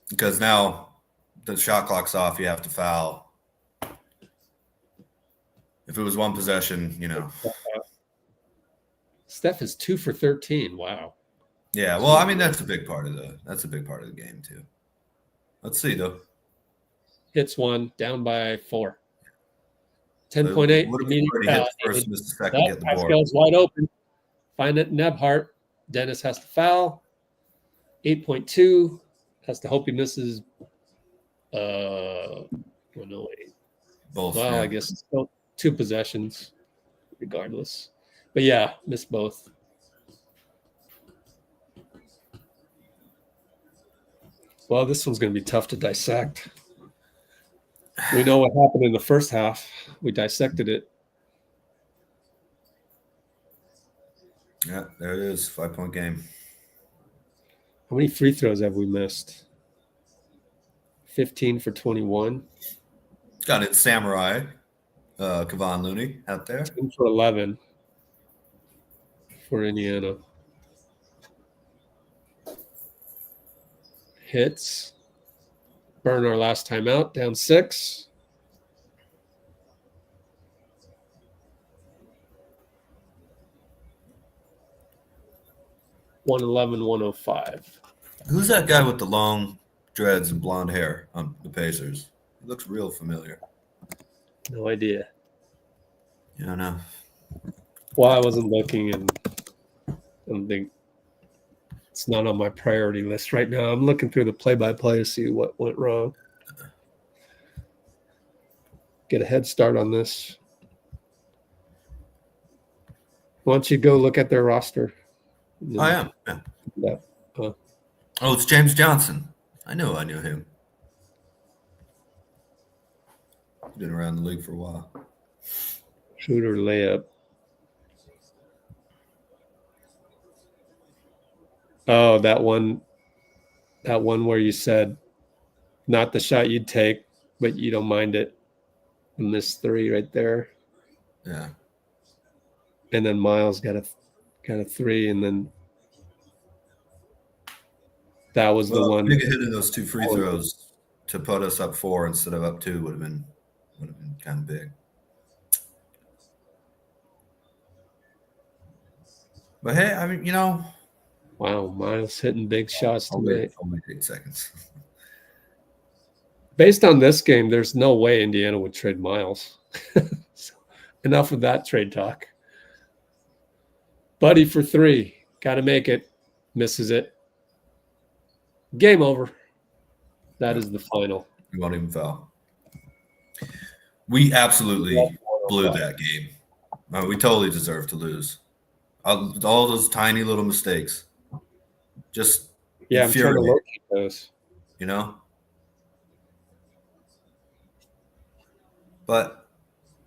Because now the shot clock's off, you have to foul. If it was one possession, Steph is 2 for 13. Wow. Yeah, well, I mean that's a big part of the game too. Let's see though. Hits 1, down by 4. 10.8. First, missed the second, get the board. Pascal's wide open. Find it, Nebhart. Dennis has to foul. 8.2. Has to hope he misses. 108. Both. Well, yeah. I guess it's still 2 possessions, regardless. But yeah, missed both. Well, this one's going to be tough to dissect. We know what happened in the first half. We dissected it. Yeah, there it is. 5-point game. How many free throws have we missed? 15 for 21. Got it, Samurai. Kevon Looney out there. 10 for 11 for Indiana. Hits. Burn our last time out. Down 6. $111-105. Who's that guy with the long dreads and blonde hair on the Pacers? He looks real familiar. No idea. You don't know. Well, I wasn't looking, and I don't think it's not on my priority list right now. I'm looking through the play-by-play to see what went wrong. Get a head start on this. Why don't you go look at their roster? I am. Yeah. Oh, it's James Johnson. I knew him. Been around the league for a while. Shooter layup. Oh, that one where you said not the shot you'd take, but you don't mind it. And this 3 right there. Yeah. And then Myles got a 3, and then that was the one. Big hitting those 2 free throws to put us up 4 instead of up 2 would have been kind of big. But hey, I mean, wow, Myles hitting big shots tonight. Only 8 seconds. Based on this game, there's no way Indiana would trade Myles. So, enough of that trade talk. Buddy for 3. Got to make it. Misses it. Game over. That is the final. We won't even foul. We absolutely blew that game. We totally deserved to lose. All those tiny little mistakes. Just I'm trying to locate those. But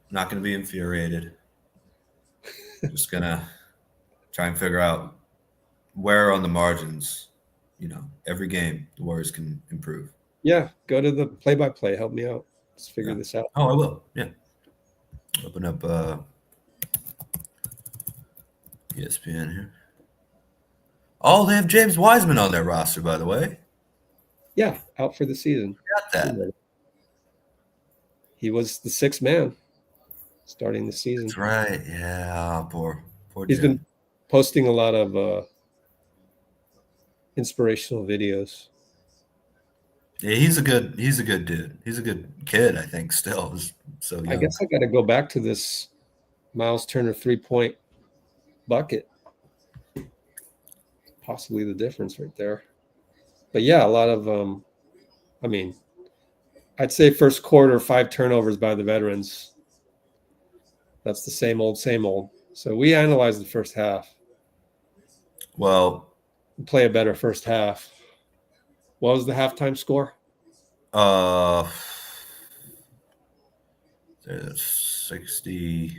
not going to be infuriated. Just going to try and figure out where on the margins, every game the Warriors can improve. Yeah, go to the play-by-play. Help me out. Let's figure this out. Oh, I will. Yeah. Open up ESPN here. Oh, they have James Wiseman on their roster, by the way. Yeah, out for the season. Got that. He was the sixth man starting the season. That's right. Yeah, poor He's Jim. been posting a lot of inspirational videos. Yeah, he's a good dude. He's a good kid, I think, still. So young. I guess I got to go back to this Myles Turner 3-point bucket. Possibly the difference right there. But yeah, a lot of I mean, I'd say first quarter 5 turnovers by the veterans. That's the same old, same old. So we analyzed the first half. Well, Play a better first half. What was the halftime score? 62,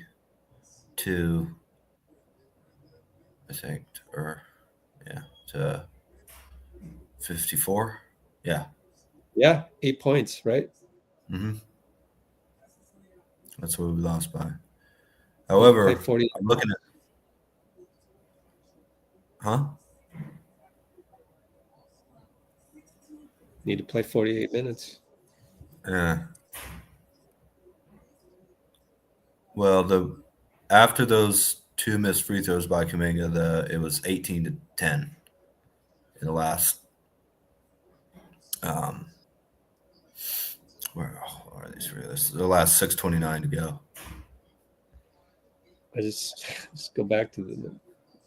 I think, or yeah, to 54. Yeah. Yeah, 8 points, right? Mm-hmm. That's what we lost by. However, I'm looking at. Huh? Need to play 48 minutes. Yeah. Well, after those 2 missed free throws by Kuminga, it was 18-10 in the last. Where are these free throws? The last 6:29 to go. I just go back to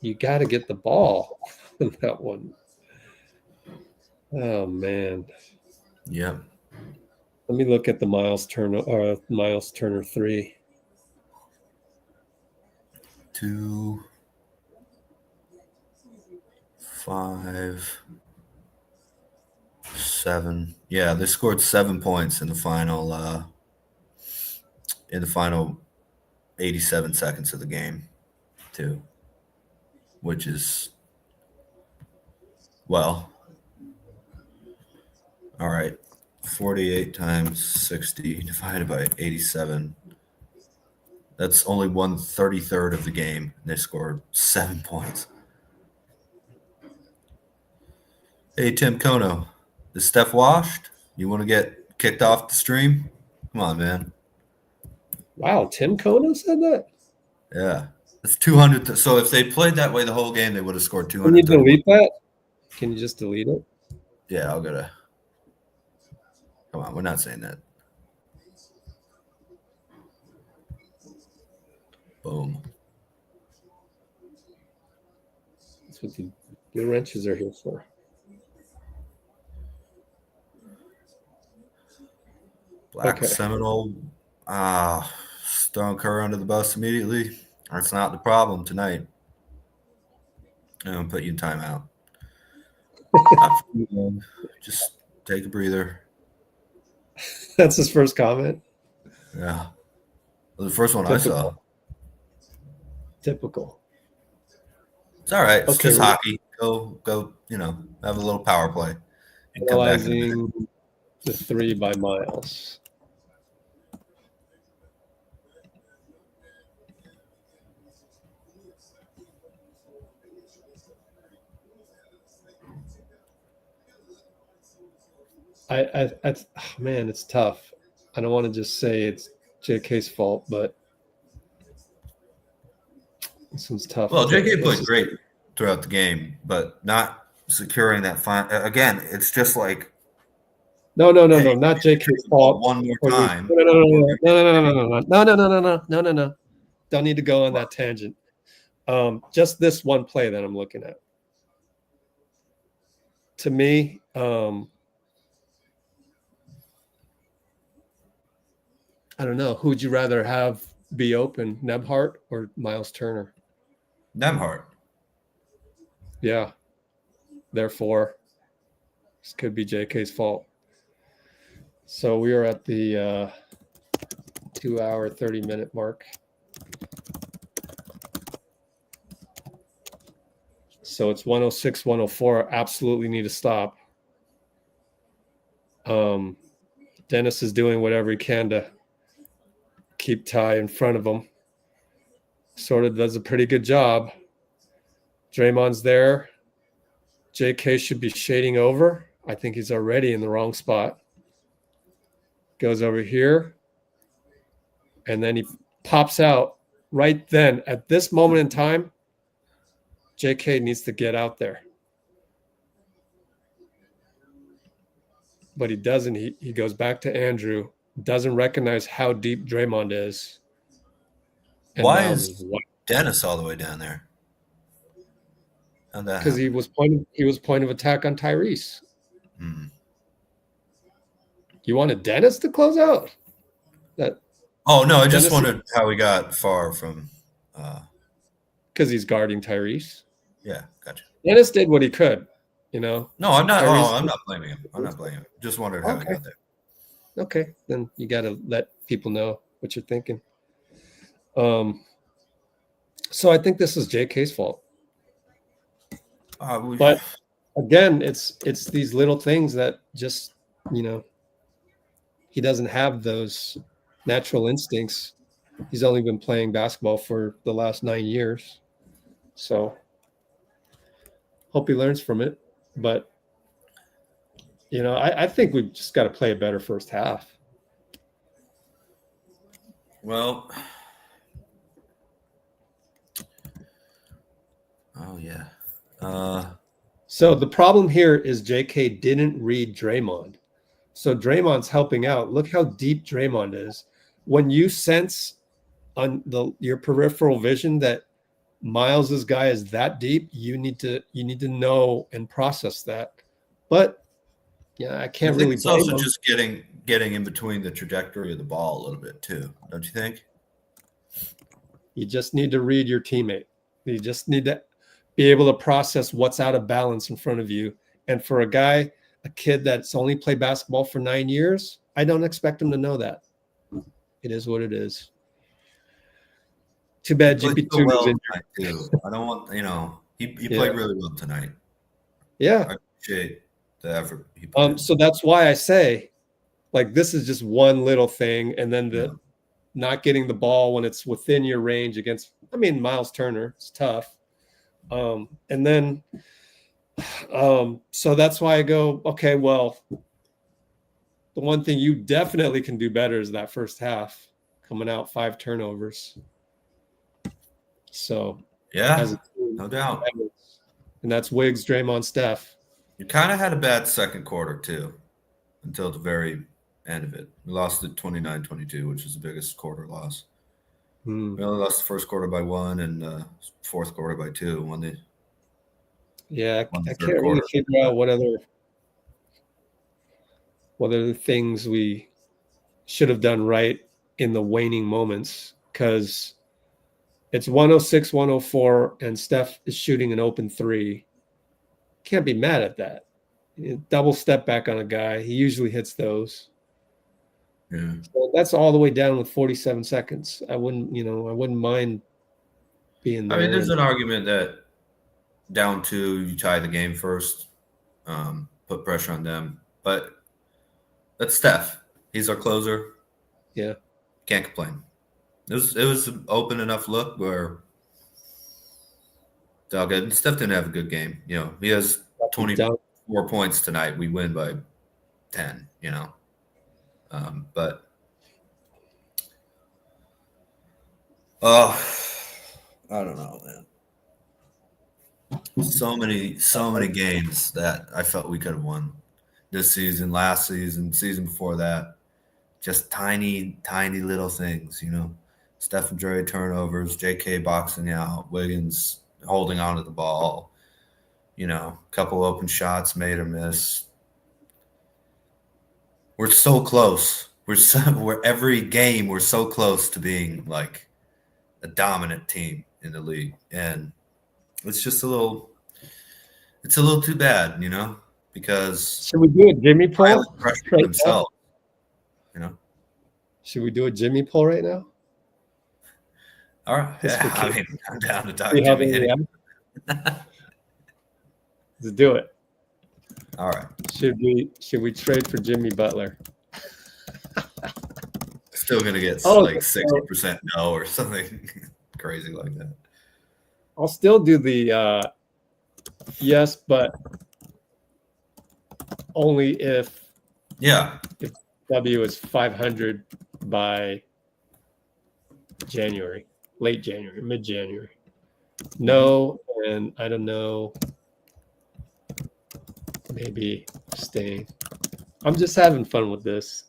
you got to get the ball in that one. Oh man. Yep. Let me look at the Myles Turner 3. 2, 5, 7. Yeah, they scored 7 points in the final 87 seconds of the game, too. Which is, well, all right. 48 times 60 divided by 87. That's only 1/33 of the game. They scored 7 points. Hey, Tim Kono, is Steph washed? You want to get kicked off the stream? Come on, man. Wow, Tim Kono said that? Yeah. It's 200. So if they played that way the whole game, they would have scored 200. Can you delete that? Can you just delete it? Yeah, I'll go to. Come on, we're not saying that. Boom. That's what the blue wrenches are here for. Black Seminole. Throwing Kerr under the bus immediately. That's not the problem tonight. I'm going to put you in timeout. Just take a breather. That's his first comment? Yeah. Well, the first one I saw. Typical. It's all right. It's just hockey. Go, have a little power play. And Analyzing the 3 by Myles. Man, it's tough. I don't want to just say it's JK's fault, but this one's tough. Well, JK played great throughout the game, but not securing that again, it's just like no, not JK's fault. One more time. No. Don't need to go on that tangent. Just this one play that I'm looking at. To me, I don't know. Who would you rather have be open, Nebhart or Myles Turner? Nebhart. Yeah. Therefore, this could be JK's fault. So we are at the 2 hour, 30-minute mark. So it's 106, 104. Absolutely need to stop. Dennis is doing whatever he can to keep Ty in front of him. Sort of does a pretty good job. Draymond's there. J.K. should be shading over. I think he's already in the wrong spot. Goes over here. And then he pops out right then. At this moment in time, J.K. needs to get out there. But he doesn't. He goes back to Andrew. Doesn't recognize how deep Draymond is. And why is Dennis all the way down there? Because he was point of attack on Tyrese. You wanted Dennis to close out? Oh no, I just wondered how he got far from. Because he's guarding Tyrese. Yeah, gotcha. Dennis did what he could, you know. No, I'm not. I'm not blaming him. I'm not blaming him. Just wondered how he got there. Okay, then you got to let people know what you're thinking. So I think this is J.K.'s fault. But again, it's these little things that just, you know, he doesn't have those natural instincts. He's only been playing basketball for the last 9 years. So hope he learns from it. But, you know, I think we've just got to play a better first half. Well, oh, yeah. So the problem here is J.K. didn't read Draymond. So Draymond's helping out. Look how deep Draymond is. When you sense on your peripheral vision that Myles's guy is that deep, you need to know and process that. But yeah, I can't really. It's also just getting in between the trajectory of the ball a little bit too, don't you think? You just need to read your teammate. You just need to be able to process what's out of balance in front of you. And for a kid that's only played basketball for 9 years, I don't expect him to know that. It is what it is. Too bad GP2 was injured. I don't want, he played really well tonight. Yeah. I appreciate the effort he put in. So that's why I say, like, this is just one little thing. And then not getting the ball when it's within your range against, Myles Turner, it's tough. So that's why I go, okay, well, the one thing you definitely can do better is that first half, coming out 5 turnovers. So yeah, no doubt. And that's Wiggs, Draymond, Steph. You kind of had a bad second quarter too, until the very end of it. We lost it 29-22, which is the biggest quarter loss. We only lost the first quarter by 1 and fourth quarter by 2. I can't really figure out what other things we should have done right in the waning moments, because it's 106-104 and Steph is shooting an open 3. Can't be mad at that. Double step back on a guy. He usually hits those. Yeah. So that's all the way down with 47 seconds. I wouldn't mind being there. There's an argument that down 2, you tie the game first, put pressure on them. But that's Steph. He's our closer. Yeah. Can't complain. It was an open enough look where Steph didn't have a good game. He has 24 points tonight. We win by 10, but I don't know, man. So many games that I felt we could have won this season, last season, season before that. Just tiny little things, Steph and Dray turnovers, J.K. boxing out, Wiggins holding on to the ball, a couple open shots made or miss. We're so close. We're every game we're so close to being like a dominant team in the league, and it's just a little too bad, because should we do a Jimmy poll right themselves, Should we do a Jimmy poll right now? All right. Yeah, I'm down to talk Jimmy. Let's do it. All right. Should we trade for Jimmy Butler? Still gonna get like 60% no or something crazy like that. I'll still do the yes, but only if W is 500 by January, late January, mid-January. No, and I don't know. Maybe staying. I'm just having fun with this.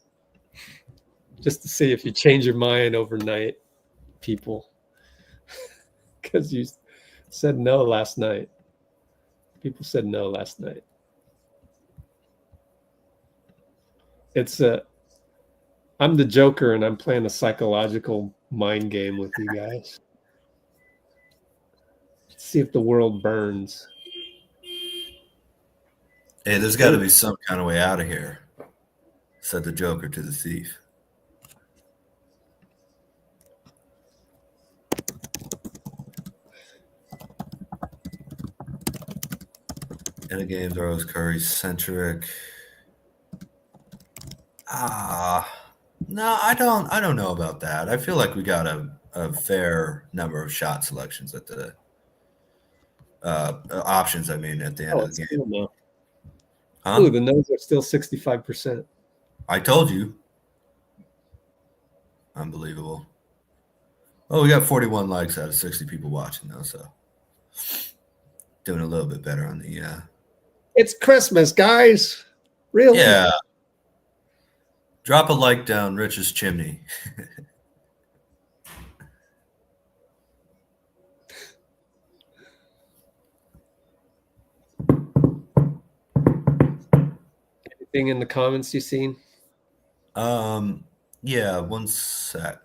Just to see if you change your mind overnight, people. Because you said no last night. People said no last night. I'm the Joker and I'm playing a psychological mind game with you guys. Let's see if the world burns. Hey, there's got to be some kind of way out of here, said the Joker to the thief. In a game, throws Curry centric. No, I don't know about that. I feel like we got a fair number of shot selections at the options. I mean, at the end of the game. No. Huh? Ooh, the no's are still 65%. I told you. Unbelievable. Oh, we got 41 likes out of 60 people watching though, so doing a little bit better on the. It's Christmas, guys. Really? Yeah. Drop a like down Rich's chimney. Anything in the comments you seen? Yeah, one sec.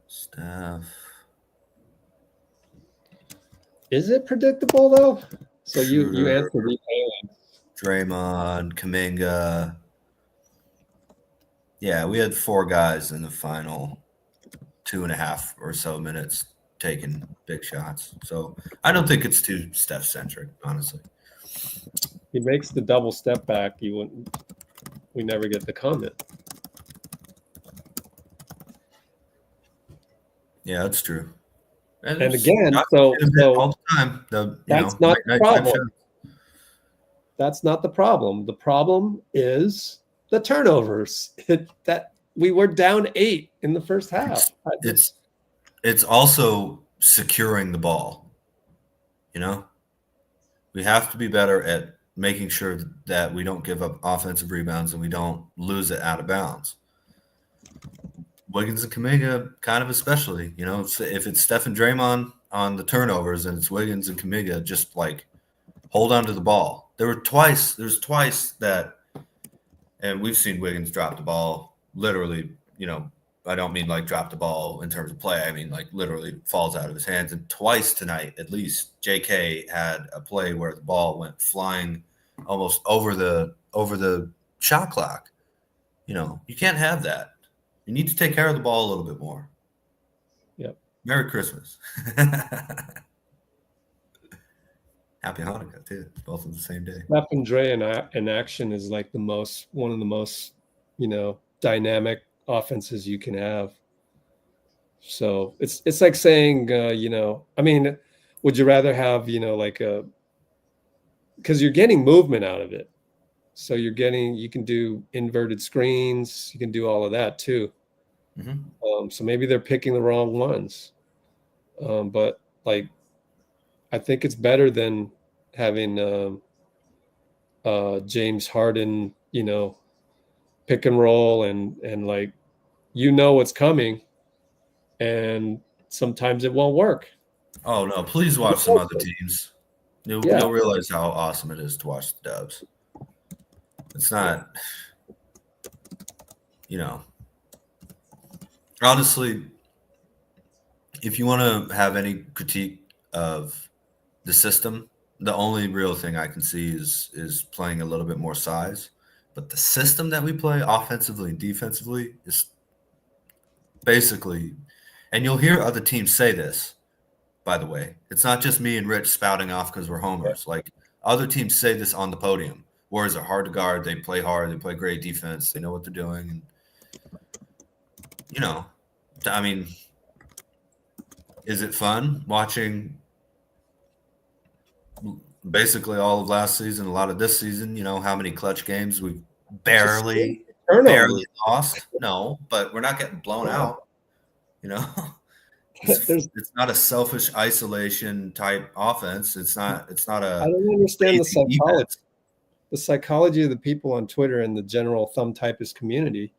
Steph. Is it predictable though? So you answered Draymond, Kuminga. Yeah, we had 4 guys in the final 2.5 or so minutes taking big shots. So I don't think it's too Steph centric, honestly. He makes the double step back. We never get the comment. Yeah, that's true. And again, so all the time. That's not the problem. That's not the problem. The problem is the turnovers. That we were down 8 in the first half. It's also securing the ball. You know, we have to be better at making sure that we don't give up offensive rebounds and we don't lose it out of bounds. Wiggins and Kuminga, kind of especially, you know, if it's Steph and Draymond on the turnovers and it's Wiggins and Kuminga, just like hold on to the ball. There's twice that, and we've seen Wiggins drop the ball literally, you know, I don't mean like drop the ball in terms of play. I mean like literally falls out of his hands. And twice tonight, at least, J.K. had a play where the ball went flying almost over the shot clock. You know, you can't have that. You need to take care of the ball a little bit more. Yep. Merry Christmas. Happy Hanukkah too. Both on the same day. Steph and Dray in action is like one of the most, you know, dynamic offenses you can have. So it's like saying, you know, I mean, would you rather have, you know, like because you're getting movement out of it. So you can do inverted screens. You can do all of that too. Mm-hmm. So maybe they're picking the wrong ones. But like, I think it's better than having James Harden, you know, pick and roll and like, you know what's coming, and sometimes it won't work. Oh no! Please watch some other teams. You'll realize how awesome it is to watch the Dubs. It's not, you know. Honestly, if you want to have any critique of the system, the only real thing I can see is playing a little bit more size. But the system that we play offensively and defensively is basically, and you'll hear other teams say this, by the way. It's not just me and Rich spouting off because we're homers. Like, other teams say this on the podium. Warriors are hard to guard. They play hard. They play great defense. They know what they're doing. And, you know, I mean, is it fun watching basically all of last season, a lot of this season? You know, how many clutch games we've barely lost? No, but we're not getting blown out, you know? It's not a selfish isolation type offense. It's not a. I don't understand the psychology. The psychology of the people on Twitter and the general thumb typist community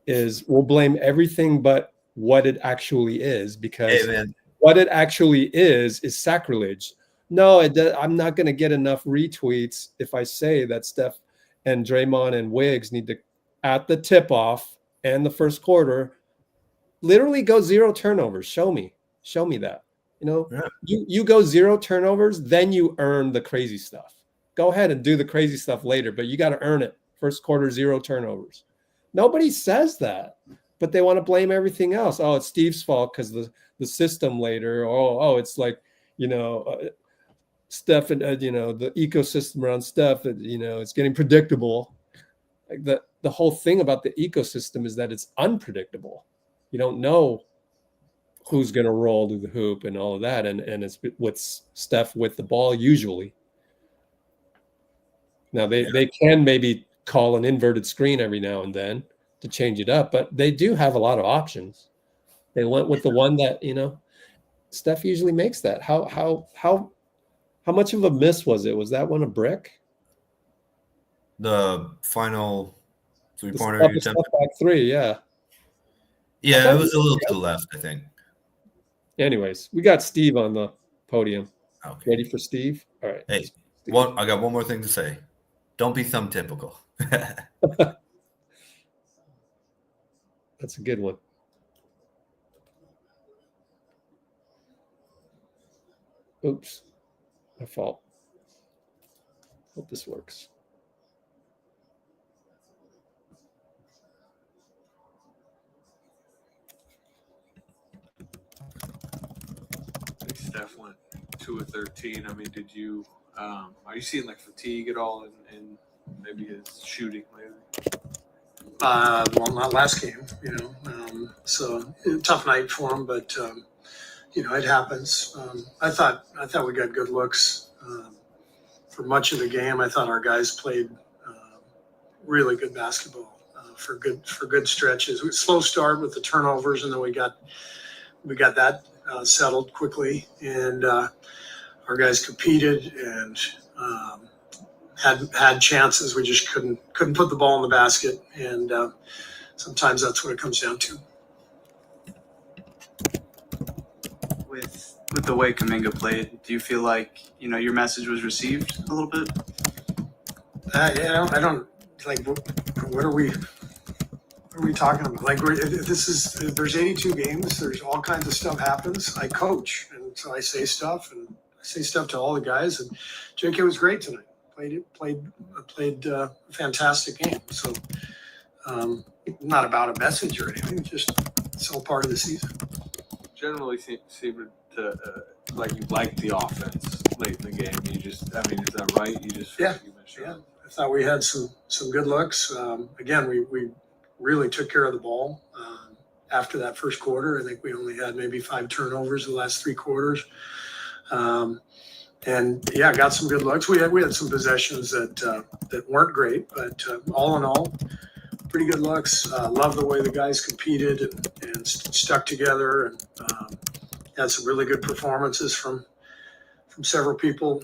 is we'll blame everything but what it actually is, because what it actually is sacrilege. No, I'm not going to get enough retweets if I say that Steph and Draymond and Wiggs need to, at the tip-off and the first quarter, literally go 0 turnovers. Show me that. You know, you go 0 turnovers, then you earn the crazy stuff. Go ahead and do the crazy stuff later, but you got to earn it. First quarter, 0 turnovers. Nobody says that, but they want to blame everything else. Oh, it's Steve's fault because the system later. Oh, it's like, you know, Steph and, you know, the ecosystem around Steph, you know, it's getting predictable. Like the whole thing about the ecosystem is that it's unpredictable. You don't know who's going to roll to the hoop and all of that. And it's with Steph with the ball usually. Now they can maybe call an inverted screen every now and then to change it up, but they do have a lot of options. They went with the one that, you know, Steph usually makes that. How much of a miss was it? Was that one a brick? The final 3-pointer you step back 3, yeah. Yeah, it was a little to the left, I think. Anyways, we got Steve on the podium. Okay. Ready for Steve? All right. Hey, I got one more thing to say. Don't be thumb typical. That's a good one. Oops. My fault. Hope this works. Steph went 2 of 13. I mean, did you are you seeing like fatigue at all in maybe his shooting lately? Well, not last game, you know. So tough night for him, but you know, it happens. I thought we got good looks for much of the game. I thought our guys played really good basketball for good stretches. Slow start with the turnovers, and then we got that settled quickly, and our guys competed and had chances. We just couldn't put the ball in the basket, and sometimes that's what it comes down to. With the way Kuminga played, do you feel like, you know, your message was received a little bit? Yeah, I don't like. What are we talking about? Like, there's 82 games. There's all kinds of stuff happens. I coach, and so I say stuff, and I say stuff to all the guys. And J.K. was great tonight. Played a fantastic game. So, not about a message or anything. Just it's all part of the season. Generally seemed to like you liked the offense late in the game. You just, I mean, is that right? You just yeah. I thought we had some good looks. Again, we really took care of the ball after that first quarter. I think we only had maybe 5 turnovers the last 3 quarters. And yeah, got some good looks. We had some possessions that weren't great, but all in all, pretty good looks. Love the way the guys competed and stuck together, and had some really good performances from several people.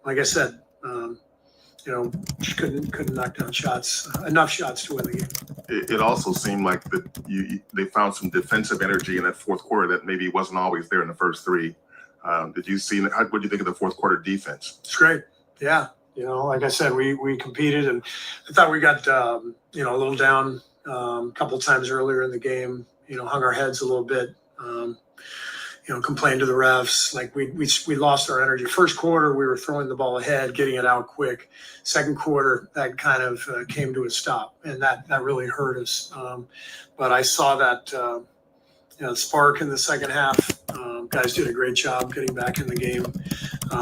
Like I said, you know, just couldn't knock down enough shots to win the game. It also seemed like they found some defensive energy in that fourth quarter that maybe wasn't always there in the first 3. Did you see? What did you think of the fourth quarter defense? It's great. Yeah. You know, like I said, we competed, and I thought we got, you know, a little down a couple times earlier in the game, you know, hung our heads a little bit, you know, complained to the refs. Like we lost our energy. First quarter, we were throwing the ball ahead, getting it out quick. Second quarter, that kind of came to a stop, and that really hurt us. But I saw that, you know, spark in the second half. Guys did a great job getting back in the game.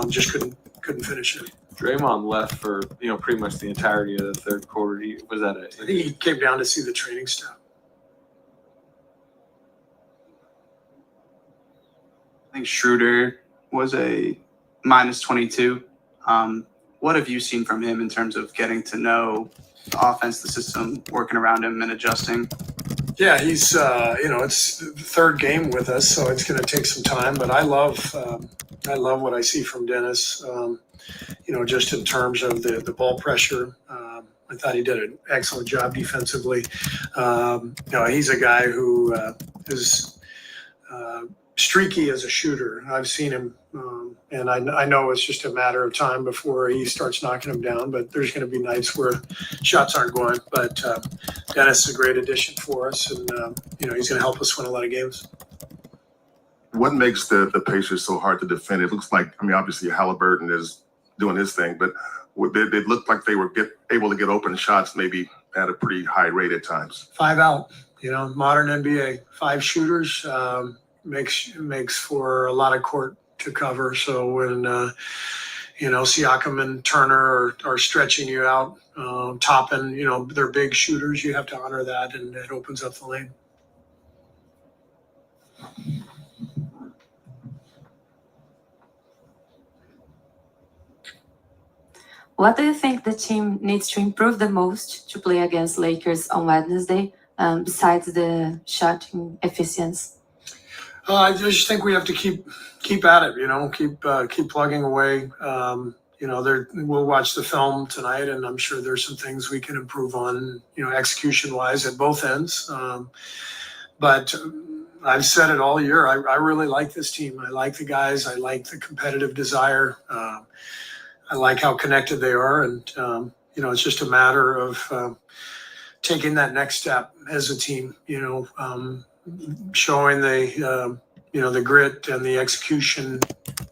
Just couldn't finish it. Draymond left for pretty much the entirety of the third quarter. I think he came down to see the training staff. I think Schroeder was a -22. What have you seen from him in terms of getting to know the offense, the system, working around him and adjusting? Yeah, he's it's the third game with us, so it's going to take some time. But I love what I see from Dennis. Just in terms of the ball pressure, I thought he did an excellent job defensively. He's a guy who is streaky as a shooter. I've seen him, and I know it's just a matter of time before he starts knocking them down. But there's going to be nights where shots aren't going. But Dennis is a great addition for us, and he's going to help us win a lot of games. What makes the Pacers so hard to defend? It looks like, obviously Haliburton is doing his thing, but they looked like they were able to get open shots maybe at a pretty high rate at times. 5 out, modern NBA, 5 shooters makes for a lot of court to cover. So when Siakam and Turner are stretching you out, topping, they're big shooters, you have to honor that, and it opens up the lane. What do you think the team needs to improve the most to play against Lakers on Wednesday, besides the shooting efficiency? I just think we have to keep at it. Keep plugging away. We'll watch the film tonight, and I'm sure there's some things we can improve on, execution-wise at both ends. But I've said it all year. I really like this team. I like the guys. I like the competitive desire. I like how connected they are, and it's just a matter of taking that next step as a team. Showing the grit and the execution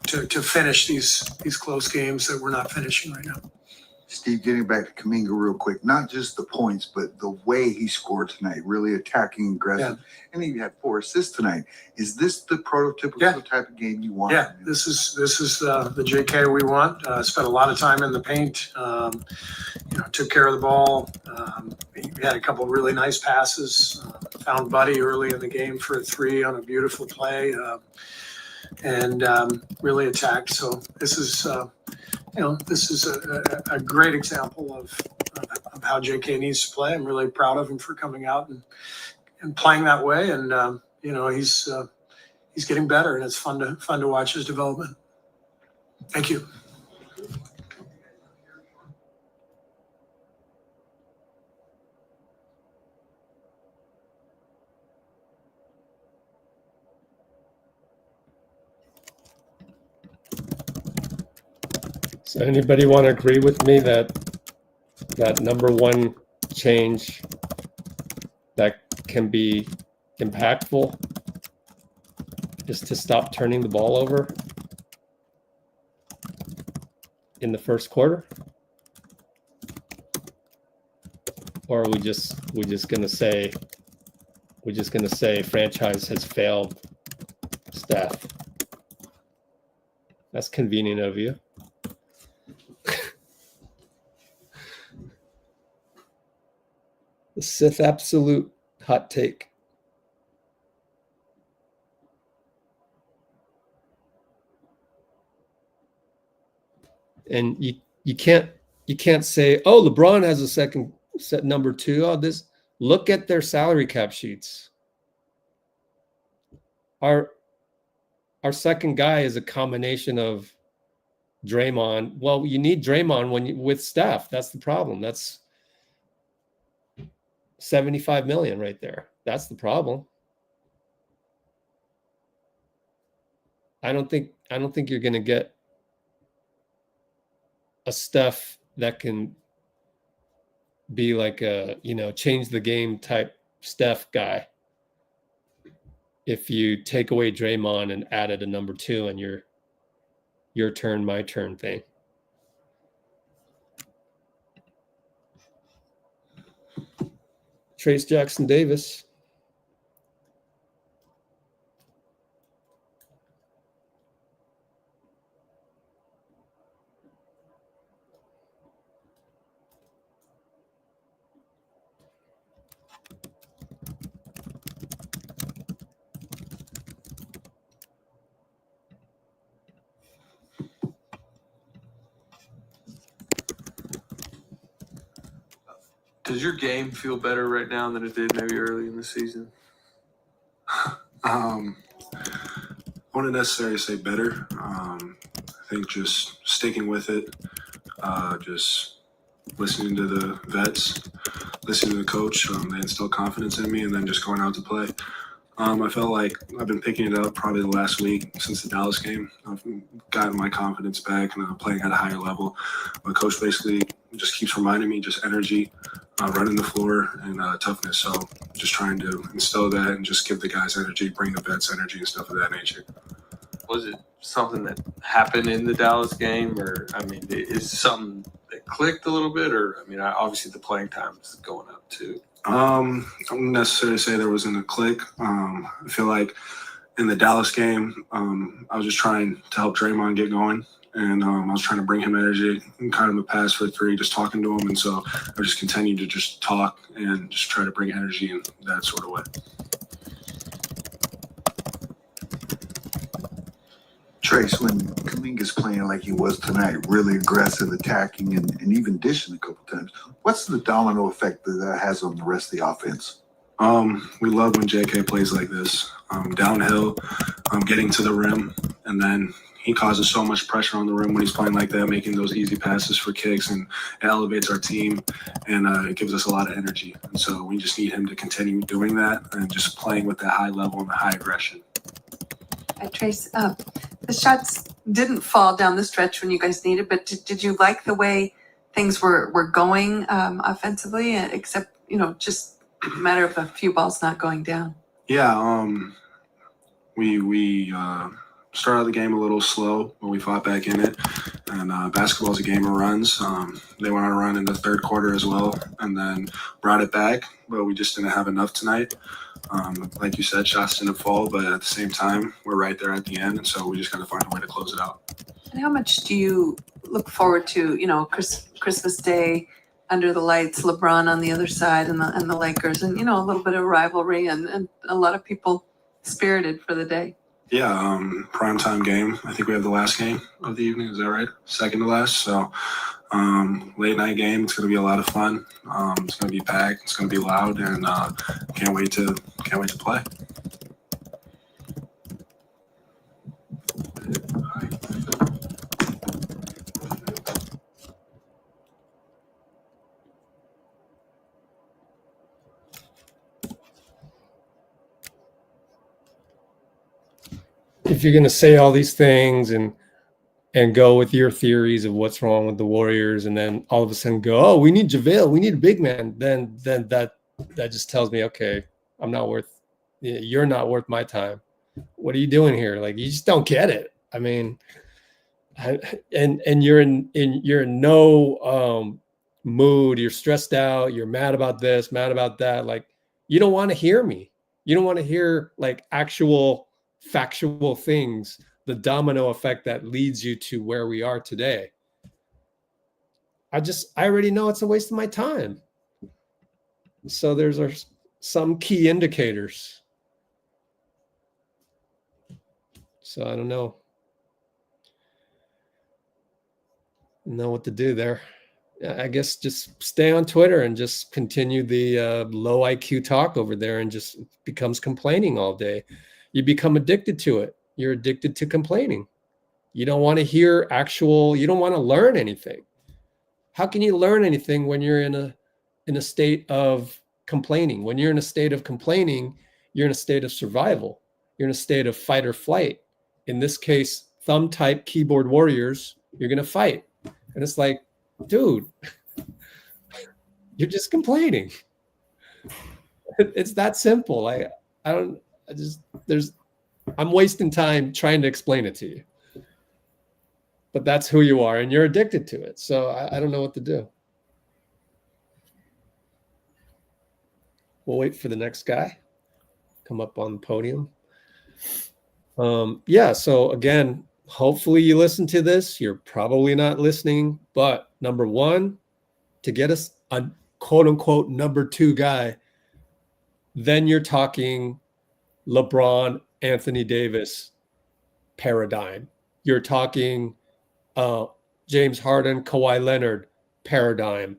to finish these close games that we're not finishing right now. Steve, getting back to Kuminga real quick, not just the points, but the way he scored tonight, really attacking, aggressive. Yeah. And he had 4 assists tonight. Is this the prototypical type of game you want? Yeah, this is the J.K. we want. Spent a lot of time in the paint. Took care of the ball. He had a couple of really nice passes. Found Buddy early in the game for a 3 on a beautiful play, and really attacked. So this is a great example of how J.K. needs to play. I'm really proud of him for coming out and playing that way. And he's getting better, and it's fun to watch his development. Thank you. So anybody want to agree with me that number one change that can be impactful is to stop turning the ball over in the first quarter? Or are we just gonna say franchise has failed Steph? That's convenient of you. The Sith absolute hot take. And you can't say, oh, LeBron has a second set number 2. Oh, this, look at their salary cap sheets. Our second guy is a combination of Draymond. Well, you need Draymond with Steph. That's the problem. That's $75 million right there. That's the problem. I don't think you're going to get a Steph that can be like a, change the game type Steph guy if you take away Draymond and added a number 2 and your turn, my turn thing. Trayce Jackson Davis. Does your game feel better right now than it did maybe early in the season? I wouldn't necessarily say better. I think just sticking with it, just listening to the vets, listening to the coach. They instilled confidence in me, and then just going out to play. I felt like I've been picking it up probably the last week since the Dallas game. I've gotten my confidence back and I'm playing at a higher level. My coach basically just keeps reminding me just energy, running the floor, and toughness. So just trying to instill that and just give the guys energy, bring the vets energy and stuff of that nature. Was it something that happened in the Dallas game, or I mean, is something that clicked a little bit, or I mean, obviously the playing time is going up too. I wouldn't necessarily say there wasn't a click. I feel like in the Dallas game, I was just trying to help Draymond get going, and I was trying to bring him energy and kind of a pass for three, just talking to him, and so I just continued to just talk and just try to bring energy in that sort of way. Trayce, when Kuminga's playing like he was tonight, really aggressive, attacking, and even dishing a couple times, what's the domino effect that has on the rest of the offense? We love when J.K. plays like this, downhill, getting to the rim, and then he causes so much pressure on the rim when he's playing like that, making those easy passes for kicks, and it elevates our team, and it gives us a lot of energy. And so we just need him to continue doing that and just playing with that high level and the high aggression. Trayce, the shots didn't fall down the stretch when you guys needed, but did you like the way things were going offensively, except, just a matter of a few balls not going down? Yeah, we started the game a little slow, but we fought back in it. And basketball's a game of runs. They went on a run in the third quarter as well, and then brought it back, but we just didn't have enough tonight. Like you said, shots didn't fall, but at the same time, we're right there at the end, and so we just got to find a way to close it out. And how much do you look forward to, Christmas Day under the lights, LeBron on the other side, and the Lakers, and a little bit of rivalry, and a lot of people spirited for the day? Yeah, primetime game. I think we have the last game of the evening. Is that right? Second to last. So late night game. It's going to be a lot of fun. It's going to be packed. It's going to be loud, and can't wait to play. If you're going to say all these things and go with your theories of what's wrong with the Warriors, and then all of a sudden go, oh, we need JaVale, we need a big man, then that just tells me, okay, you're not worth my time. What are you doing here? Like, you just don't get it. I mean, and you're in no mood. You're stressed out. You're mad about this, mad about that. Like, you don't want to hear me. You don't want to hear like actual factual things, the domino effect that leads you to where we are today. I already know it's a waste of my time. So there's some key indicators. So I don't know what to do there. I guess just stay on Twitter and just continue the low IQ talk over there, and just becomes complaining all day. You become addicted to it. You're addicted to complaining. You don't want to hear you don't want to learn anything. How can you learn anything when you're in a state of complaining? When you're in a state of complaining, you're in a state of survival. You're in a state of fight or flight. In this case, thumb type keyboard warriors, you're going to fight. And it's like, dude, you're just complaining. It's that simple. I'm wasting time trying to explain it to you. But that's who you are, and you're addicted to it. So I don't know what to do. We'll wait for the next guy. Come up on the podium. So again, hopefully you listen to this. You're probably not listening. But number one, to get us a quote-unquote number two guy, then you're talking LeBron, Anthony Davis paradigm. You're talking James Harden, Kawhi Leonard paradigm.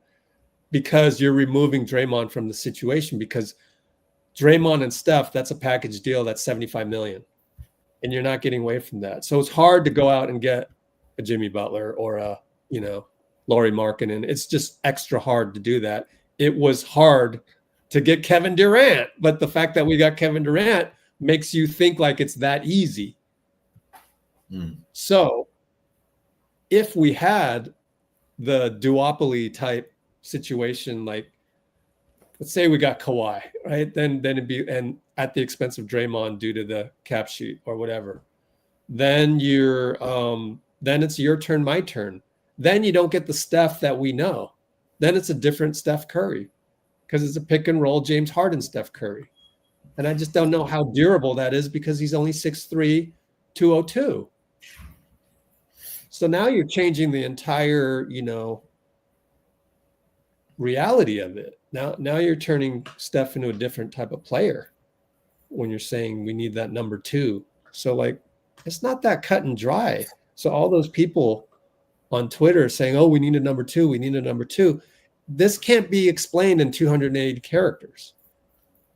because you're removing Draymond from the situation, because Draymond and Steph, that's a package deal. That's $75 million. And you're not getting away from that. So it's hard to go out and get a Jimmy Butler or a, Lauri Markkanen. It's just extra hard to do that. It was hard to get Kevin Durant, but the fact that we got Kevin Durant makes you think like it's that easy. So if we had the duopoly type situation, like let's say we got Kawhi, right? Then it'd be, and at the expense of Draymond due to the cap sheet or whatever, then then it's your turn, my turn. Then you don't get the Steph that we know. Then it's a different Steph Curry because it's a pick and roll James Harden Steph Curry. And I just don't know how durable that is because he's only 6'3", 202. So now you're changing the entire, reality of it. Now you're turning Steph into a different type of player when you're saying we need that number 2. So like, it's not that cut and dry. So all those people on Twitter saying, oh, we need a number 2, we need a number 2. This can't be explained in 280 characters.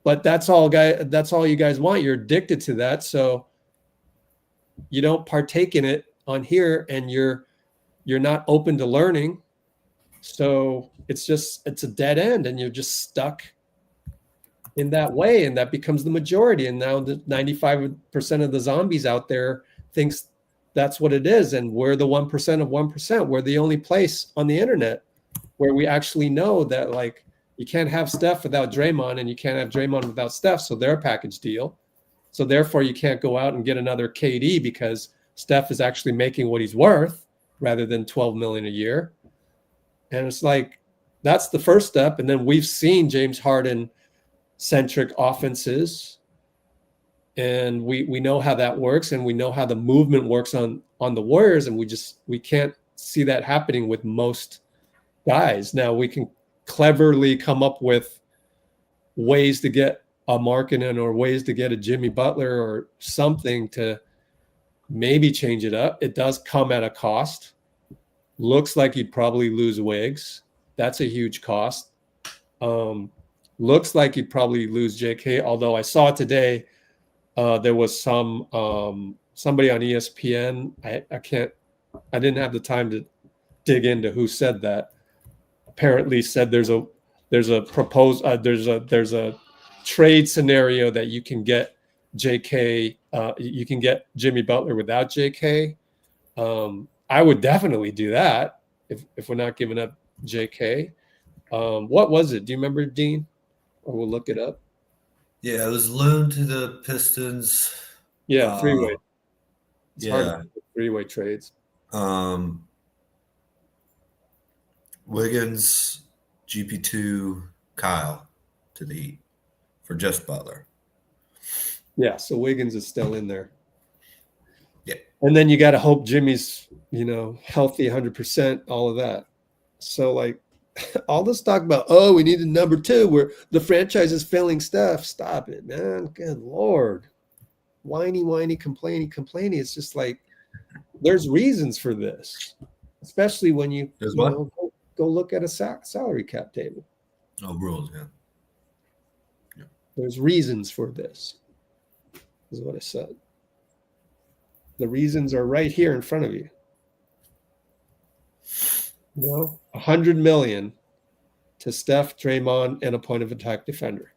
But that's all you guys want. You're addicted to that. So you don't partake in it on here, and you're not open to learning. So it's a dead end, and you're just stuck in that way, and that becomes the majority. And now the 95% of the zombies out there thinks that's what it is, and we're the 1% of 1%. We're the only place on the internet where we actually know that, like, you can't have Steph without Draymond, and you can't have Draymond without Steph, so they're a package deal. So therefore, you can't go out and get another KD because Steph is actually making what he's worth rather than $12 million a year. And it's like, that's the first step. And then we've seen James Harden centric offenses, and we know how that works, and we know how the movement works on the Warriors, and we can't see that happening with most guys. Now we can cleverly come up with ways to get a Markkanen or ways to get a Jimmy Butler or something to maybe change it up. It does come at a cost. Looks like you'd probably lose Wiggs. That's a huge cost. Looks like you'd probably lose J.K., although I saw today there was somebody on ESPN. I didn't have the time to dig into who said that. Apparently said there's a trade scenario that you can get J.K. You can get Jimmy Butler without J.K. I would definitely do that if we're not giving up J.K. What was it? Do you remember, Dean? Or we'll look it up. Yeah, it was loaned to the Pistons. Yeah, three-way. It's yeah. hard to do three-way trades. Wiggins, GP2, Kyle to the Heat for just Butler. Yeah, so Wiggins is still in there. Yeah. And then you got to hope Jimmy's, healthy 100%, all of that. So, like, all this talk about, oh, we need a number 2 where the franchise is failing Steph. Stop it, man. Good Lord. Whiny, complaining. It's just like, there's reasons for this, especially when you go look at a salary cap table. Oh, rules, yeah. There's reasons for this, is what I said. The reasons are right here in front of you. $100 million to Steph, Draymond, and a point of attack defender.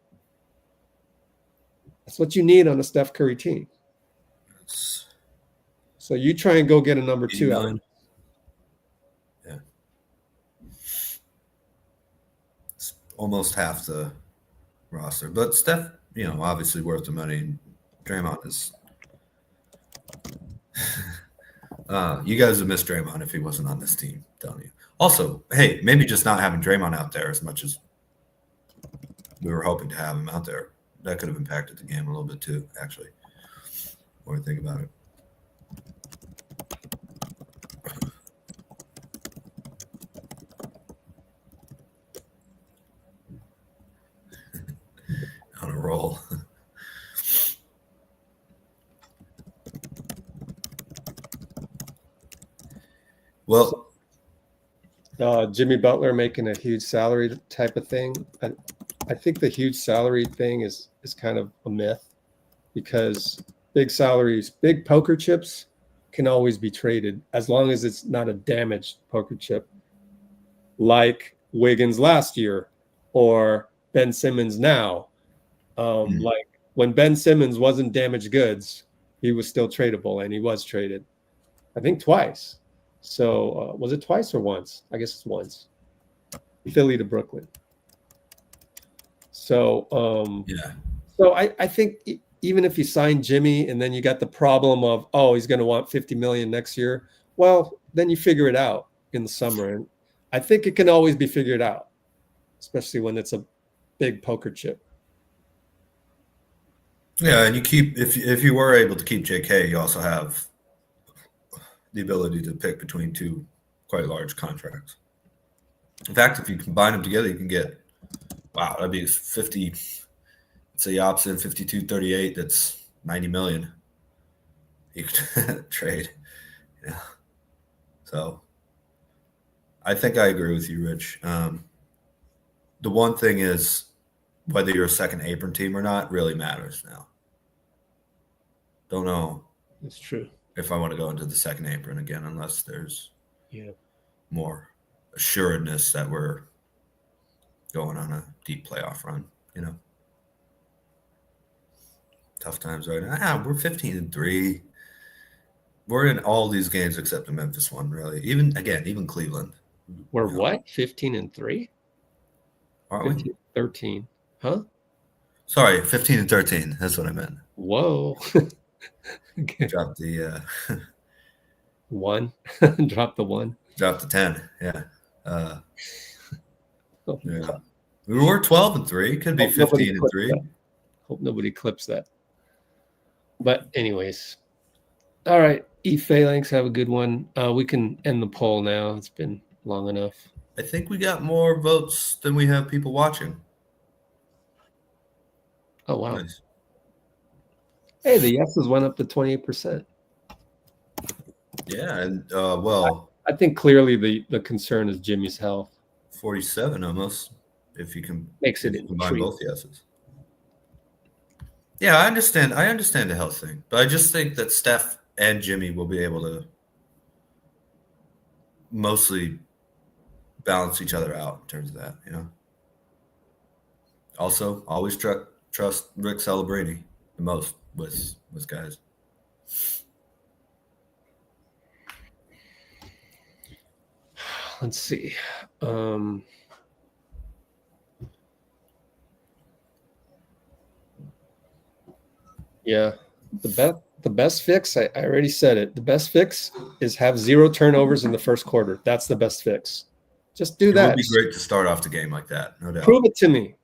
That's what you need on a Steph Curry team. So you try and go get a number 2 out. Yeah. It's almost half the roster. But Steph, obviously worth the money. Draymond is you guys would miss Draymond if he wasn't on this team, don't you? Also, hey, maybe just not having Draymond out there as much as we were hoping to have him out there, that could have impacted the game a little bit too, actually, when we think about it. On a roll. Well, Jimmy Butler making a huge salary type of thing. I think the huge salary thing is kind of a myth, because big salaries, big poker chips can always be traded as long as it's not a damaged poker chip, like Wiggins last year or Ben Simmons now. Like when Ben Simmons wasn't damaged goods, he was still tradable, and he was traded, I think, twice. So was it twice or once? I guess it's once. Philly to Brooklyn. So Yeah. So I think even if you sign Jimmy and then you got the problem of, oh, he's going to want 50 million next year, well, then you figure it out in the summer. And I think it can always be figured out, especially when it's a big poker chip. Yeah, and you keep if you were able to keep JK, you also have the ability to pick between two quite large contracts. In fact, if you combine them together, you can get, wow, that'd be 50. Let's say option 52-38. That's 90 million. You could trade. Yeah. So I think I agree with you, Rich. The one thing is whether you're a second apron team or not really matters now. Don't know. That's true. If I want to go into the second apron again, unless there's more assuredness that we're going on a deep playoff run, you know. Tough times right now. We're 15-3. We're in all these games except the Memphis one, really. Even Cleveland. We're what? 15-3? Aren't we? 13. Huh? Sorry, 15-13. That's what I meant. Whoa. Okay. Drop the one. Drop the one. Drop the 10. Yeah. Oh, yeah. We were 12-3. Could be 15-3. Hope nobody clips that. But anyways. All right. E-Phalanx, have a good one. We can end the poll now. It's been long enough. I think we got more votes than we have people watching. Oh, wow. Nice. Hey, the yeses went up to 28%. Yeah, and well, I think clearly the concern is Jimmy's health. 47 almost, if you can makes it combine both yeses. Yeah, I understand the health thing, but I just think that Steph and Jimmy will be able to mostly balance each other out in terms of that, you know. Also, always trust Rick Celebrini the most with guys. Let's see. Yeah, the best fix, I already said it. The best fix is have 0 turnovers in the first quarter. That's the best fix. Just do that. It would be great to start off the game like that, no doubt. Prove it to me.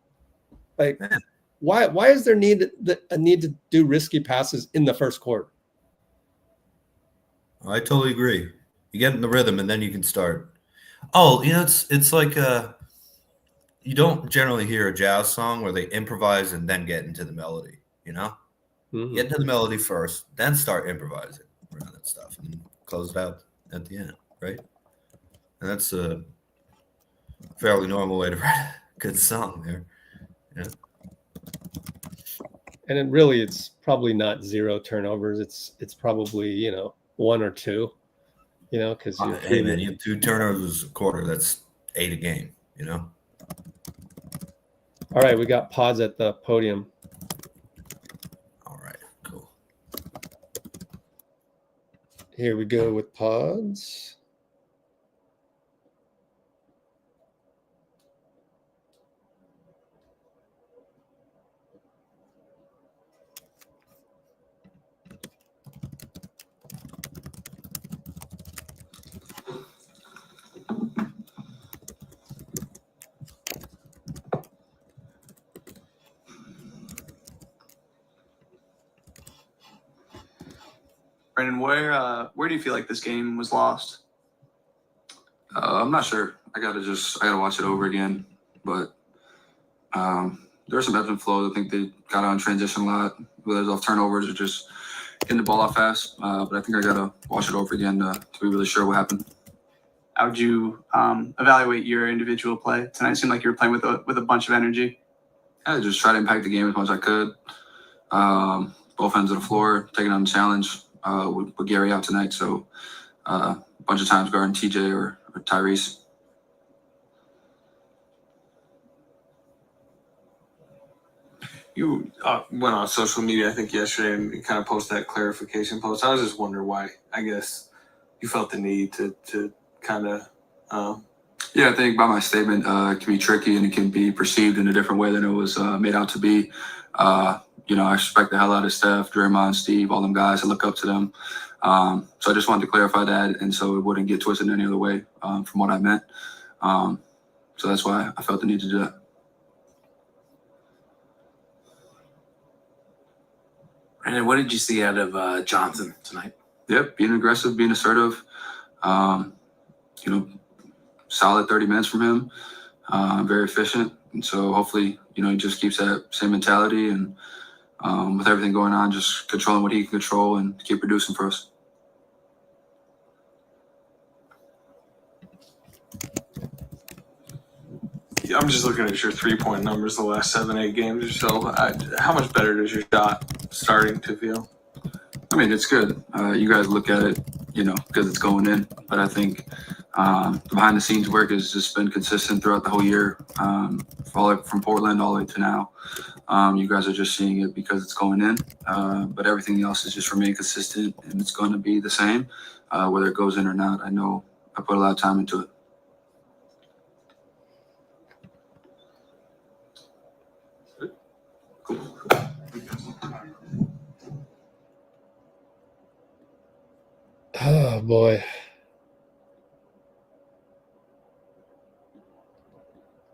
Like, why is there a need to do risky passes in the first quarter? I totally agree. You get in the rhythm, and then you can start. Oh, you know, it's like you don't generally hear a jazz song where they improvise and then get into the melody, you know? Mm-hmm. Get into the melody first, then start improvising around that stuff, and close it out at the end, right? And that's a fairly normal way to write a good song there. Yeah. And it really, it's probably not 0 turnovers. It's probably, you know, 1 or 2, you know, because hey man, you have 2 turnovers a quarter. That's 8 a game, you know. All right, we got pods at the podium. All right, cool. Here we go with pods. Brandon, where do you feel like this game was lost? I'm not sure. I gotta watch it over again. But there's some ebbs and flows. I think they got on transition a lot, whether it's off turnovers or just getting the ball off fast. But I think I gotta watch it over again to be really sure what happened. how would you evaluate your individual play tonight? It seemed like you were playing with a bunch of energy. I just try to impact the game as much as I could. Both ends of the floor, taking on the challenge with Gary out tonight. So a bunch of times guarding TJ or Tyrese. You went on social media, I think, yesterday and you kind of posted that clarification post. I was just wondering why, I guess, you felt the need to kind of... Yeah, I think by my statement, it can be tricky and it can be perceived in a different way than it was made out to be. You know, I respect the hell out of Steph, Draymond, Steve, all them guys. I look up to them. So I just wanted to clarify that, and so it wouldn't get twisted in any other way from what I meant. So that's why I felt the need to do that. And what did you see out of Johnson tonight? Yep, being aggressive, being assertive. You know, solid 30 minutes from him. Very efficient, and so hopefully, you know, he just keeps that same mentality and with everything going on, just controlling what he can control and keep producing for us. Yeah, I'm just looking at your 3-point numbers the last 7-8 games or so. How much better does your shot starting to feel? I mean, it's good. You guys look at it, you know, because it's going in. But I think the behind-the-scenes work has just been consistent throughout the whole year, from Portland all the way to now. You guys are just seeing it because it's going in. But everything else has just remained consistent, and it's going to be the same, whether it goes in or not. I know I put a lot of time into it. Oh boy.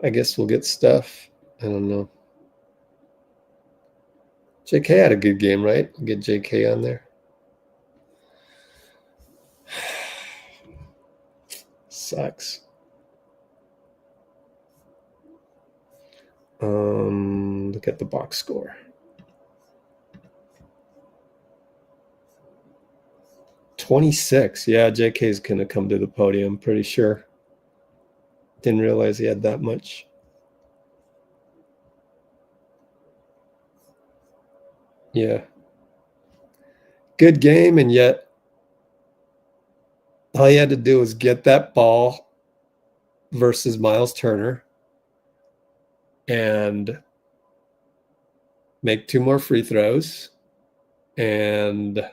I guess we'll get Steph. I don't know. JK had a good game, right? We'll get JK on there. Sucks. Look at the box score. 26. Yeah, JK's going to come to the podium, pretty sure. Didn't realize he had that much. Yeah. Good game, and yet all he had to do was get that ball versus Myles Turner and make 2 more free throws, and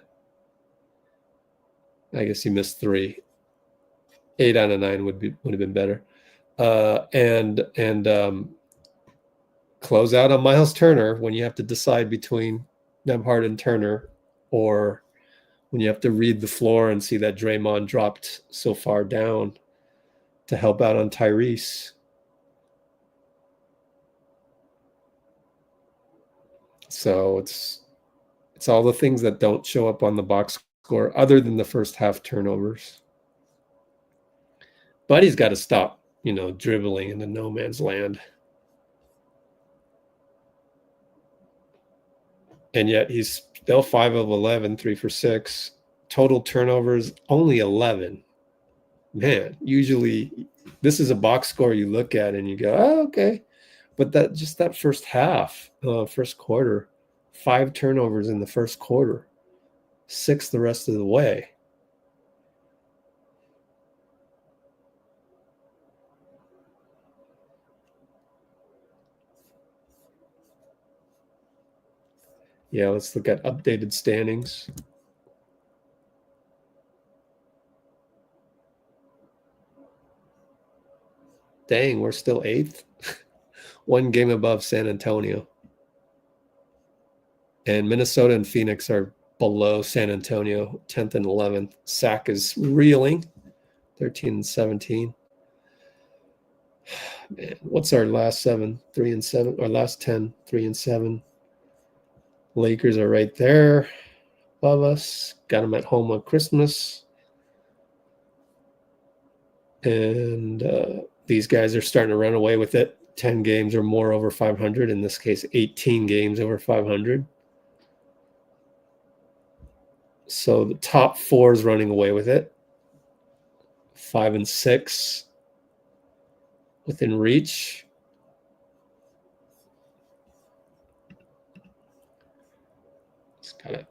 I guess he missed 3. 8 out of 9 would have been better. And close out on Myles Turner when you have to decide between Nembhard and Turner, or when you have to read the floor and see that Draymond dropped so far down to help out on Tyrese. So it's all the things that don't show up on the box score other than the first half turnovers. But he's got to stop, you know, dribbling into no man's land. And yet he's still 5 of 11, 3 for 6. Total turnovers, only 11. Man, usually this is a box score you look at and you go, oh, okay. But that first half, first quarter, 5 turnovers in the first quarter, 6 the rest of the way. Yeah, let's look at updated standings. Dang, we're still 8th. 1 game above San Antonio. And Minnesota and Phoenix are below San Antonio, 10th and 11th. Sac is reeling, 13 and 17. Man, what's our last 7? 3 and 7. Our last 10, 3 and 7. Lakers are right there above us. Got them at home on Christmas. And these guys are starting to run away with it. 10 games or more over 500. In this case, 18 games over 500. So the top 4 is running away with it. 5 and 6 within reach. Just kind of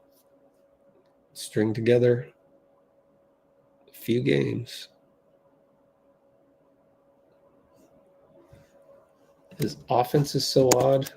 string together a few games. His offense is so odd.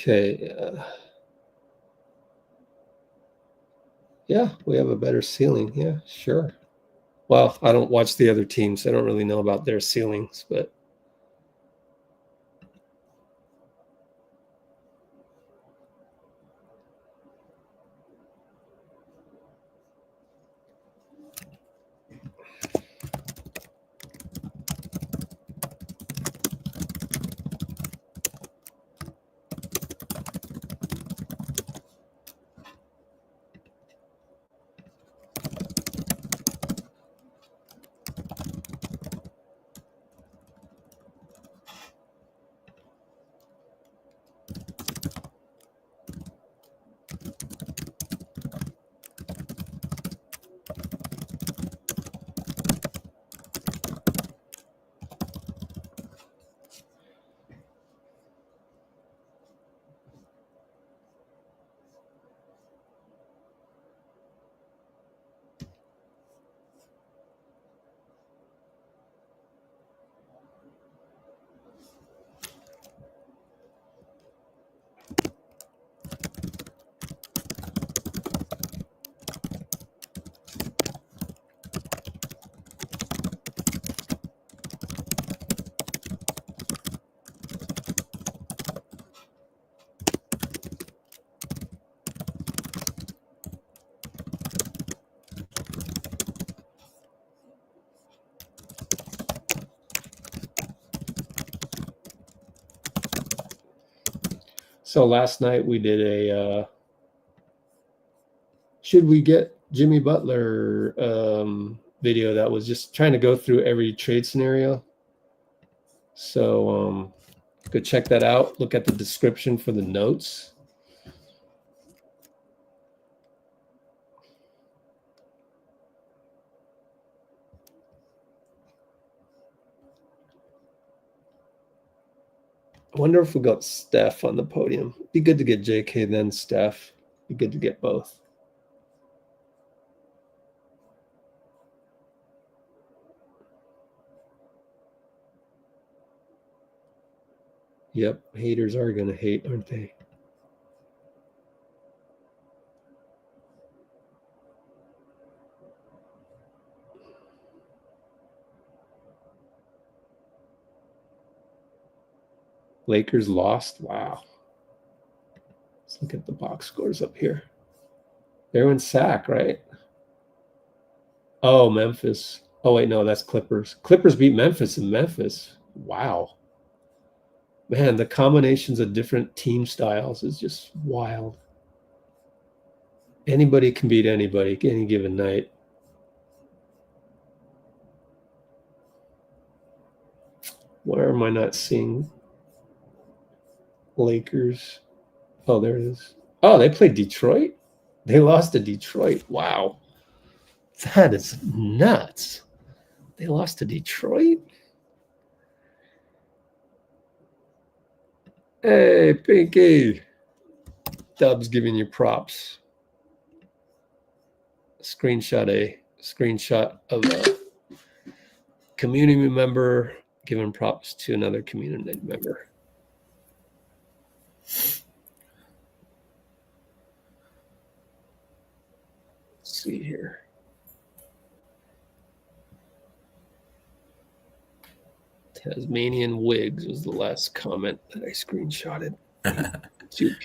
Okay. Yeah, we have a better ceiling. Yeah, sure. Well, I don't watch the other teams. I don't really know about their ceilings, but so last night we did a should we get Jimmy Butler video that was just trying to go through every trade scenario. So go check that out. Look at the description for the notes. I wonder if we got Steph on the podium. Be good to get J.K. then Steph. Be good to get both. Yep, haters are going to hate, aren't they? Lakers lost. Wow. Let's look at the box scores up here. They're in sack, right? Oh, Memphis. Oh, wait, no, that's Clippers. Clippers beat Memphis in Memphis. Wow. Man, the combinations of different team styles is just wild. Anybody can beat anybody any given night. Where am I not seeing Lakers? Oh, there it is. Oh, they played Detroit? They lost to Detroit. Wow. That is nuts. They lost to Detroit? Hey, Pinky. Dub's giving you props. Screenshot of a community member giving props to another community member. Let's see here. Tasmanian Wiggs was the last comment that I screenshotted. That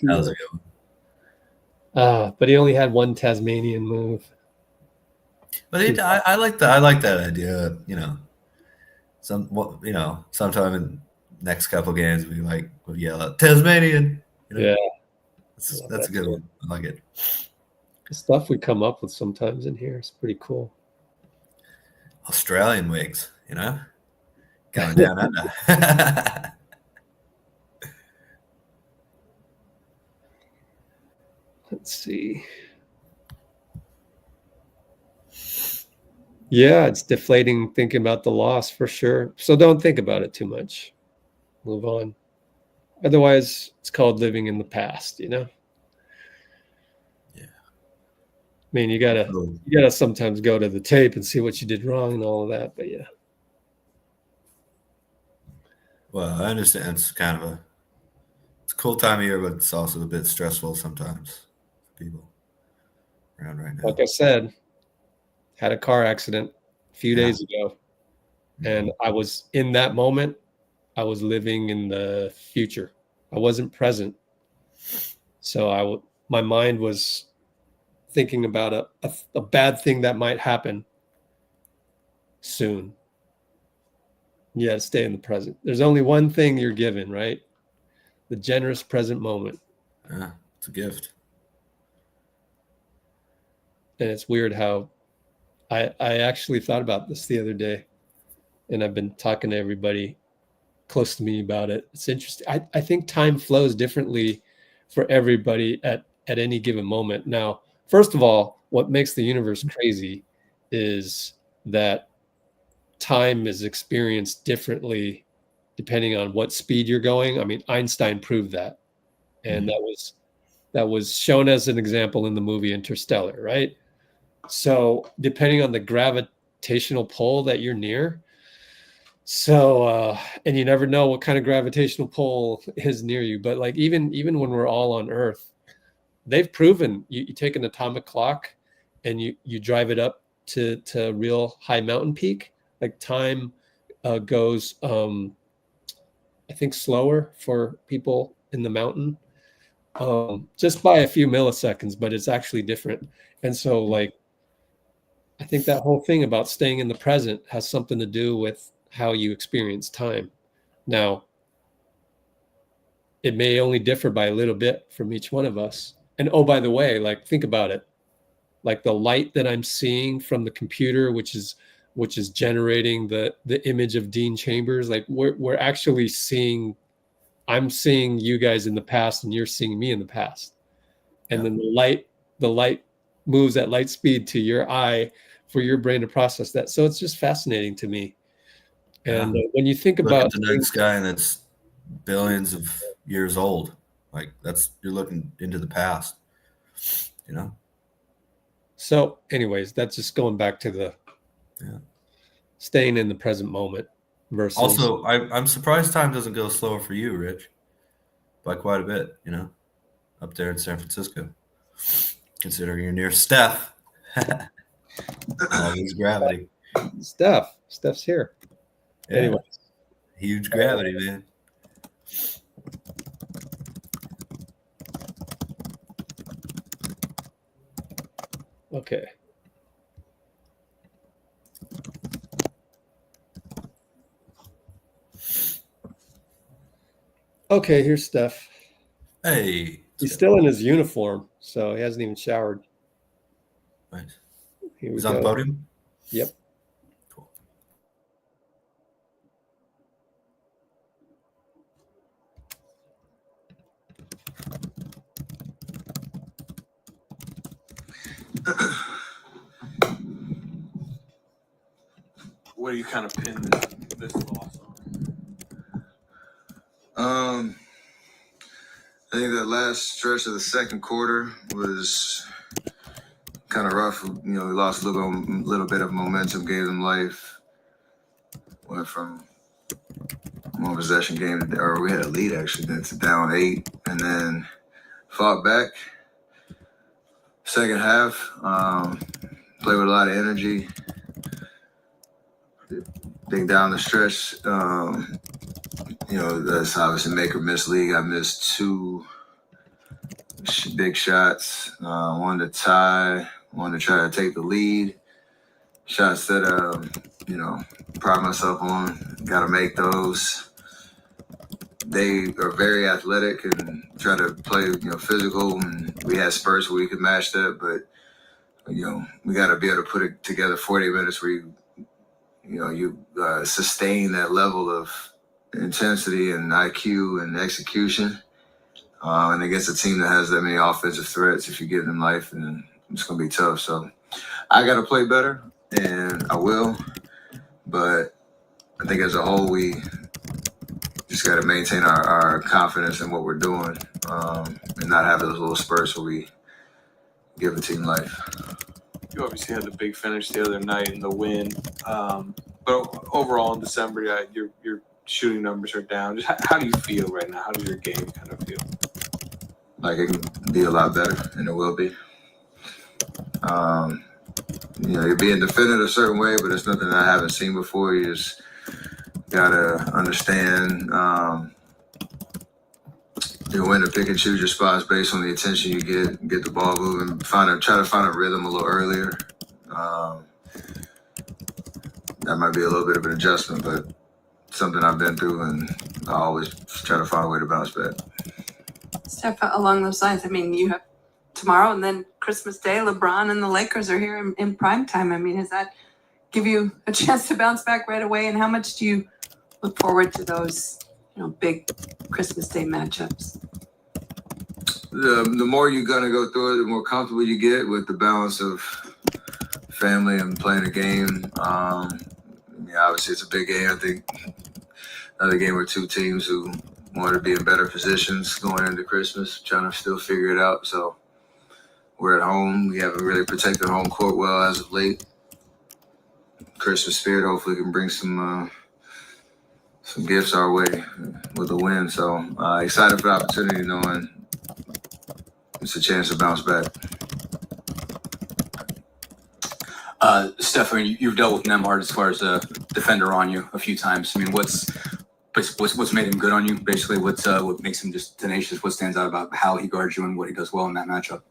was a good one. But he only had one Tasmanian move. But I like that. I like that idea. You know, sometime in next couple games we'll yell out Tasmanian. Yeah. That's a good one. I like it. The stuff we come up with sometimes in here is pretty cool. Australian Wiggs, going down under. Let's see. Yeah, it's deflating thinking about the loss for sure. So don't think about it too much. Move on. Otherwise, it's called living in the past, Yeah. I mean, you gotta sometimes go to the tape and see what you did wrong and all of that, but yeah. Well, I understand it's a cool time of year, but it's also a bit stressful sometimes for people around right now. Like I said, had a car accident a few days ago, and I was in that moment. I was living in the future. I wasn't present, so my mind was thinking about a bad thing that might happen soon. Yeah, stay in the present. There's only one thing you're given, right? The generous present moment. Yeah, it's a gift. And it's weird how I actually thought about this the other day, and I've been talking to everybody close to me about it. It's interesting. I think time flows differently for everybody at any given moment. Now, first of all, what makes the universe crazy is that time is experienced differently depending on what speed you're going. I mean, Einstein proved that. And that was shown as an example in the movie Interstellar, right? So depending on the gravitational pull that you're near, and you never know what kind of gravitational pull is near you, but like even when we're all on Earth, they've proven you take an atomic clock and you drive it up to a real high mountain peak, like time goes I think slower for people in the mountain, just by a few milliseconds, but it's actually different. And so like I think that whole thing about staying in the present has something to do with how you experience time. Now, it may only differ by a little bit from each one of us. And oh, by the way, like think about it. Like the light that I'm seeing from the computer, which is generating the image of Dean Chambers, like we're actually I'm seeing you guys in the past and you're seeing me in the past. And then the light moves at light speed to your eye for your brain to process that. So it's just fascinating to me. And when you think about the night sky, and it's billions of years old, like you're looking into the past, So anyways, that's just going back to the staying in the present moment versus. Also, I'm surprised time doesn't go slower for you, Rich, by quite a bit, up there in San Francisco, considering you're near Steph. All these gravity. Steph's here. Yeah. Anyway, huge gravity, man. Okay. Okay, here's Steph. Hey. He's still in his uniform, so he hasn't even showered. Nice. He's on the podium? Yep. Cool. What do you kind of pin this loss on? I think that last stretch of the second quarter was kind of rough. We lost a little bit of momentum, gave them life. Went from one possession game, or we had a lead actually, then to down 8, and then fought back. Second half, played with a lot of energy. I think down the stretch, that's obviously make or miss league. I missed 2 big shots, one to tie, one to try to take the lead. shots that pride myself on. Got to make those. They are very athletic and try to play physical, and we had spurts where we could match that, but we got to be able to put it together 40 minutes where you sustain that level of intensity and IQ and execution. And against a team that has that many offensive threats, if you give them life, and it's going to be tough. So I got to play better, and I will. But I think as a whole, we just got to maintain our confidence in what we're doing, and not have those little spurts where we give a team life. You obviously had the big finish the other night in the win. But overall in December, your shooting numbers are down. Just how do you feel right now? How does your game kind of feel? Like it can be a lot better, and it will be. You're being defended a certain way, but it's nothing I haven't seen before. You just gotta understand when to pick and choose your spots based on the attention you get the ball moving, try to find a rhythm a little earlier. That might be a little bit of an adjustment, but something I've been through, and I always try to find a way to bounce back. Steph, along those lines, I mean, you have tomorrow and then Christmas Day, LeBron and the Lakers are here in prime time. I mean, does that give you a chance to bounce back right away? And how much do you look forward to those, big Christmas Day matchups? The more you're going to go through it, the more comfortable you get with the balance of family and playing a game. Obviously, it's a big game. I think another game with two teams who wanted to be in better positions going into Christmas, trying to still figure it out. So we're at home. We haven't really protected home court well as of late. Christmas spirit hopefully can bring some gifts our way with a win. So excited for the opportunity, knowing it's a chance to bounce back. Steph, I mean, you've dealt with Nembhard as far as a defender on you a few times. I mean, what's made him good on you? Basically, what makes him just tenacious? What stands out about how he guards you and what he does well in that matchup?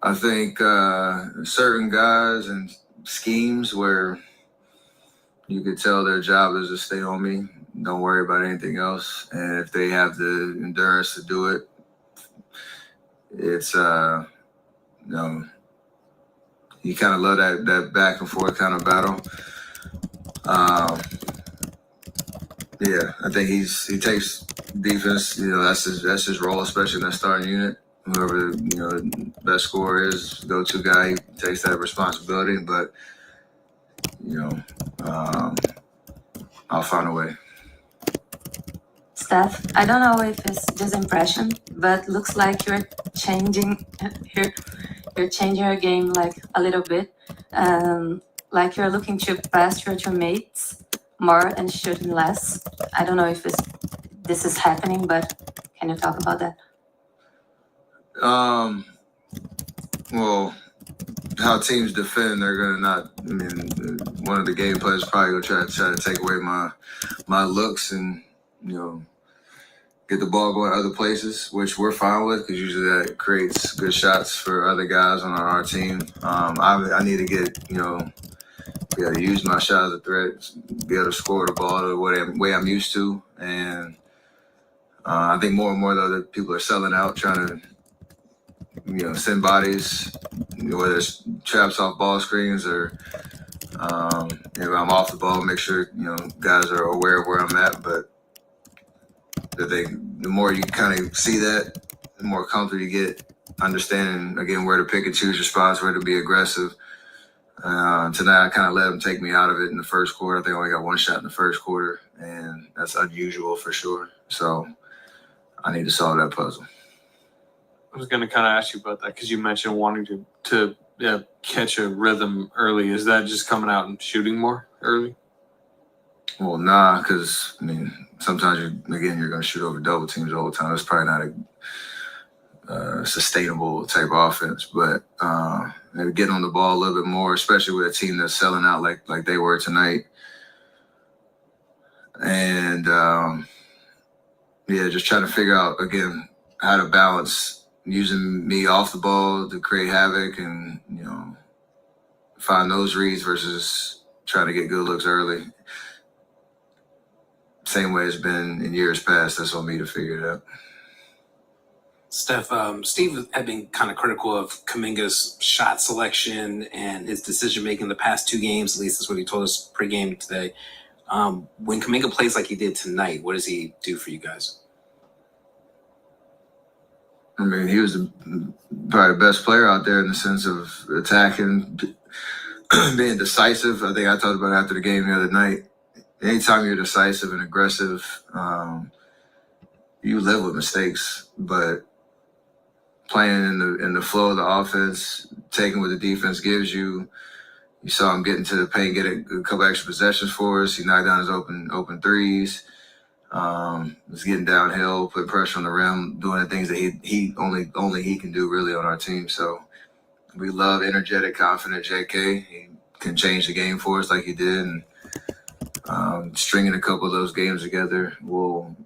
I think certain guys and schemes where you could tell their job is to stay on me, don't worry about anything else, and if they have the endurance to do it, it's you kind of love that back and forth kind of battle. I think he takes defense. That's his role, especially in that starting unit. Whoever best scorer is, go-to guy, he takes that responsibility. But I'll find a way. Steph, I don't know if it's this impression, but looks like you're changing your game like a little bit. Like you're looking to pass your teammates more and shooting less. I don't know if this is happening, but can you talk about that? Well, how teams defend, they're gonna not. I mean, one of the game players probably gonna try to take away my looks and get the ball going other places, which we're fine with because usually that creates good shots for other guys on our team. I need to get be able to use my shot as a threat, be able to score the ball the way I'm used to, and I think more and more though that people are selling out, trying to send bodies, whether it's traps off ball screens or if I'm off the ball, make sure guys are aware of where I'm at. But the more you kind of see that, the more comfortable you get understanding again where to pick and choose your spots, where to be aggressive. Tonight I kind of let them take me out of it in the first quarter. I think I only got one shot in the first quarter, and that's unusual for sure. So I need to solve that puzzle. I was going to kind of ask you about that because you mentioned wanting to catch a rhythm early. Is that just coming out and shooting more early? Well, nah, because sometimes you're going to shoot over double teams the whole time. That's probably not a sustainable type of offense. But maybe get on the ball a little bit more, especially with a team that's selling out like they were tonight. And just trying to figure out again how to balance using me off the ball to create havoc and find those reads versus trying to get good looks early. Same way it's been in years past. That's on me to figure it out. Steph, Steve had been kind of critical of Kuminga's shot selection and his decision making the past 2 games. At least that's what he told us pregame today. When Kuminga plays like he did tonight, what does he do for you guys? I mean, he was probably the best player out there in the sense of attacking, being decisive. I think I talked about it after the game the other night. Anytime you're decisive and aggressive, you live with mistakes. But playing in the flow of the offense, taking what the defense gives you, you saw him get into the paint, get a couple extra possessions for us. He knocked down his open threes. Was getting downhill, put pressure on the rim, doing the things that he only he can do really on our team. So we love energetic, confident J.K. He can change the game for us like he did, and stringing a couple of those games together will,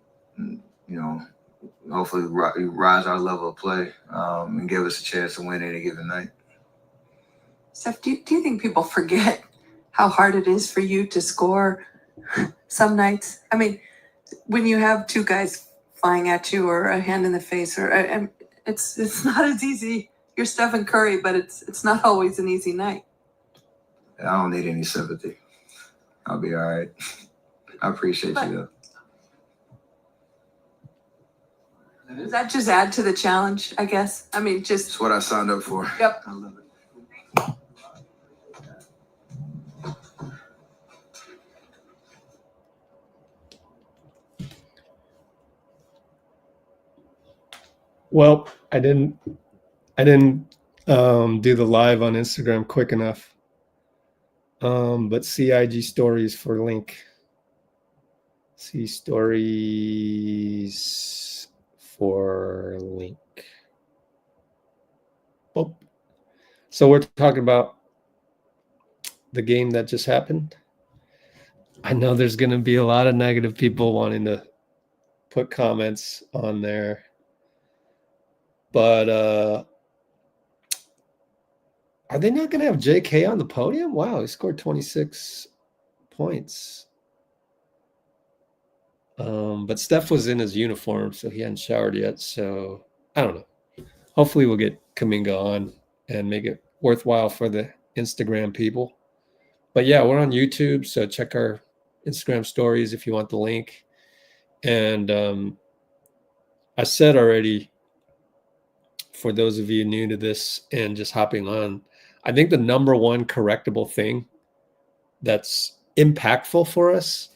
hopefully rise our level of play and give us a chance to win any given night. Steph, do you think people forget how hard it is for you to score some nights? I mean, when you have 2 guys flying at you or a hand in the face, or it's not as easy. You're Stephen Curry, but it's not always an easy night. I don't need any sympathy. I'll be all right. I appreciate you, though. Does that just add to the challenge, I guess? I mean, just... It's what I signed up for. Yep. I love it. Well, I didn't do the live on Instagram quick enough. But see IG stories for link. See stories for link. Oh. So we're talking about the game that just happened. I know there's going to be a lot of negative people wanting to put comments on there. But are they not going to have J.K. on the podium? Wow, he scored 26 points. But Steph was in his uniform, so he hadn't showered yet. So I don't know. Hopefully we'll get Kuminga on and make it worthwhile for the Instagram people. But yeah, we're on YouTube, so check our Instagram stories if you want the link. And I said already, for those of you new to this and just hopping on, I think the number one correctable thing that's impactful for us,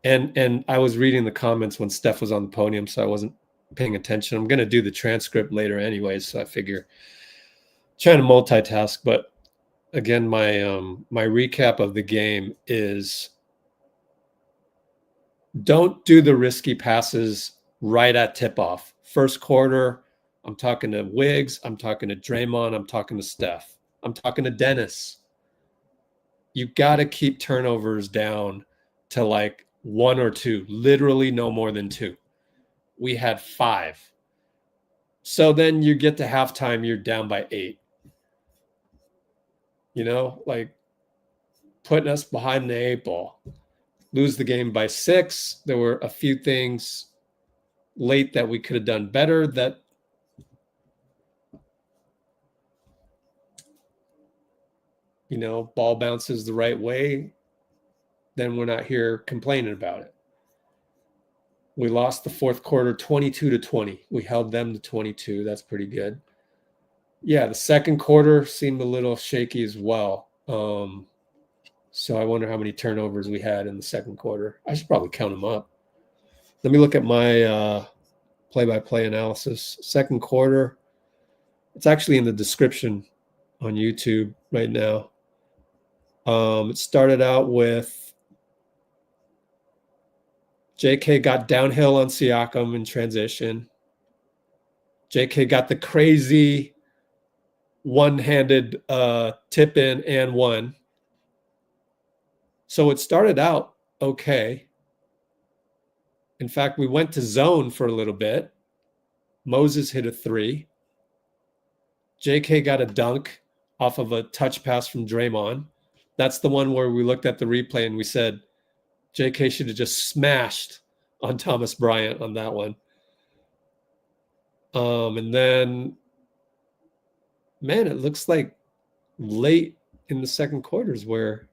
and I was reading the comments when Steph was on the podium, so I wasn't paying attention. I'm going to do the transcript later anyways, so I figure trying to multitask. But again, my recap of the game is don't do the risky passes right at tip-off. First quarter, I'm talking to Wiggs, I'm talking to Draymond, I'm talking to Steph, I'm talking to Dennis. You got to keep turnovers down to like 1 or 2, literally no more than 2. We had 5. So then you get to halftime, you're down by 8. Like putting us behind the 8 ball. Lose the game by 6. There were a few things late that we could have done better that ball bounces the right way, then we're not here complaining about it. We lost the fourth quarter 22-20. We held them to 22. That's pretty good. Yeah, the second quarter seemed a little shaky as well. So I wonder how many turnovers we had in the second quarter. I should probably count them up. Let me look at my play-by-play analysis. Second quarter, it's actually in the description on YouTube right now. It started out with J.K. got downhill on Siakam in transition. J.K. got the crazy one-handed tip in and one. So it started out okay. In fact, we went to zone for a little bit. Moses hit a 3. J.K. got a dunk off of a touch pass from Draymond. That's the one where we looked at the replay and we said J.K. should have just smashed on Thomas Bryant on that one. And then, man, it looks like late in the second quarters where,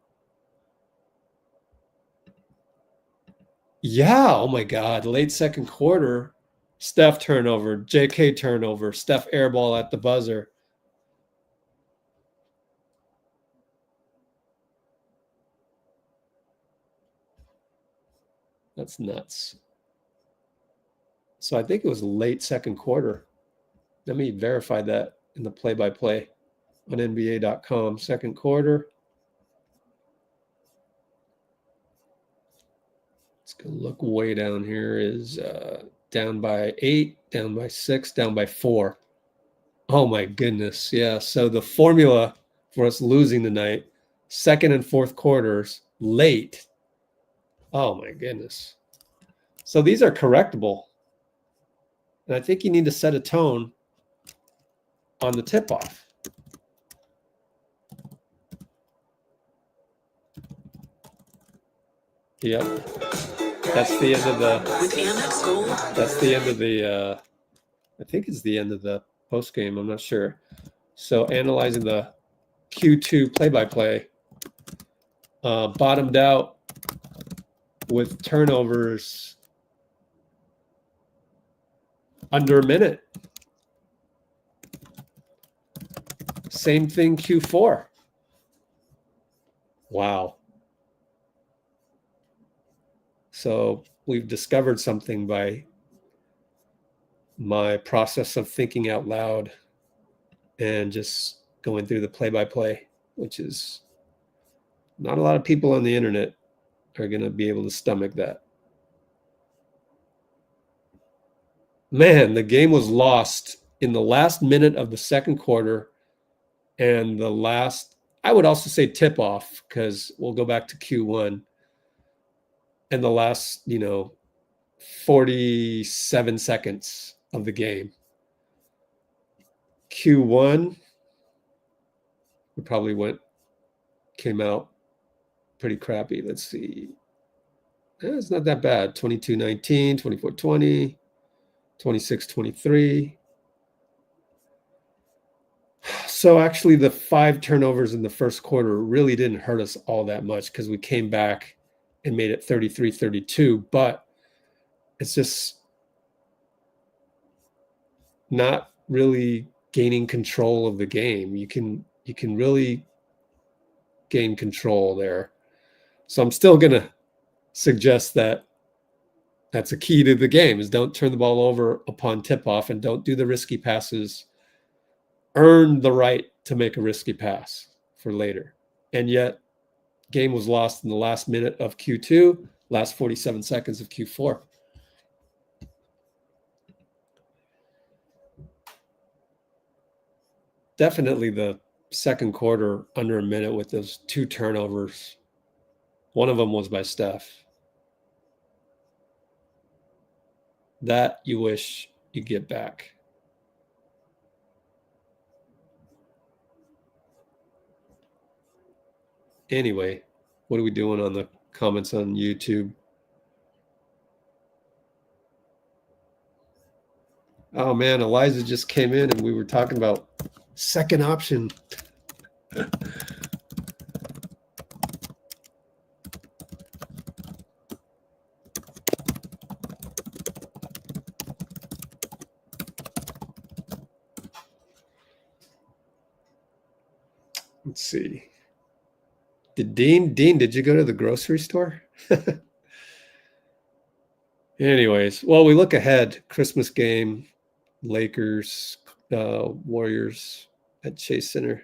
yeah, oh my God, late second quarter, Steph turnover, J.K. turnover, Steph airball at the buzzer. That's nuts. So I think it was late second quarter. Let me verify that in the play-by-play on NBA.com. Second quarter. It's going to look way down here. Is down by 8, down by 6, down by 4. Oh, my goodness. Yeah, so the formula for us losing tonight, second and fourth quarters, late. Oh, my goodness. So these are correctable. And I think you need to set a tone on the tip-off. Yep. That's the end of the. That's the end of the. I think it's the end of the post game. I'm not sure. So analyzing the Q2 play-by-play, bottomed out with turnovers under a minute. Same thing Q4. Wow. So we've discovered something by my process of thinking out loud and just going through the play-by-play, which is not a lot of people on the internet are going to be able to stomach that. Man, the game was lost in the last minute of the second quarter and the last, I would also say tip-off, because we'll go back to Q1, and the last, 47 seconds of the game. Q1, we probably came out pretty crappy. Let's see. It's not that bad. 22-19, 24-20, 26-23. So actually the 5 turnovers in the first quarter really didn't hurt us all that much because we came back and made it 33-32, but it's just not really gaining control of the game. You can really gain control there. So I'm still going to suggest that that's a key to the game is don't turn the ball over upon tip-off and don't do the risky passes. Earn the right to make a risky pass for later. And yet, game was lost in the last minute of Q2, last 47 seconds of Q4. Definitely the second quarter under a minute with those 2 turnovers. One of them was by Steph. That you wish you get back. Anyway, what are we doing on the comments on YouTube? Oh man, Eliza just came in and we were talking about second option. Let's see. Dean, did you go to the grocery store? Anyways, well, we look ahead. Christmas game, Lakers, Warriors at Chase Center.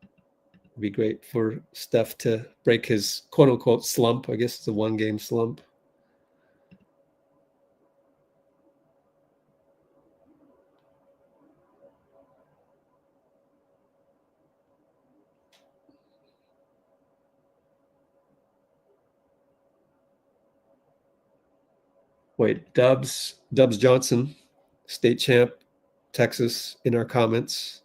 It'd be great for Steph to break his quote-unquote slump. I guess it's a one-game slump. Wait, Dubs Johnson, state champ, Texas, in our comments.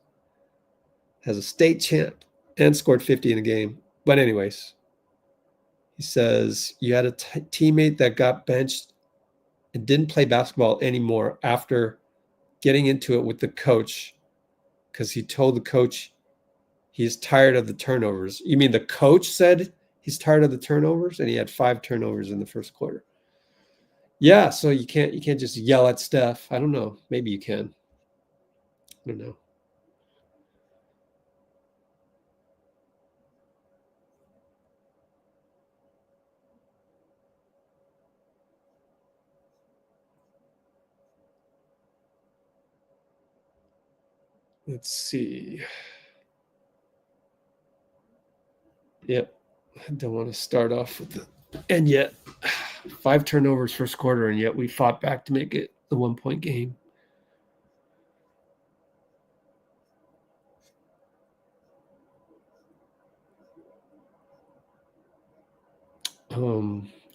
has a state champ and scored 50 in a game. But anyways, he says you had a teammate that got benched and didn't play basketball anymore after getting into it with the coach because he told the coach he's tired of the turnovers. You mean the coach said he's tired of the turnovers, and he had 5 turnovers in the first quarter? Yeah, so you can't just yell at Steph. I don't know. Maybe you can. I don't know. Let's see. Yep. I don't want to start off with the, and yet 5 turnovers first quarter, and yet we fought back to make it the 1-point game.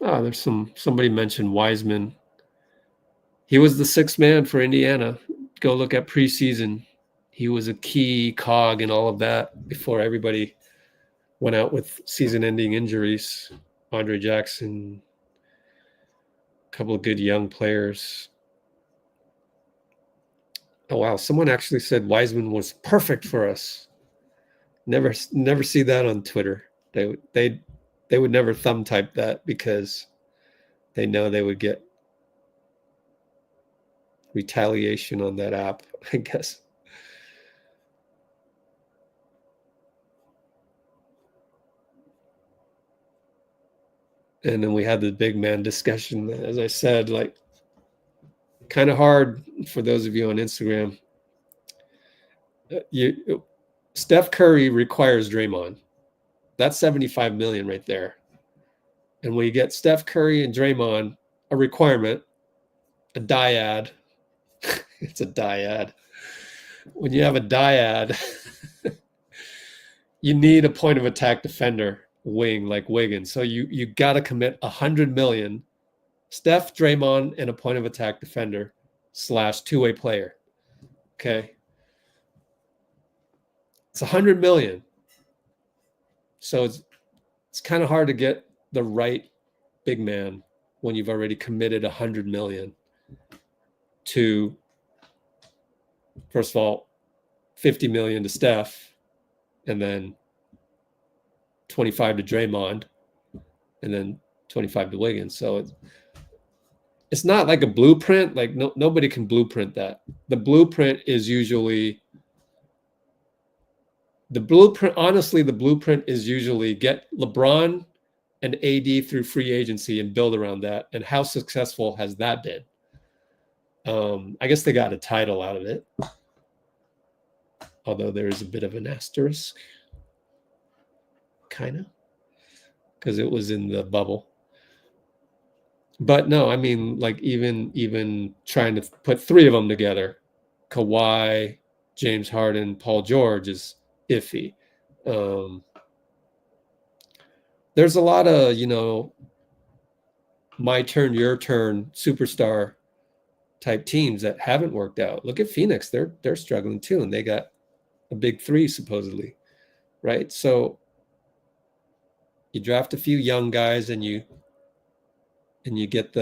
There's somebody mentioned Wiseman. He was the 6th man for Indiana. Go look at preseason. He was a key cog in all of that before everybody went out with season-ending injuries. Andre Jackson, a couple of good young players. Oh wow! Someone actually said Wiseman was perfect for us. Never see that on Twitter. They would never thumb type that because they know they would get retaliation on that app, I guess. And then we had the big man discussion. As I said, like, kind of hard for those of you on Instagram. Steph Curry requires Draymond. That's $75 million right there. And when you get Steph Curry and Draymond, a requirement, a dyad. It's a dyad. When you have a dyad, you need a point of attack defender wing like Wiggins. So you got to commit $100 million, Steph, Draymond, and a point of attack defender / two-way player. Okay. It's $100 million. So it's kind of hard to get the right big man when you've already committed $100 million to, first of all, $50 million to Steph, and then 25 to Draymond, and then 25 to Wiggins. So it's not like a blueprint. Like nobody can blueprint that. The blueprint is usually honestly, the blueprint is usually get LeBron and AD through free agency and build around that. And how successful has that been? I guess they got a title out of it, although there is a bit of an asterisk, kind of, because it was in the bubble. But no, I mean, like even trying to put 3 of them together, Kawhi, James Harden, Paul George, is iffy. There's a lot of, my turn, your turn, superstar type teams that haven't worked out. Look at Phoenix. They're struggling too, and they got a big 3 supposedly, right? So you draft a few young guys and you get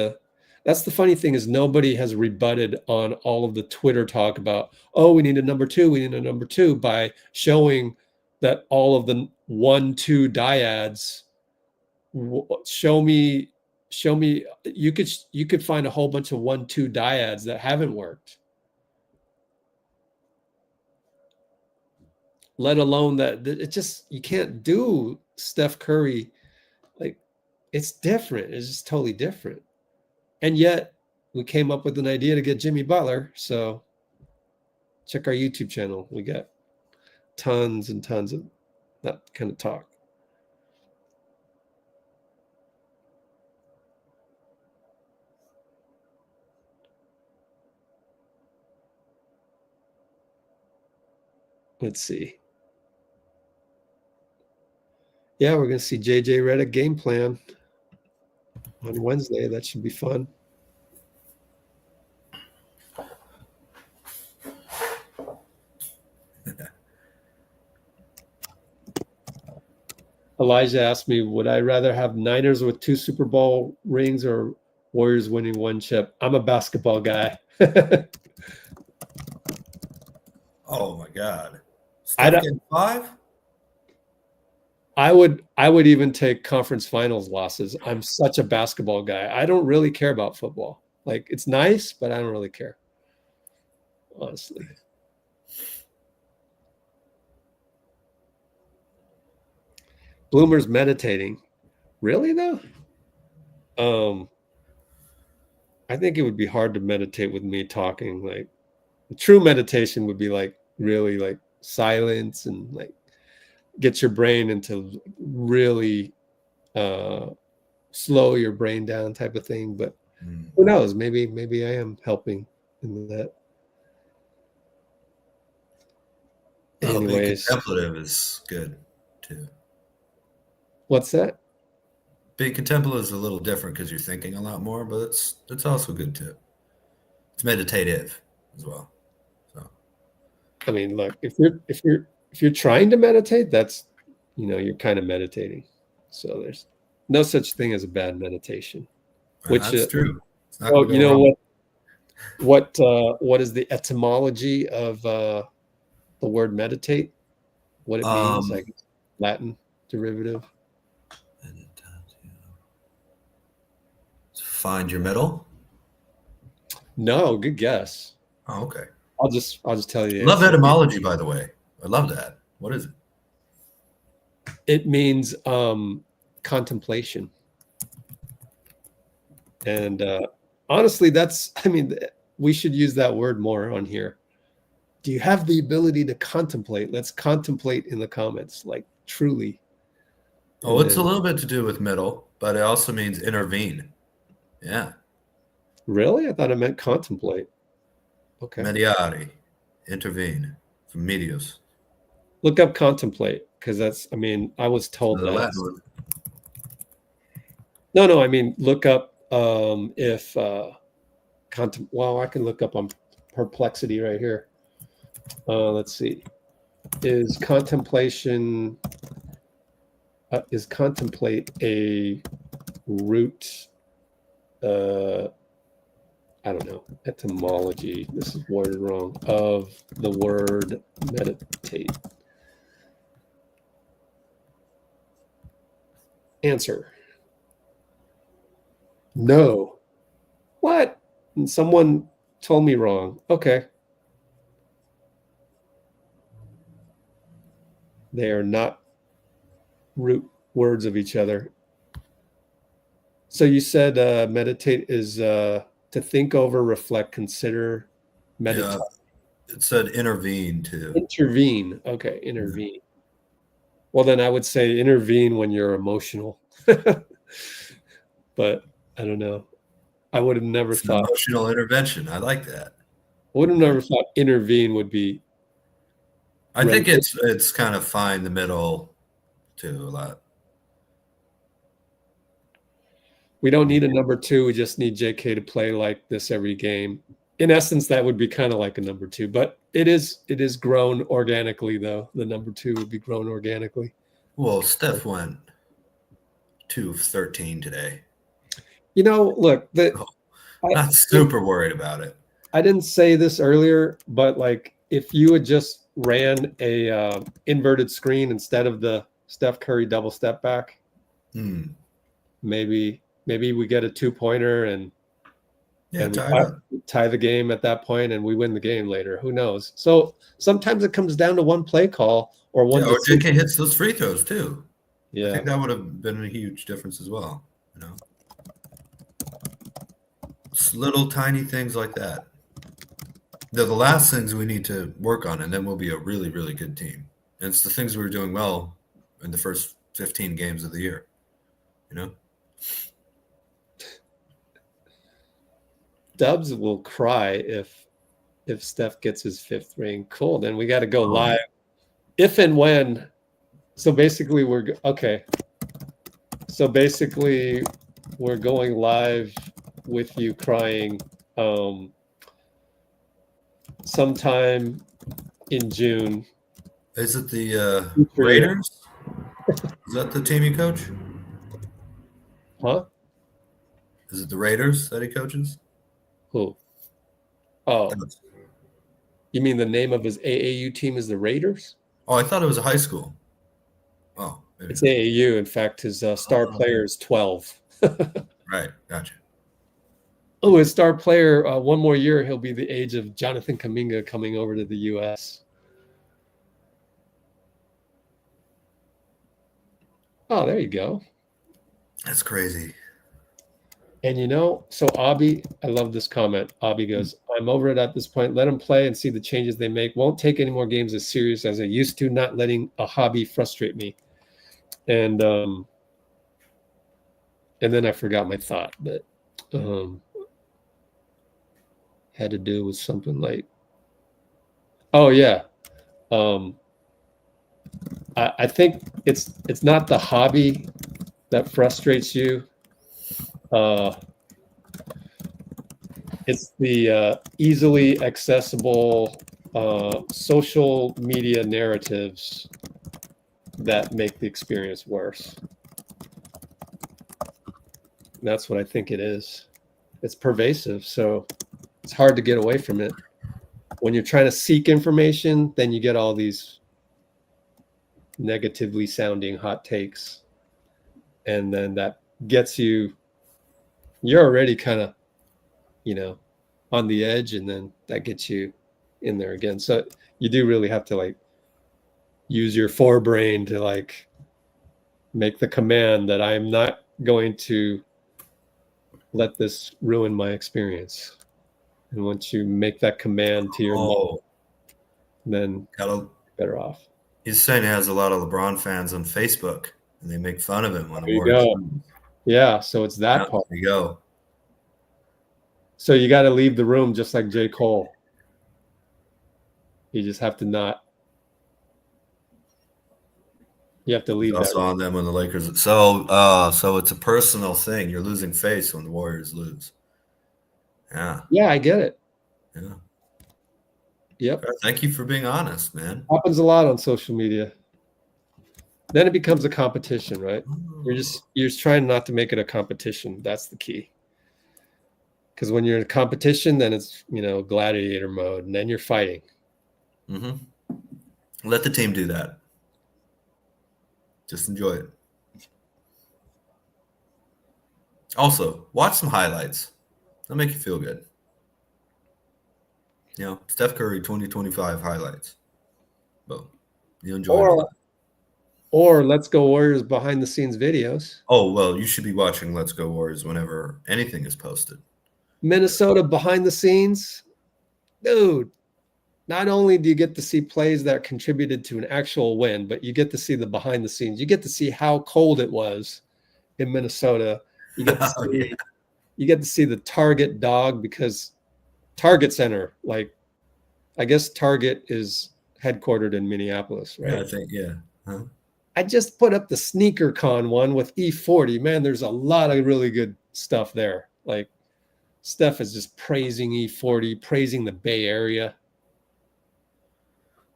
that's the funny thing is nobody has rebutted on all of the Twitter talk about, oh, we need a number 2 by showing that all of the 1-2 dyads, show me you could find a whole bunch of 1-2 dyads that haven't worked, let alone that it just, you can't do Steph Curry. Like, it's different. It's just totally different. And yet we came up with an idea to get Jimmy Butler. So check our YouTube channel. We got tons and tons of that kind of talk. Let's see. Yeah, we're going to see JJ Redick game plan on Wednesday. That should be fun. Elijah asked me, would I rather have Niners with 2 Super Bowl rings or Warriors winning 1 chip? I'm a basketball guy. Oh my God. I Steph don't- getting 5? I would even take conference finals losses. I'm such a basketball guy. I don't really care about football. Like, it's nice, but I don't really care. Honestly. Bloomer's meditating. Really though? I think it would be hard to meditate with me talking. Like, true meditation would be like really like silence and like get your brain into really slow your brain down type of thing. But who knows? Maybe I am helping in that. Oh, being Anyways, contemplative is good too. what's that? Being contemplative is a little different because you're thinking a lot more, but it's also good too. It's meditative as well. So, I mean, look, if you're trying to meditate, that's, you know, you're kind of meditating. So there's no such thing as a bad meditation. Which that's true. It's not well, gonna you go know wrong. what is the etymology of the word meditate? What it means, like Latin derivative. Find your middle. No, good guess. Oh, okay. I'll just tell you. the Love answer. etymology, by the way. I love that. What is it? It means contemplation. And honestly, we should use that word more on here. Do you have the ability to contemplate? Let's contemplate in the comments, like truly. Oh, it's a little bit to do with middle, but it also means intervene. Yeah. Really? I thought it meant contemplate. Okay. Mediare, intervene, from medios. Look up contemplate, because I was told The that. Latin word. No, I mean, look up if well, I can look up on Perplexity right here. Let's see. Is contemplate a root? I don't know, etymology, this is worded wrong, of the word meditate. Answer. No. What? And someone told me wrong. Okay. They are not root words of each other. So you said meditate is to think over, reflect, consider, meditate. Yeah, it said intervene too. Intervene. Okay, intervene. Well, then I would say intervene when you're emotional. But I don't know. I would have never thought emotional intervention. I like that. I would have never thought intervene would be. I think it's kind of find the middle too a lot. We don't need a number 2. We just need JK to play like this every game. In essence, that would be kind of like a number 2, but it is grown organically though. The number 2 would be grown organically. Well, Steph went 2 of 13 today. You know, look, not super worried about it. I didn't say this earlier, but like if you had just ran a inverted screen instead of the Steph Curry double step back, maybe we get a 2-pointer and tie the game at that point and we win the game later. Who knows? So sometimes it comes down to one play call or one. Or JK hits those free throws too. Yeah, I think that would have been a huge difference as well. You know, it's little tiny things like that. They're the last things we need to work on, and then we'll be a really, really good team. And it's the things we were doing well in the first 15 games of the year. You know. Dubs will cry if Steph gets his 5th ring. Cool. Then we got to go live. If and when. So basically we're going live with you crying sometime in June. Is it the Raiders? Is that the team you coach? Huh? Is it the Raiders that he coaches? Who? Oh, you mean the name of his AAU team is the Raiders? Oh, I thought it was a high school. Oh, maybe It's not. AAU. In fact, his star player is 12. Right, gotcha. Oh, his star player, one more year, he'll be the age of Jonathan Kuminga coming over to the U.S. Oh, there you go. That's crazy. And you know, so Abby, I love this comment. Abby goes, I'm over it at this point. Let them play and see the changes they make. Won't take any more games as serious as I used to, not letting a hobby frustrate me. And then I forgot my thought, but had to do with something like, oh yeah. I think it's not the hobby that frustrates you. It's the easily accessible social media narratives that make the experience worse. That's what I think it is. It's pervasive, so it's hard to get away from it. When you're trying to seek information, then you get all these negatively sounding hot takes, and then that gets you, you're already kind of, you know, on the edge, and then that gets you in there again. So you do really have to like use your forebrain to like make the command that I'm not going to let this ruin my experience. And once you make that command to your mind, then you're better off. He's saying he has a lot of LeBron fans on Facebook, and they make fun of him when There you go. Yeah, so it's that part. There you go. So you got to leave the room just like J.Cole. You just have to not. You have to leave. Also on them when the Lakers. So it's a personal thing. You're losing face when the Warriors lose. Yeah. Yeah, I get it. Yeah. Yep. Thank you for being honest, man. Happens a lot on social media. Then it becomes a competition, right? You're just trying not to make it a competition. That's the key. Because when you're in a competition, then it's, you know, gladiator mode, and then you're fighting. Mm-hmm. Let the team do that. Just enjoy it. Also, watch some highlights. That'll make you feel good. You know, Steph Curry 2025 highlights. Boom. You enjoy it. Or Let's Go Warriors behind the scenes videos. Oh, well, you should be watching Let's Go Warriors whenever anything is posted. Minnesota behind the scenes. Dude, not only do you get to see plays that contributed to an actual win, but you get to see the behind the scenes. You get to see how cold it was in Minnesota. You get to see, you get to see the Target dog, because Target Center, like, I guess Target is headquartered in Minneapolis, right? Yeah, I think, yeah. Huh? I just put up the Sneaker Con one with E40. Man, there's a lot of really good stuff there. Like, Steph is just praising E40, praising the Bay Area,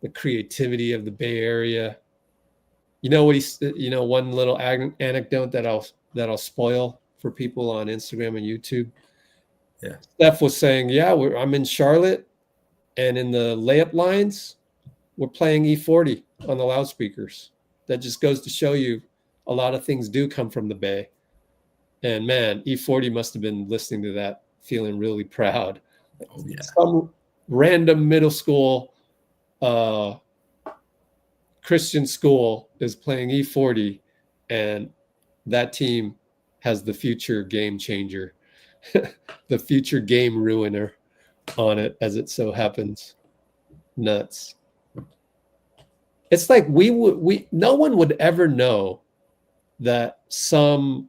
the creativity of the Bay Area. You know what one little anecdote that I'll spoil for people on Instagram and YouTube. Yeah. Steph was saying, yeah, I'm in Charlotte, and in the layup lines, we're playing E40 on the loudspeakers. That just goes to show you a lot of things do come from the Bay. And man, E40 must have been listening to that, feeling really proud. Oh, yeah. Some random middle school Christian school is playing E40, and that team has the future game changer, the future game ruiner on it, as it so happens. Nuts. It's like no one would ever know that some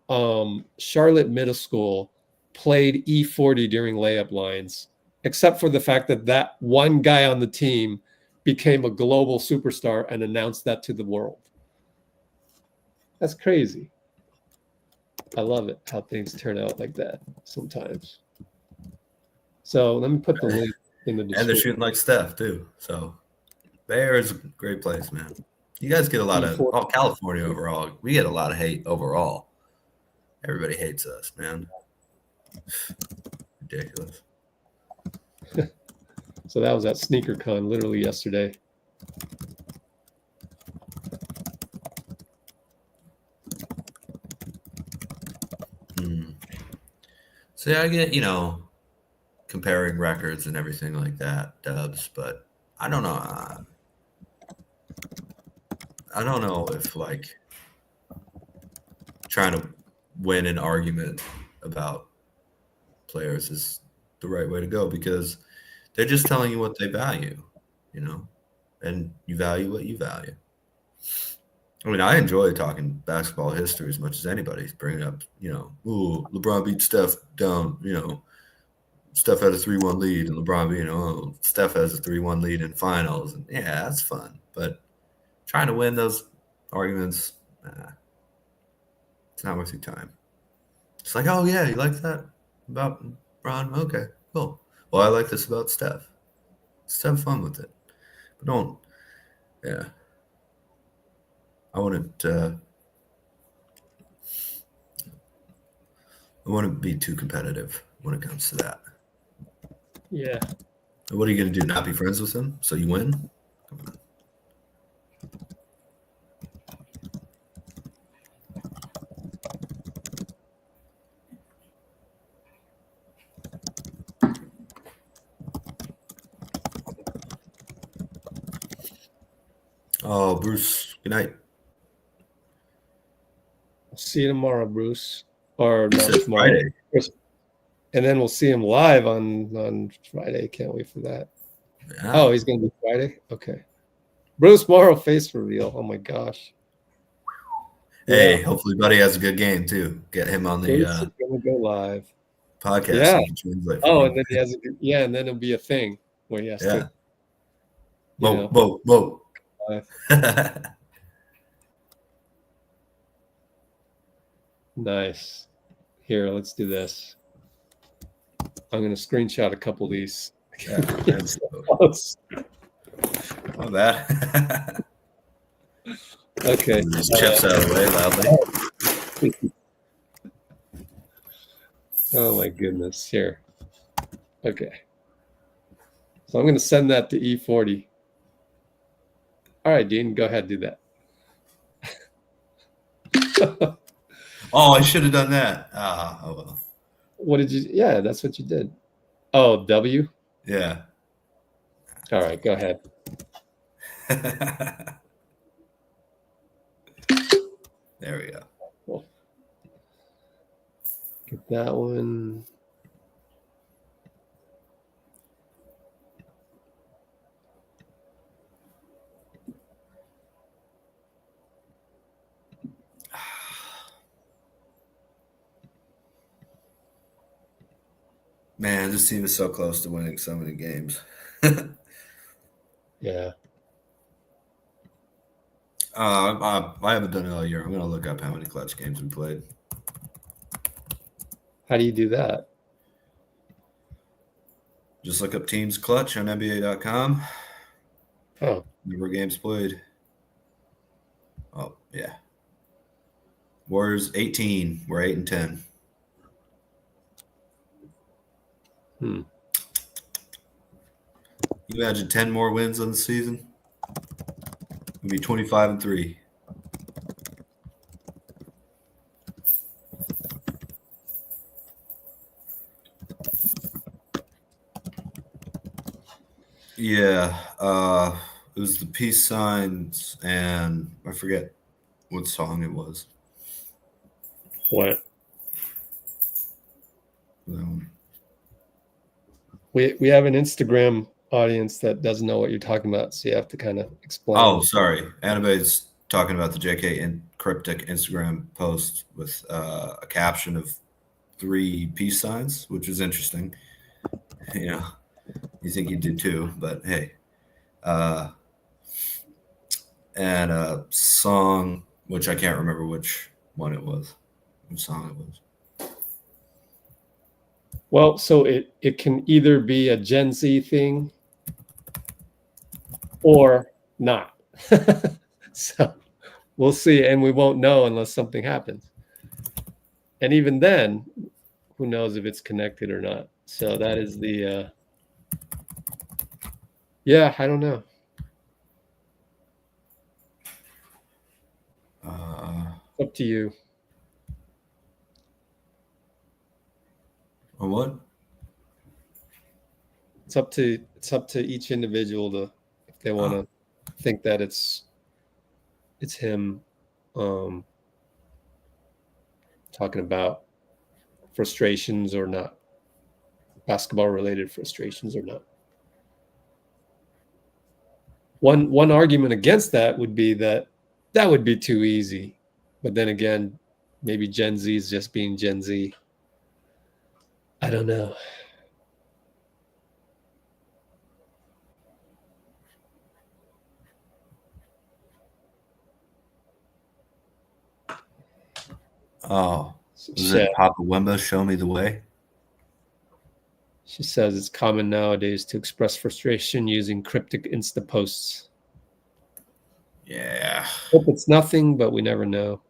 Charlotte middle school played E40 during layup lines, except for the fact that that one guy on the team became a global superstar and announced that to the world. That's crazy. I love it how things turn out like that sometimes. So let me put the link in the description. And they're shooting like Steph too. So Bay Area is a great place, man. You guys get a lot of E40. California overall. We get a lot of hate overall. Everybody hates us, man. Ridiculous. So that was at SneakerCon literally yesterday. So yeah, I get, comparing records and everything like that, dubs, but I don't know. I don't know if like trying to win an argument about players is the right way to go, because they're just telling you what they value, and you value what you value. I mean, I enjoy talking basketball history as much as anybody's bringing up, ooh, LeBron beat Steph down, Steph had a 3-1 lead, and LeBron, Steph has a 3-1 lead in finals. And yeah, that's fun. But trying to win those arguments, it's not worth your time. It's like, oh, yeah, you like that about LeBron? Okay, cool. Well, I like this about Steph. Just have fun with it. But don't, I wouldn't be too competitive when it comes to that. Yeah. What are you going to do? Not be friends with him so you win? Come on. Oh, Bruce, good night. I'll see you tomorrow, Bruce. Or not It's tomorrow. Friday. And then we'll see him live on Friday. Can't wait for that. Yeah. Oh, he's going to be Friday? Okay. Bruce Morrow face reveal. Oh, my gosh. Hey, Yeah. hopefully Buddy has a good game, too. Get him on Bruce the is going to go live. podcast. Yeah. So he can translate for Oh, me. and then he has and then it'll be a thing where he has to. Whoa. Nice. Here, let's do this. I'm going to screenshot a couple of these. Yeah, that's Close. Not bad. Okay. These chips out of the way loudly. Oh my goodness. Here. Okay. So I'm going to send that to E40. All right, Dean, go ahead, do that. Oh, I should have done that. Oh well. What did you? Yeah, that's what you did. Oh, W? Yeah. All right, go ahead. There we go. Cool. Get that one. Man, this team is so close to winning so many games. Yeah. I haven't done it all year. I'm going to look up how many clutch games we played. How do you do that? Just look up teams clutch on NBA.com. Oh. Number of games played. Oh, yeah. Warriors 18. We're 8-10. Hmm. You imagine 10 more wins on the season? It'd be 25-3. Yeah, it was the peace signs, and I forget what song it was. What? We have an Instagram audience that doesn't know what you're talking about, so you have to kind of explain. Oh, sorry. Anybody's talking about the JK and cryptic Instagram post with a caption of 3 peace signs, which is interesting. You think you'd do 2, but hey. And a song, which I can't remember which one it was, what song it was. Well, so it can either be a Gen Z thing or not. So we'll see, and we won't know unless something happens. And even then, who knows if it's connected or not. So that is the yeah, I don't know. It's up to you. On what? It's up to each individual to, if they want to think that it's him talking about frustrations or not, basketball related frustrations or not. One argument against that would be that would be too easy, but then again, maybe Gen Z is just being Gen Z. I don't know. Oh, is it Papa Wemba show me the way? She says it's common nowadays to express frustration using cryptic Insta posts. Yeah. Hope it's nothing, but we never know.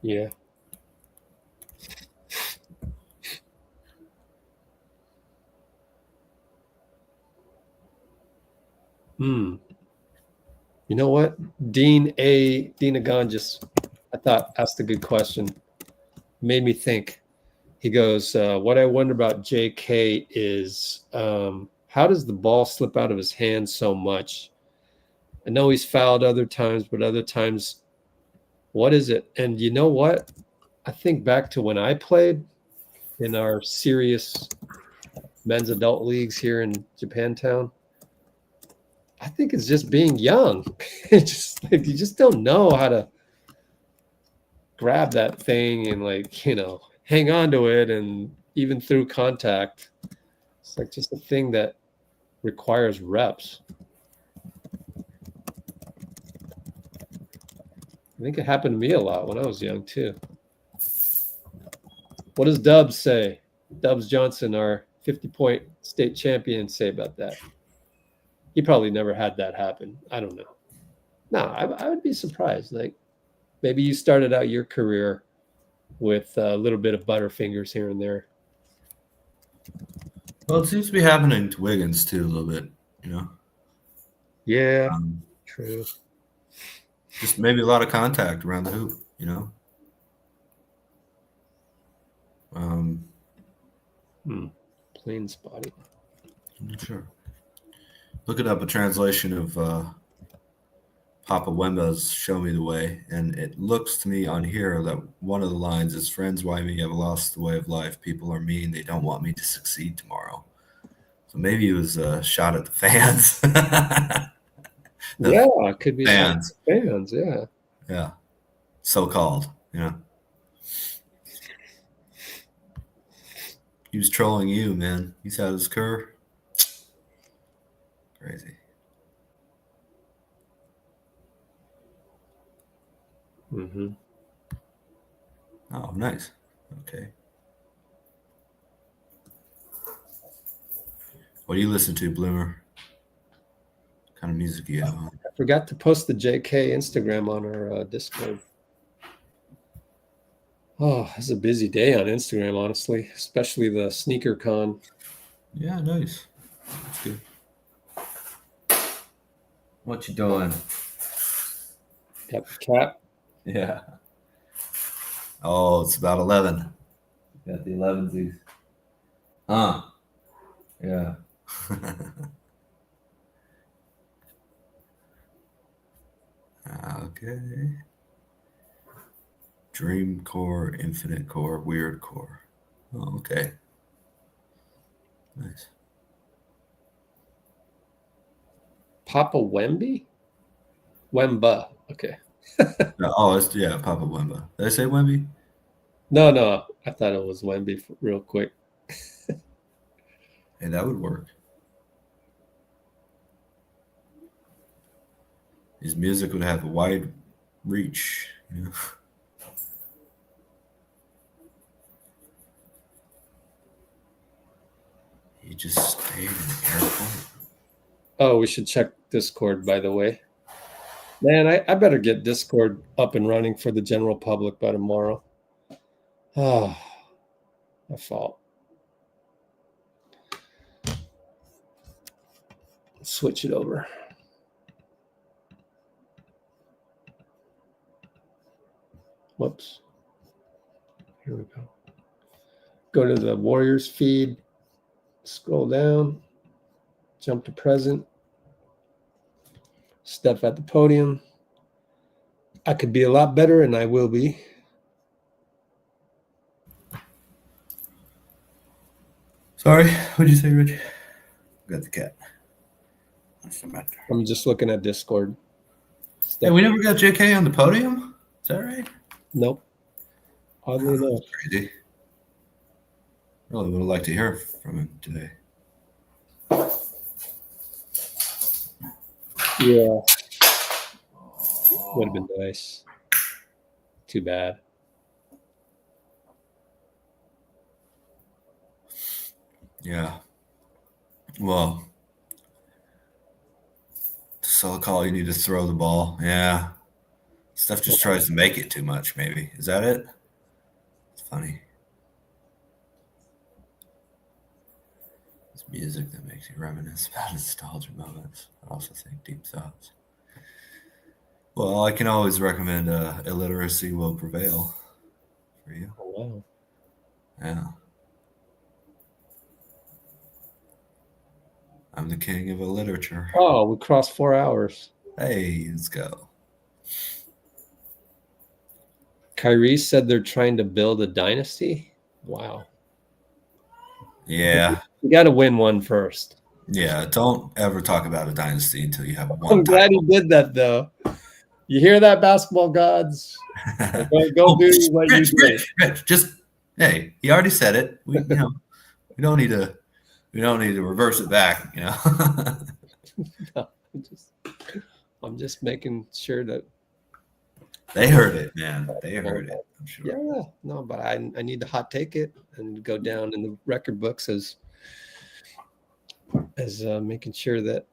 Yeah. You know what? Dean Agon just, I thought, asked a good question. Made me think. He goes, what I wonder about JK is how does the ball slip out of his hand so much? I know he's fouled other times, but other times, what is it? And you know what? I think back to when I played in our serious men's adult leagues here in Japantown. I think it's just being young. It's just like you just don't know how to grab that thing and, like, you know, hang on to it, and even through contact. It's like just a thing that requires reps. I think it happened to me a lot when I was young too. What does Dubs say? Dubs Johnson, our 50-point state champion, say about that? He probably never had that happen. I don't know. No, I would be surprised. Like, maybe you started out your career with a little bit of butterfingers here and there. Well, it seems to be happening to Wiggins too a little bit, you know? Yeah, true. Just maybe a lot of contact around the hoop, you know? Plain spotty. I'm not sure. Looking up a translation of Papa Wemba's Show Me the Way, and it looks to me on here that one of the lines is, friends, why me? I've lost the way of life. People are mean. They don't want me to succeed tomorrow. So maybe it was a shot at the fans. Yeah, it could be fans. Fans, yeah. Yeah. So-called, you know. He was trolling you, man. He's had his Kerr. Crazy. Mm-hmm. Oh, nice. Okay. What do you listen to, Bloomer? What kind of music do you have on? I forgot to post the JK Instagram on our Discord. Oh, it's a busy day on Instagram, honestly, especially the sneaker con. Yeah, nice. That's good. What you doing? Got the cap. Yeah. Oh, it's about 11. Got the 11s. Yeah. Okay. Dream core, infinite core, weird core. Oh, okay. Nice. Papa Wemby? Wemba. Okay. It's Papa Wemba. Did I say Wemby? No. I thought it was Wemby real quick. Hey, that would work. His music would have a wide reach. You know? He just stayed in the airport. Oh, we should check Discord, by the way. Man, I better get Discord up and running for the general public by tomorrow. Oh, my fault. Let's switch it over. Whoops. Here we go. Go to the Warriors feed. Scroll down. Jump to present. Steph at the podium. I could be a lot better, and I will be. Sorry, what'd you say, Rich? Got the cat. What's the matter? I'm just looking at Discord. Hey, we never got JK on the podium? Is that right? Nope. Oddly enough. Crazy. Really would have liked to hear from him today. Yeah. Would have been nice. Too bad. Yeah. Well, to sell a call, you need to throw the ball. Yeah. Steph just tries to make it too much, maybe. Is that it? It's funny. It's music that makes you reminisce about nostalgia moments, but also think deep thoughts. Well, I can always recommend Illiteracy Will Prevail for you. Oh, wow. Yeah. I'm the king of illiterature. Oh, we crossed 4 hours. Hey, let's go. Kyrie said they're trying to build a dynasty. Wow. Yeah. You got to win one first. Yeah, don't ever talk about a dynasty until you have one. I'm glad he did that, though. You hear that, basketball gods? Go do what you did. Rich, just hey, he already said it. We don't need to reverse it back. You know. No, I'm just making sure that they heard it, man. They heard it. I'm sure. Yeah, no, but I need to hot take it and go down in the record books as making sure that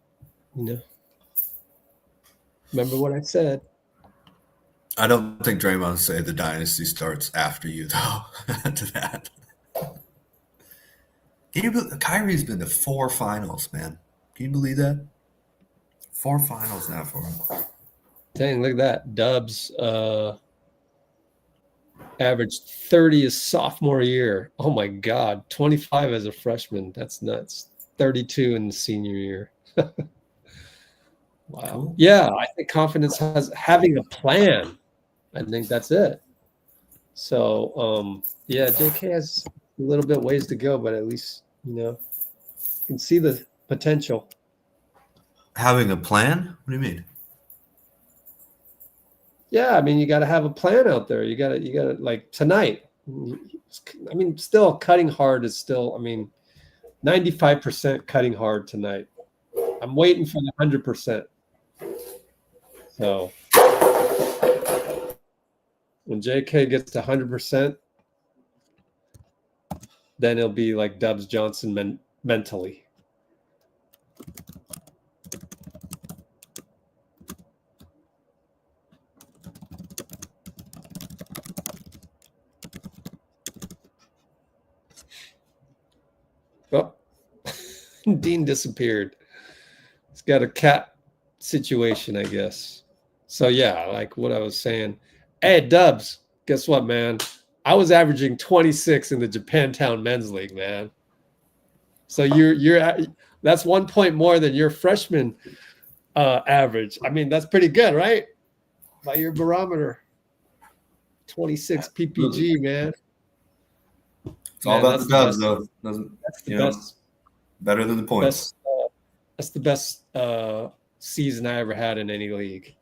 remember what I said. I don't think Draymond said the dynasty starts after you, though. To that. Can you believe Kyrie's been to 4 finals, man? Can you believe that? 4 finals now for him. Dang, look at that. Dubs averaged 30 his sophomore year. Oh my God. 25 as a freshman. That's nuts. 32 in the senior year. Wow. Cool. Yeah, I think confidence has having a plan. I think that's it. So yeah, JK has a little bit ways to go, but at least you can see the potential. Having a plan? What do you mean? Yeah, I mean you got to have a plan out there. You got to like tonight. I mean, still cutting hard is still. I mean, 95% cutting hard tonight. I'm waiting for the 100%. So when JK gets to 100%, then it'll be like Dubs Johnson mentally. Oh, Dean disappeared. He's got a cat situation, I guess. So yeah, like what I was saying. Hey, Dubs, guess what, man? I was averaging 26 in the Japantown Men's League, man. So you're that's 1 point more than your freshman average. I mean, that's pretty good, right? By your barometer. 26 PPG, man. It's all about the Dubs, though. That's the best. Better than the points. That's the best season I ever had in any league.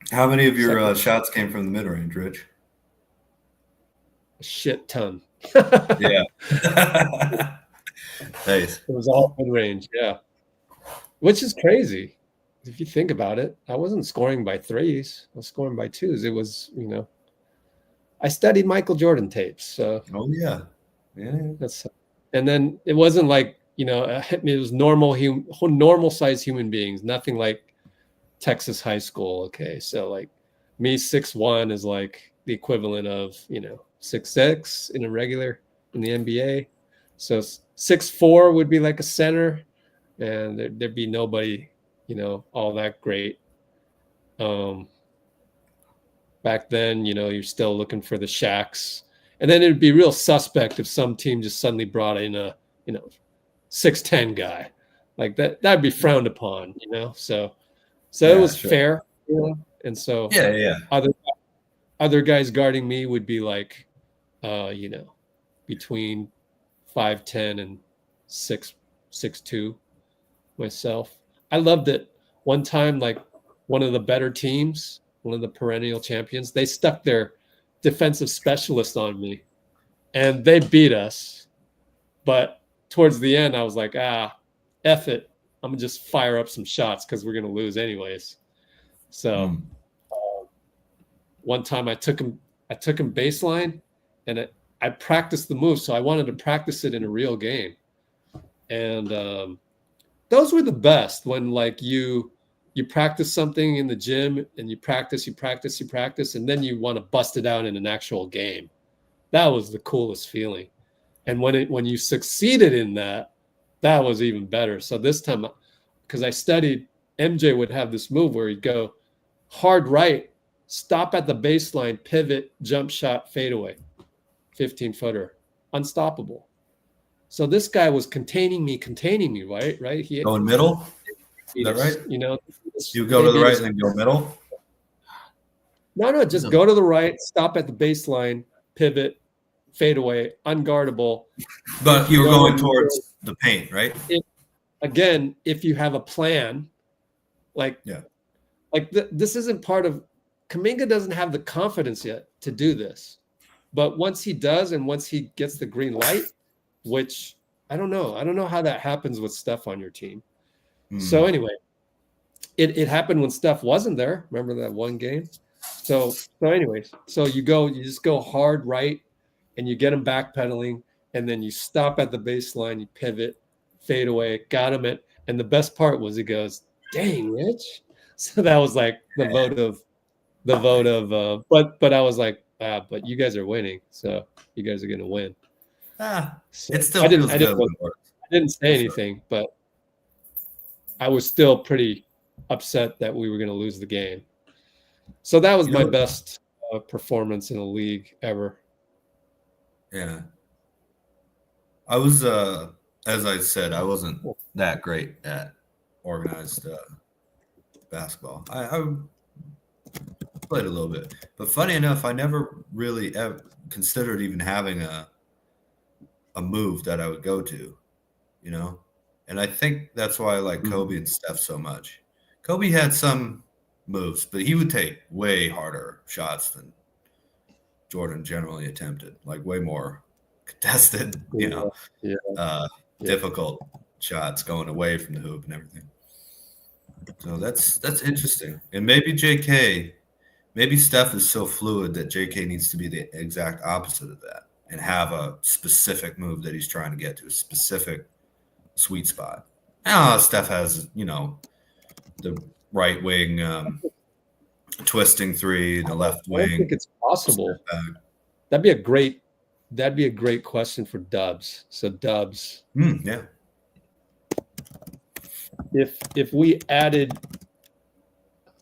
How many of your shots came from the mid-range, Rich? A shit ton. Yeah. Nice. It was all mid range, yeah. Which is crazy if you think about it. I wasn't scoring by threes; I was scoring by twos. It was, I studied Michael Jordan tapes, so. Oh yeah, and then it wasn't like it was normal sized human beings, nothing like Texas high school. Okay, so like me 6'1" is like the equivalent of 6'6" in the NBA. So 6'4" would be like a center, and there'd be nobody all that great. Back then, you're still looking for the Shaqs, and then it'd be real suspect if some team just suddenly brought in a 6'10" guy like that. That'd be frowned upon, So it was fair, and so other guys guarding me would be like, between 5'10" and 6'2" myself. I loved it. One time, like one of the better teams, one of the perennial champions, they stuck their defensive specialist on me and they beat us. But towards the end, I was like, F it. I'm gonna just fire up some shots because we're gonna lose anyways. So one time I took him baseline, and I practiced the move. So I wanted to practice it in a real game. And those were the best, when like you practice something in the gym and you practice, and then you want to bust it out in an actual game. That was the coolest feeling. And when you succeeded in that was even better. So this time, because I studied, MJ would have this move where he'd go hard right, stop at the baseline, pivot, jump shot, fadeaway, 15-footer, unstoppable. So this guy was containing me, right? He going middle. Is that right? You go to the right and then go middle. No, just go to the right, stop at the baseline, pivot, fade away, unguardable. But you're going towards the paint, right? Again, if you have a plan, this isn't part of Kuminga doesn't have the confidence yet to do this. But once he does, and once he gets the green light, which I don't know how that happens with Steph on your team. So anyway, it happened when Steph wasn't there. Remember that one game? So anyways, you just go hard right, and you get him backpedaling, and then you stop at the baseline, you pivot, fade away, got him it. And the best part was he goes, "Dang, Rich." So that was like the vote of but I was like, but you guys are winning, so you guys are gonna win. So it still I didn't say anything, but I was still pretty upset that we were going to lose the game. So that was my best performance in a league ever. Yeah. I was, as I said, I wasn't that great at organized basketball. I played a little bit, but funny enough, I never really considered even having a move that I would go to, and I think that's why I like Kobe and Steph so much. Kobe had some moves, but he would take way harder shots than Jordan generally attempted, like way more contested, difficult shots going away from the hoop and everything. So that's interesting. And maybe Steph is so fluid that JK needs to be the exact opposite of that and have a specific move that he's trying to get to, a specific sweet spot. Steph has, the right wing twisting three, the left wing. I don't think it's possible. That'd be a great question for Dubs. So Dubs, yeah. If we added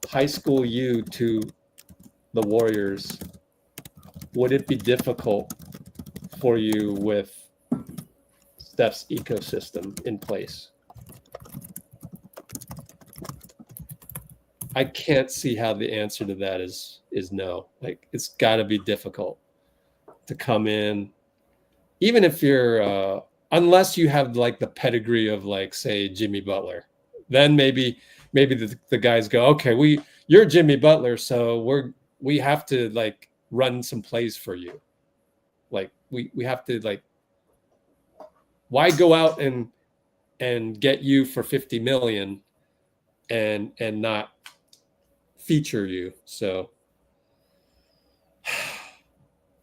high school U to the Warriors, would it be difficult for you with Steph's ecosystem in place? I can't see how the answer to that is no. Like, it's got to be difficult to come in, even if you're unless you have like the pedigree of, like, say, Jimmy Butler. Then maybe the guys go, okay, you're Jimmy Butler, so we have to like run some plays for you. Like we have to like why go out and get you for 50 million and not feature you? So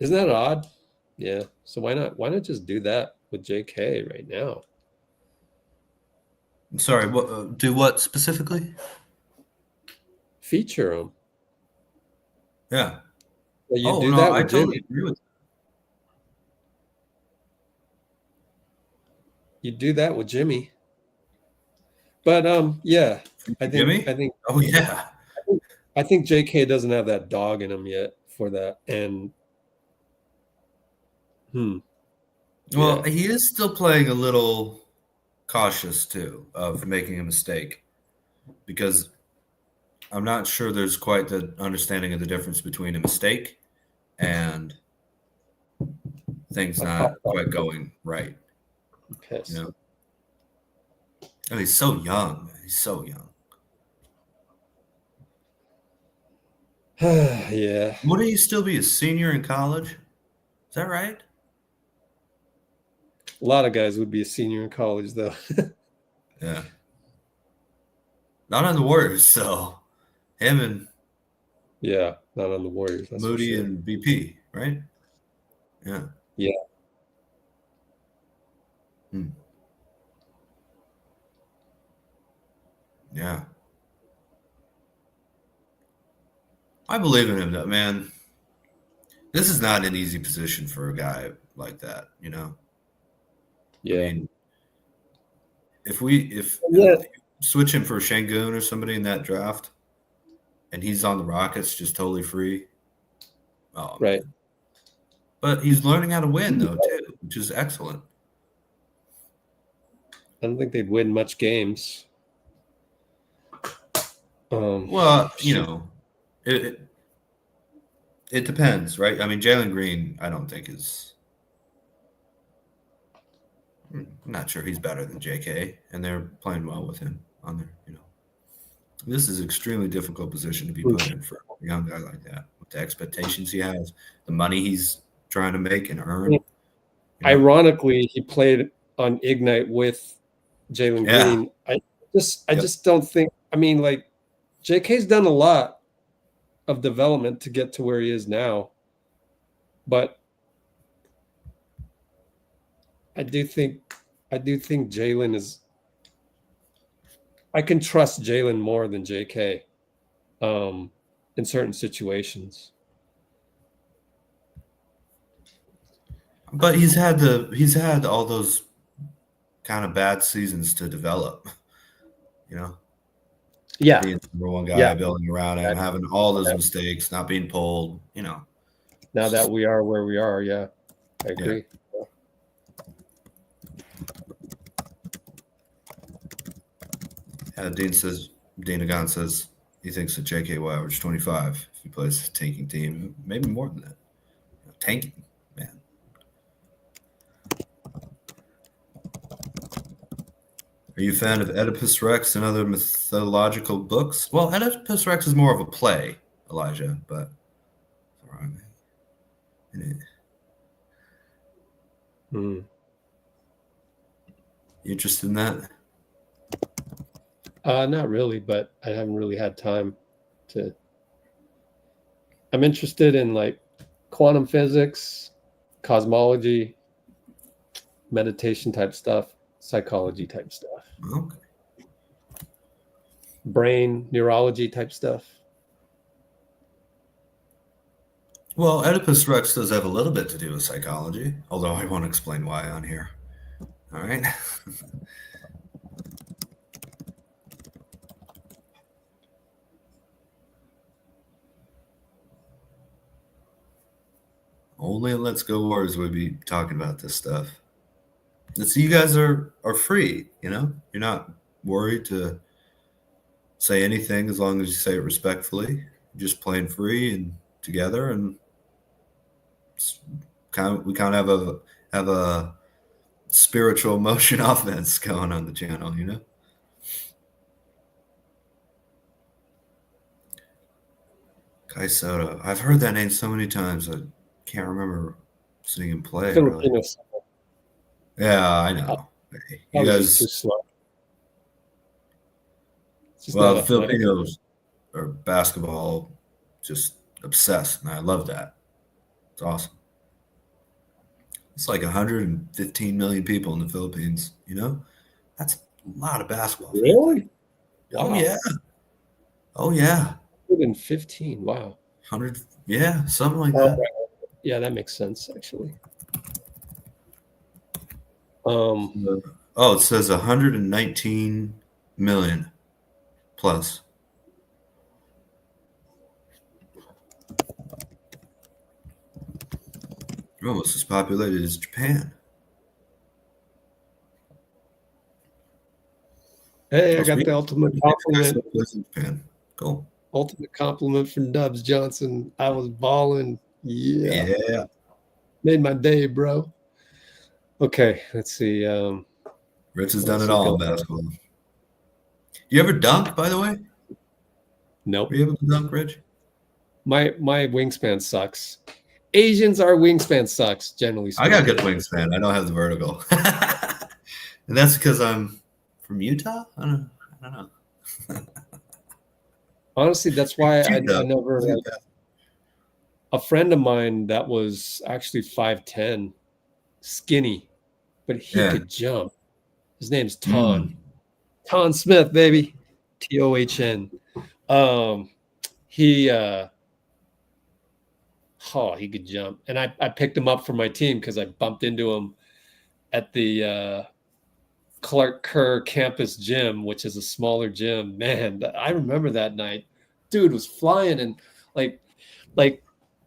isn't that odd? Yeah. So why not just do that with JK right now? I'm sorry, what do what specifically? Feature him. Yeah. Well, you do that with I totally Jimmy. agree with You do that with Jimmy. But yeah, I think oh yeah. I think JK doesn't have that dog in him yet for that. And Well, he is still playing a little cautious too of making a mistake, because I'm not sure there's quite the understanding of the difference between a mistake and things not quite going right. Okay. You know? And he's so young. He's so young. Yeah. Wouldn't you still be a senior in college? Is that right? A lot of guys would be a senior in college, though. Yeah. Not on the Warriors, so him and yeah, not on the Warriors. That's Moody and BP, right? Yeah. Yeah. Yeah. I believe in him, though, man. This is not an easy position for a guy like that, you know? Yeah. I mean, if you switch him for Şengün or somebody in that draft and he's on the Rockets just totally free. Oh, right. Man. But he's learning how to win, though, too, which is excellent. I don't think they'd win much games. Well, you know, it depends, right? I mean, Jalen Green, I don't think is. I'm not sure he's better than JK, and they're playing well with him on there. You know, this is an extremely difficult position to be put in for a young guy like that, with the expectations he has, the money he's trying to make and earn. Ironically, he played on Ignite with Jalen Green. I just don't think. I mean, like, JK's done a lot of development to get to where he is now, but I do think Jalen is. I can trust Jalen more than JK in certain situations. But he's had all those kind of bad seasons to develop, you know. Yeah. Being the number one guy, building around him, having all those mistakes, not being pulled, you know. Now that we are where we are, yeah, I agree. Dean Agon says he thinks that JK will average 25 if he plays a tanking team, maybe more than that. Tanking, man. Are you a fan of Oedipus Rex and other mythological books? Well, Oedipus Rex is more of a play, Elijah, but all right, man. You interested in that? Not really, but I haven't really had time to. I'm interested in like quantum physics, cosmology, meditation type stuff, psychology type stuff. Okay. Brain, neurology type stuff. Well, Oedipus Rex does have a little bit to do with psychology, although I won't explain why on here. All right. Only in Let's Go Wars would be talking about this stuff. So you guys are free, you know? You're not worried to say anything as long as you say it respectfully. You're just playing free and together, and we kind of have a spiritual motion offense going on the channel, you know? Kai Soto. I've heard that name so many times. I can't remember seeing him play. Really. Yeah, I know. You That was just too guys, slow. It's just well, not the athletic. Filipinos are basketball just obsessed, and I love that. It's awesome. It's like 115 million people in the Philippines, you know? That's a lot of basketball. Really? Oh, Wow. yeah. Oh, yeah. 115. Wow. 100, yeah, something like Oh, that. right. Yeah, that makes sense, actually. Oh, it says 119 million plus. You're almost as populated as Japan. Hey, I got the ultimate compliment. Japan. Cool. Ultimate compliment from Dubs Johnson. I was balling. Yeah. Yeah. Made my day, bro. Okay, let's see. Rich has done it all in basketball. You ever dunk, by the way? Nope. Were you able to dunk, Rich? My wingspan sucks. Asians, our wingspan sucks, generally speaking. I got good wingspan. I don't have the vertical. And that's because I'm from Utah? I don't know. Honestly, that's why I never. Like, a friend of mine that was actually 5'10", skinny, but he could jump. His name's Ton. Ton Smith, baby. Tohn. He could jump. And I picked him up for my team because I bumped into him at the Kerr campus gym, which is a smaller gym. Man, I remember that night. Dude was flying, and like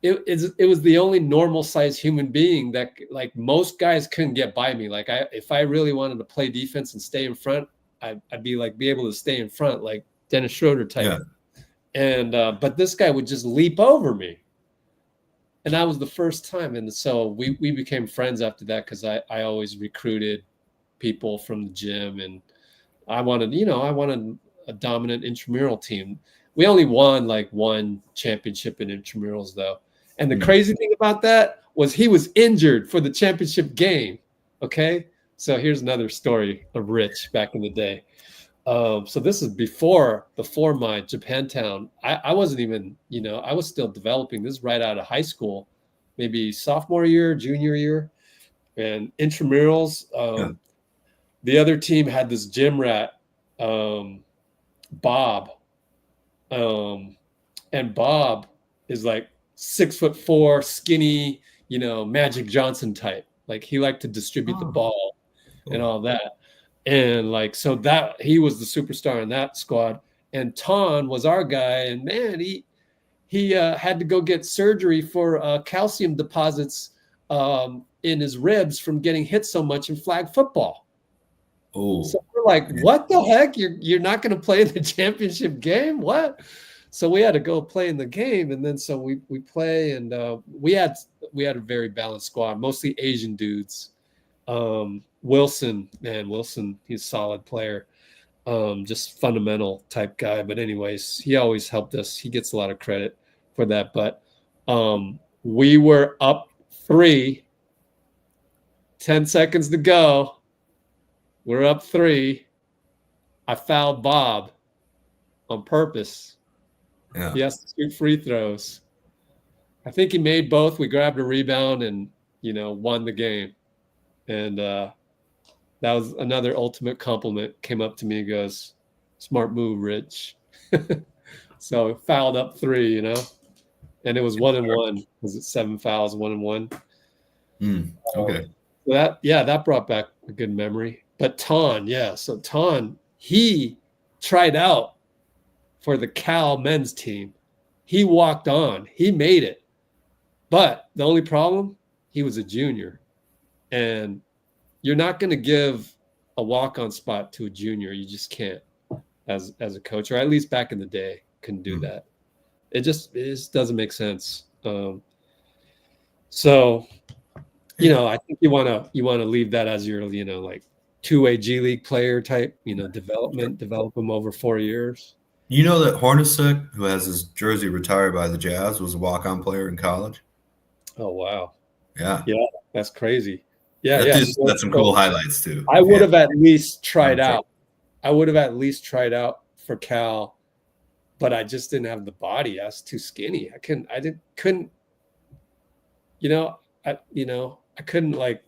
it was the only normal sized human being that, like, most guys couldn't get by me. Like, if I really wanted to play defense and stay in front, I'd be able to stay in front, like Dennis Schroeder type. Yeah. And but this guy would just leap over me. And that was the first time. And so we became friends after that, because I always recruited people from the gym, and I wanted a dominant intramural team. We only won like one championship in intramurals, though. And the crazy thing about that was he was injured for the championship game. Okay. So here's another story of Rich back in the day. So this is before my Japantown. I wasn't even, I was still developing. This is right out of high school, maybe sophomore year, junior year. And intramurals, the other team had this gym rat, Bob. And Bob is like 6'4", skinny, Magic Johnson type. Like, he liked to distribute the ball and all that. And like, so that he was the superstar in that squad. And Ton was our guy. And man, he had to go get surgery for calcium deposits in his ribs from getting hit so much in flag football. Oh, so we're like, what the heck? You're not going to play in the championship game? What? So we had to go play in the game, and then so we play, and we had a very balanced squad, mostly Asian dudes. Wilson, he's a solid player, just fundamental type guy. But anyways, he always helped us. He gets a lot of credit for that. But we were up 3, 10 seconds to go. We're up 3. I fouled Bob on purpose. Yeah. He has to shoot free throws. I think he made both. We grabbed a rebound and, won the game. And that was another ultimate compliment. Came up to me and goes, "Smart move, Rich." So fouled up 3, and it was 1-1. Was it 7 fouls, 1-1? Okay. So that brought back a good memory. But Ton, so Ton, he tried out for the Cal men's team. He walked on. He made it. But the only problem, he was a junior. And you're not going to give a walk-on spot to a junior. You just can't as a coach, or at least back in the day, couldn't do that. It just doesn't make sense. So, I think you want to leave that as your, like, two-way G League player type, develop them over 4 years. You know that Hornacek, who has his jersey retired by the Jazz, was a walk-on player in college? Oh, wow. Yeah. Yeah, that's crazy. Yeah, That yeah. dude's got some cool highlights too. I would have at least tried Okay. out. I would have at least tried out for Cal, but I just didn't have the body. I was too skinny. I couldn't. I couldn't like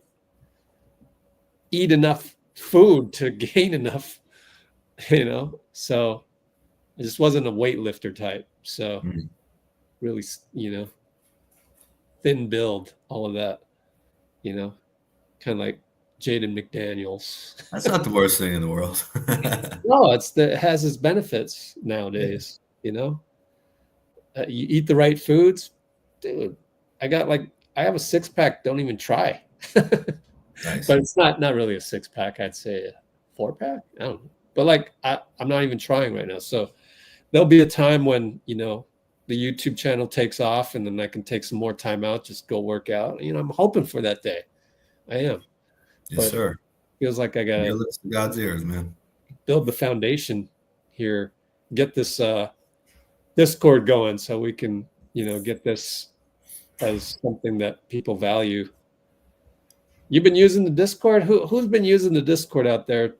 eat enough food to gain enough. So I just wasn't a weightlifter type. So really, thin build, all of that. Kind of like Jaden McDaniels. That's not the worst thing in the world. No, it has its benefits nowadays. You eat the right foods, dude. I have a 6-pack. Don't even try. Nice. But it's not really a 6-pack. I'd say a 4-pack. I don't know. But I'm not even trying right now. So there'll be a time when the YouTube channel takes off, and then I can take some more time out, just go work out. I'm hoping for that day. I am. Yes, sir. Feels like I got to listen to God's ears, man. Build the foundation here, get this Discord going so we can, get this as something that people value. You've been using the Discord? Who's been using the Discord out there?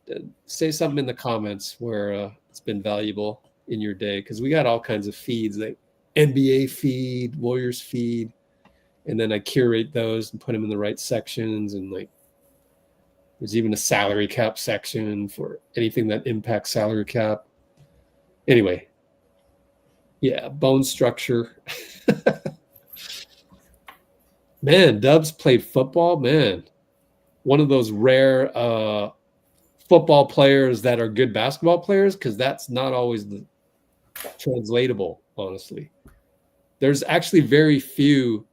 Say something in the comments where it's been valuable in your day, because we got all kinds of feeds, like NBA feed, Warriors feed, and then I curate those and put them in the right sections, and there's even a salary cap section for anything that impacts salary cap. Anyway, yeah, bone structure. Man, Dubs played football. Man, one of those rare football players that are good basketball players, because that's not always translatable, honestly. There's actually very few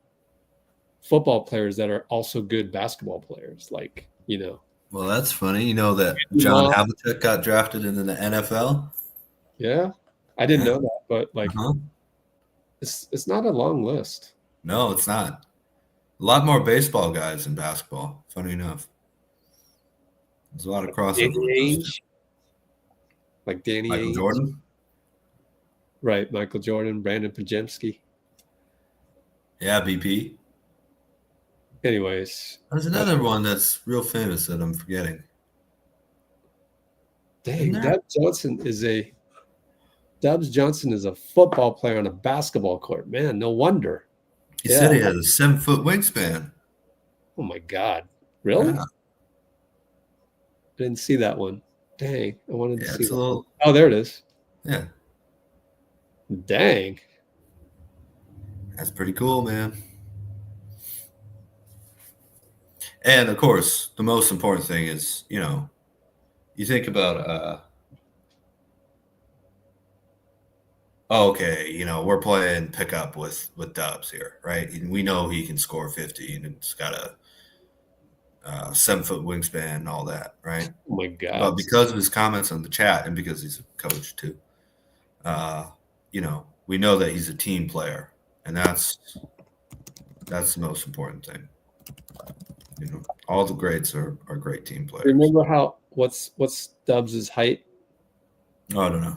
football players that are also good basketball players. Well, that's funny. That John Havlicek got drafted into the NFL? Yeah, I didn't know that, but it's not a long list. No, it's not. A lot more baseball guys than basketball, funny enough. There's a lot of crossover. Danny Michael Ainge. Jordan? Right, Michael Jordan, Brandon Pajemski. Yeah, BP. Anyways. There's another one that's real famous that I'm forgetting. Dang, Dubs Johnson is a football player on a basketball court. Man, no wonder. He said he has a 7-foot wingspan. Oh my God. Really? Yeah. I didn't see that one. Dang. I wanted to see it's that. a little... Oh, there it is. Yeah. Dang. That's pretty cool, man. And of course, the most important thing is, you think about, we're playing pickup with Dubs here, right? And we know he can score 50, and it's got a 7-foot wingspan and all that, right? Oh my God. But because of his comments on the chat, and because he's a coach too, we know that he's a team player, and that's the most important thing. All the greats are great team players. Remember what's Dubs' height? Oh, I don't know.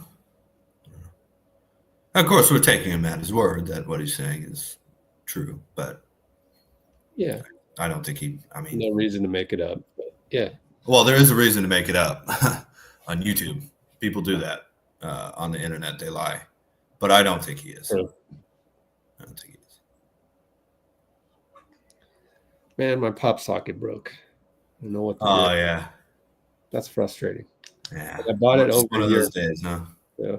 Of course, we're taking him at his word that what he's saying is true, but yeah, I don't think no reason to make it up. But yeah. Well, there is a reason to make it up on YouTube. People do that on the internet. They lie, but I don't think he is. Sure. I don't think he is. Man, my pop socket broke. I don't know what to do. Oh yeah, that's frustrating. Yeah, I bought it over one of here. those days, huh? Yeah.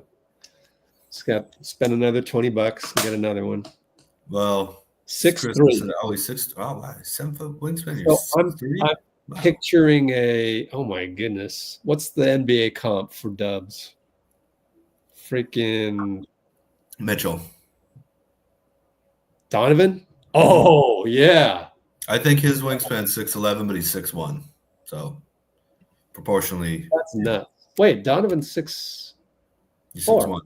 Just got spend another $20 and get another one. Well, 6'3". Oh, he's 6. Oh, wow, 7-foot wingspan. So I'm picturing oh my goodness, what's the NBA comp for Dubs? Freaking Mitchell. Donovan? Oh yeah. I think his wingspan's 6'11", but he's 6'1". So proportionally, that's nuts. Wait, Donovan's 6'4". He's 6'1".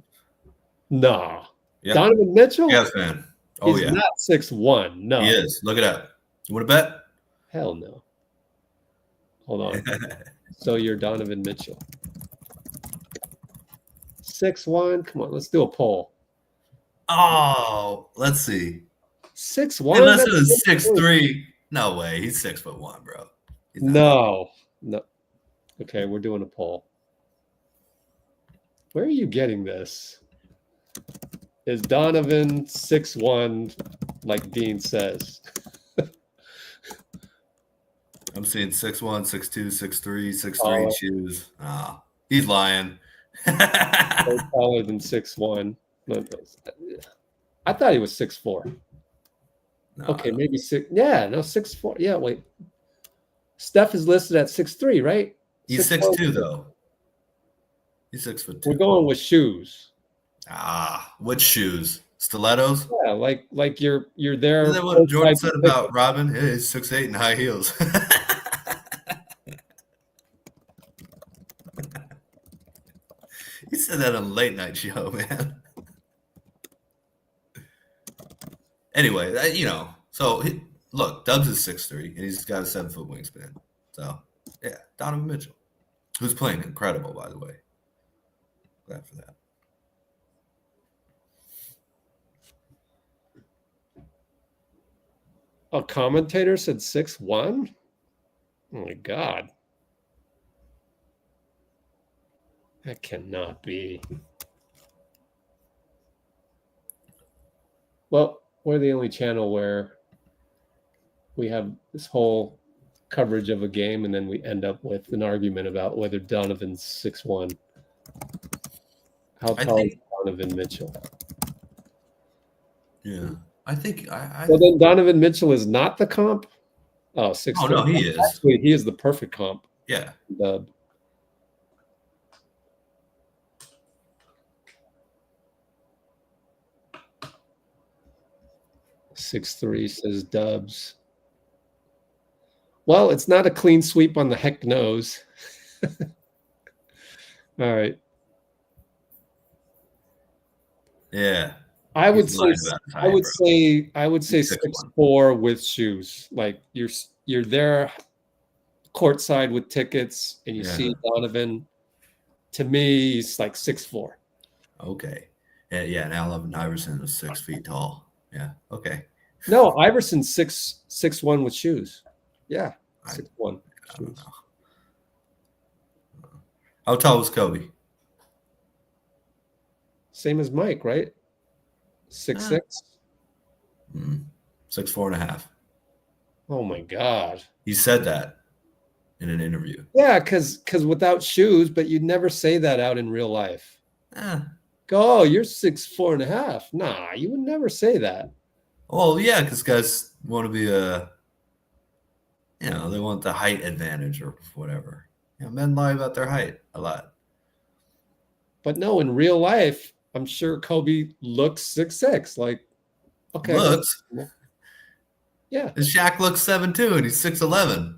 Nah. Yep. Donovan Mitchell? Yes, man. Oh, He's yeah. not 6'1". No. He is. Look at that. You want to bet? Hell no. Hold on. So you're Donovan Mitchell. 6'1". Come on, let's do a poll. Oh, let's see. 6'1". Unless it was 6'3". No way. He's 6'1", bro. No. Okay, we're doing a poll. Where are you getting this? Is Donovan 6'1", like Dean says? I'm seeing 6'1", 6'2", 6'3", 6'3" shoes. He's lying. Taller than 6'1". I thought he was 6'4". No, okay, maybe 6. Yeah, no, 6'4". Yeah, wait. Steph is listed at 6'3", right? He's 6'2", though. He's 6'2". We're going with shoes. Which shoes? Stilettos? Yeah, like you're there. Isn't that what Jordan said about Robin? Hey, he's 6'8" in high heels. He said that on a late night show, man. Anyway, so look, Dubs is 6'3", and he's got a 7-foot wingspan. So, yeah, Donovan Mitchell, who's playing incredible, by the way. Glad for that. A commentator said 6'1". Oh my God. That cannot be. Well, we're the only channel where we have this whole coverage of a game and then we end up with an argument about whether Donovan's 6'1". How tall is Donovan Mitchell? Yeah. I think Well, then Donovan Mitchell is not the comp? Oh, 6'4". Oh, no, he is. Actually, he is the perfect comp. Yeah. Dub. "6'3" says Dubs. Well, it's not a clean sweep on the heck nose. All right. Yeah. I would say 6'4" with shoes. Like you're there courtside with tickets and you see Donovan. To me, he's like 6'4". Okay. Yeah, and Allen Iverson was 6 feet tall. Yeah. Okay. No, Iverson's 6'1" with shoes. Yeah. 6'1". I don't know. How tall was Kobe? Same as Mike, right? 6'6". 6'4.5". Oh my God. He said that in an interview. Yeah, because without shoes, but you'd never say that out in real life. Go, oh, you're 6'4.5". Nah, you would never say that. Well, yeah, because guys want to be they want the height advantage or whatever. Men lie about their height a lot. But no, in real life, I'm sure Kobe looks 6'6". Like, okay. Looks. Yeah. And Shaq looks 7'2", and he's 6'11".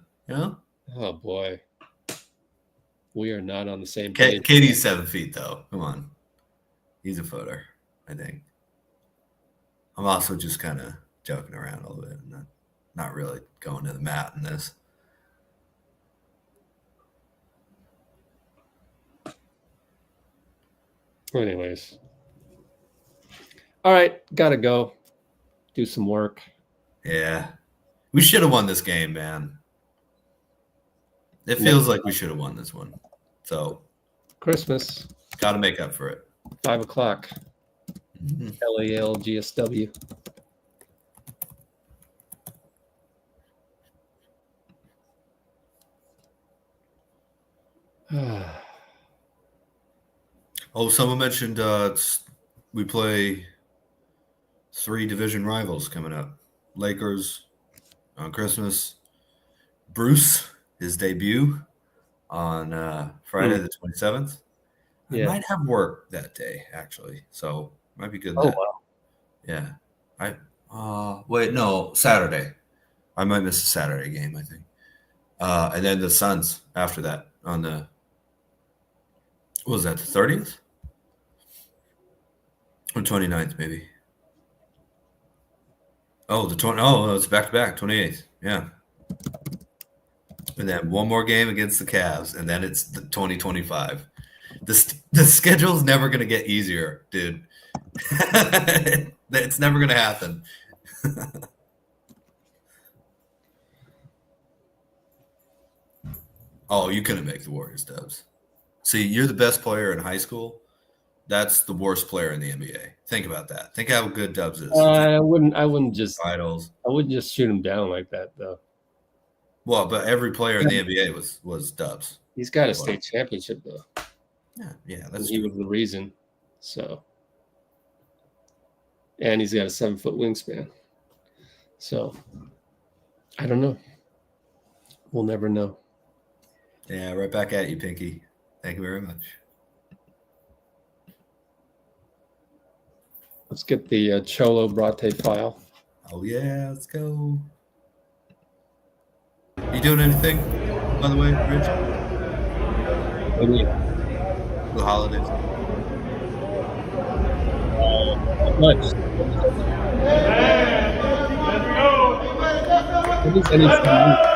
Oh boy. We are not on the same page. KD's 7 feet though. Come on. He's a footer, I think. I'm also just kind of joking around a little bit. Not really going to the mat in this. Anyways. All right. Gotta go. Do some work. Yeah. We should have won this game, man. It feels like we should have won this one. So Christmas. Got to make up for it. 5 o'clock. LALGSW. Oh, someone mentioned we play 3 division rivals coming up. Lakers on Christmas. Bruce, his debut on Friday the 27th. I might have work that day, actually. So might be good. Oh, wow. Yeah. Wait, no, Saturday. I might miss a Saturday game, I think. And then the Suns after that on the, what was that, the 30th? Or 29th, maybe. Oh, it's back-to-back, 28th. Yeah. And then one more game against the Cavs, and then it's the 2025. The schedule's never going to get easier, dude. It's never going to happen. Oh, you couldn't make the Warriors dubs. See, you're the best player in high school. That's the worst player in the NBA. Think about that. Think how good Dubs is. I wouldn't just Titles. I wouldn't just shoot him down like that though. Well, but every player in the NBA was Dubs. He's got a state championship though. Yeah, that's he was the reason. So, and he's got a 7-foot wingspan. So, I don't know. We'll never know. Yeah, right back at you, Pinky. Thank you very much. Let's get the Cholo Brate file. Oh yeah, let's go. You doing anything, by the way, Rich? The holidays. Not much. What is anything?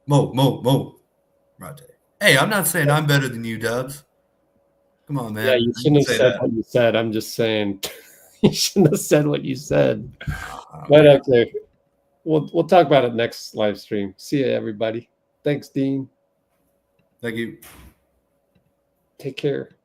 Mo. Rate. Hey, I'm not saying I'm better than you, Dubs. Come on, man. Yeah, you shouldn't have Say said that. what you said. I'm just saying you shouldn't have said what you said. But okay. We'll talk about it next live stream. See you, everybody. Thanks, Dean. Thank you. Take care.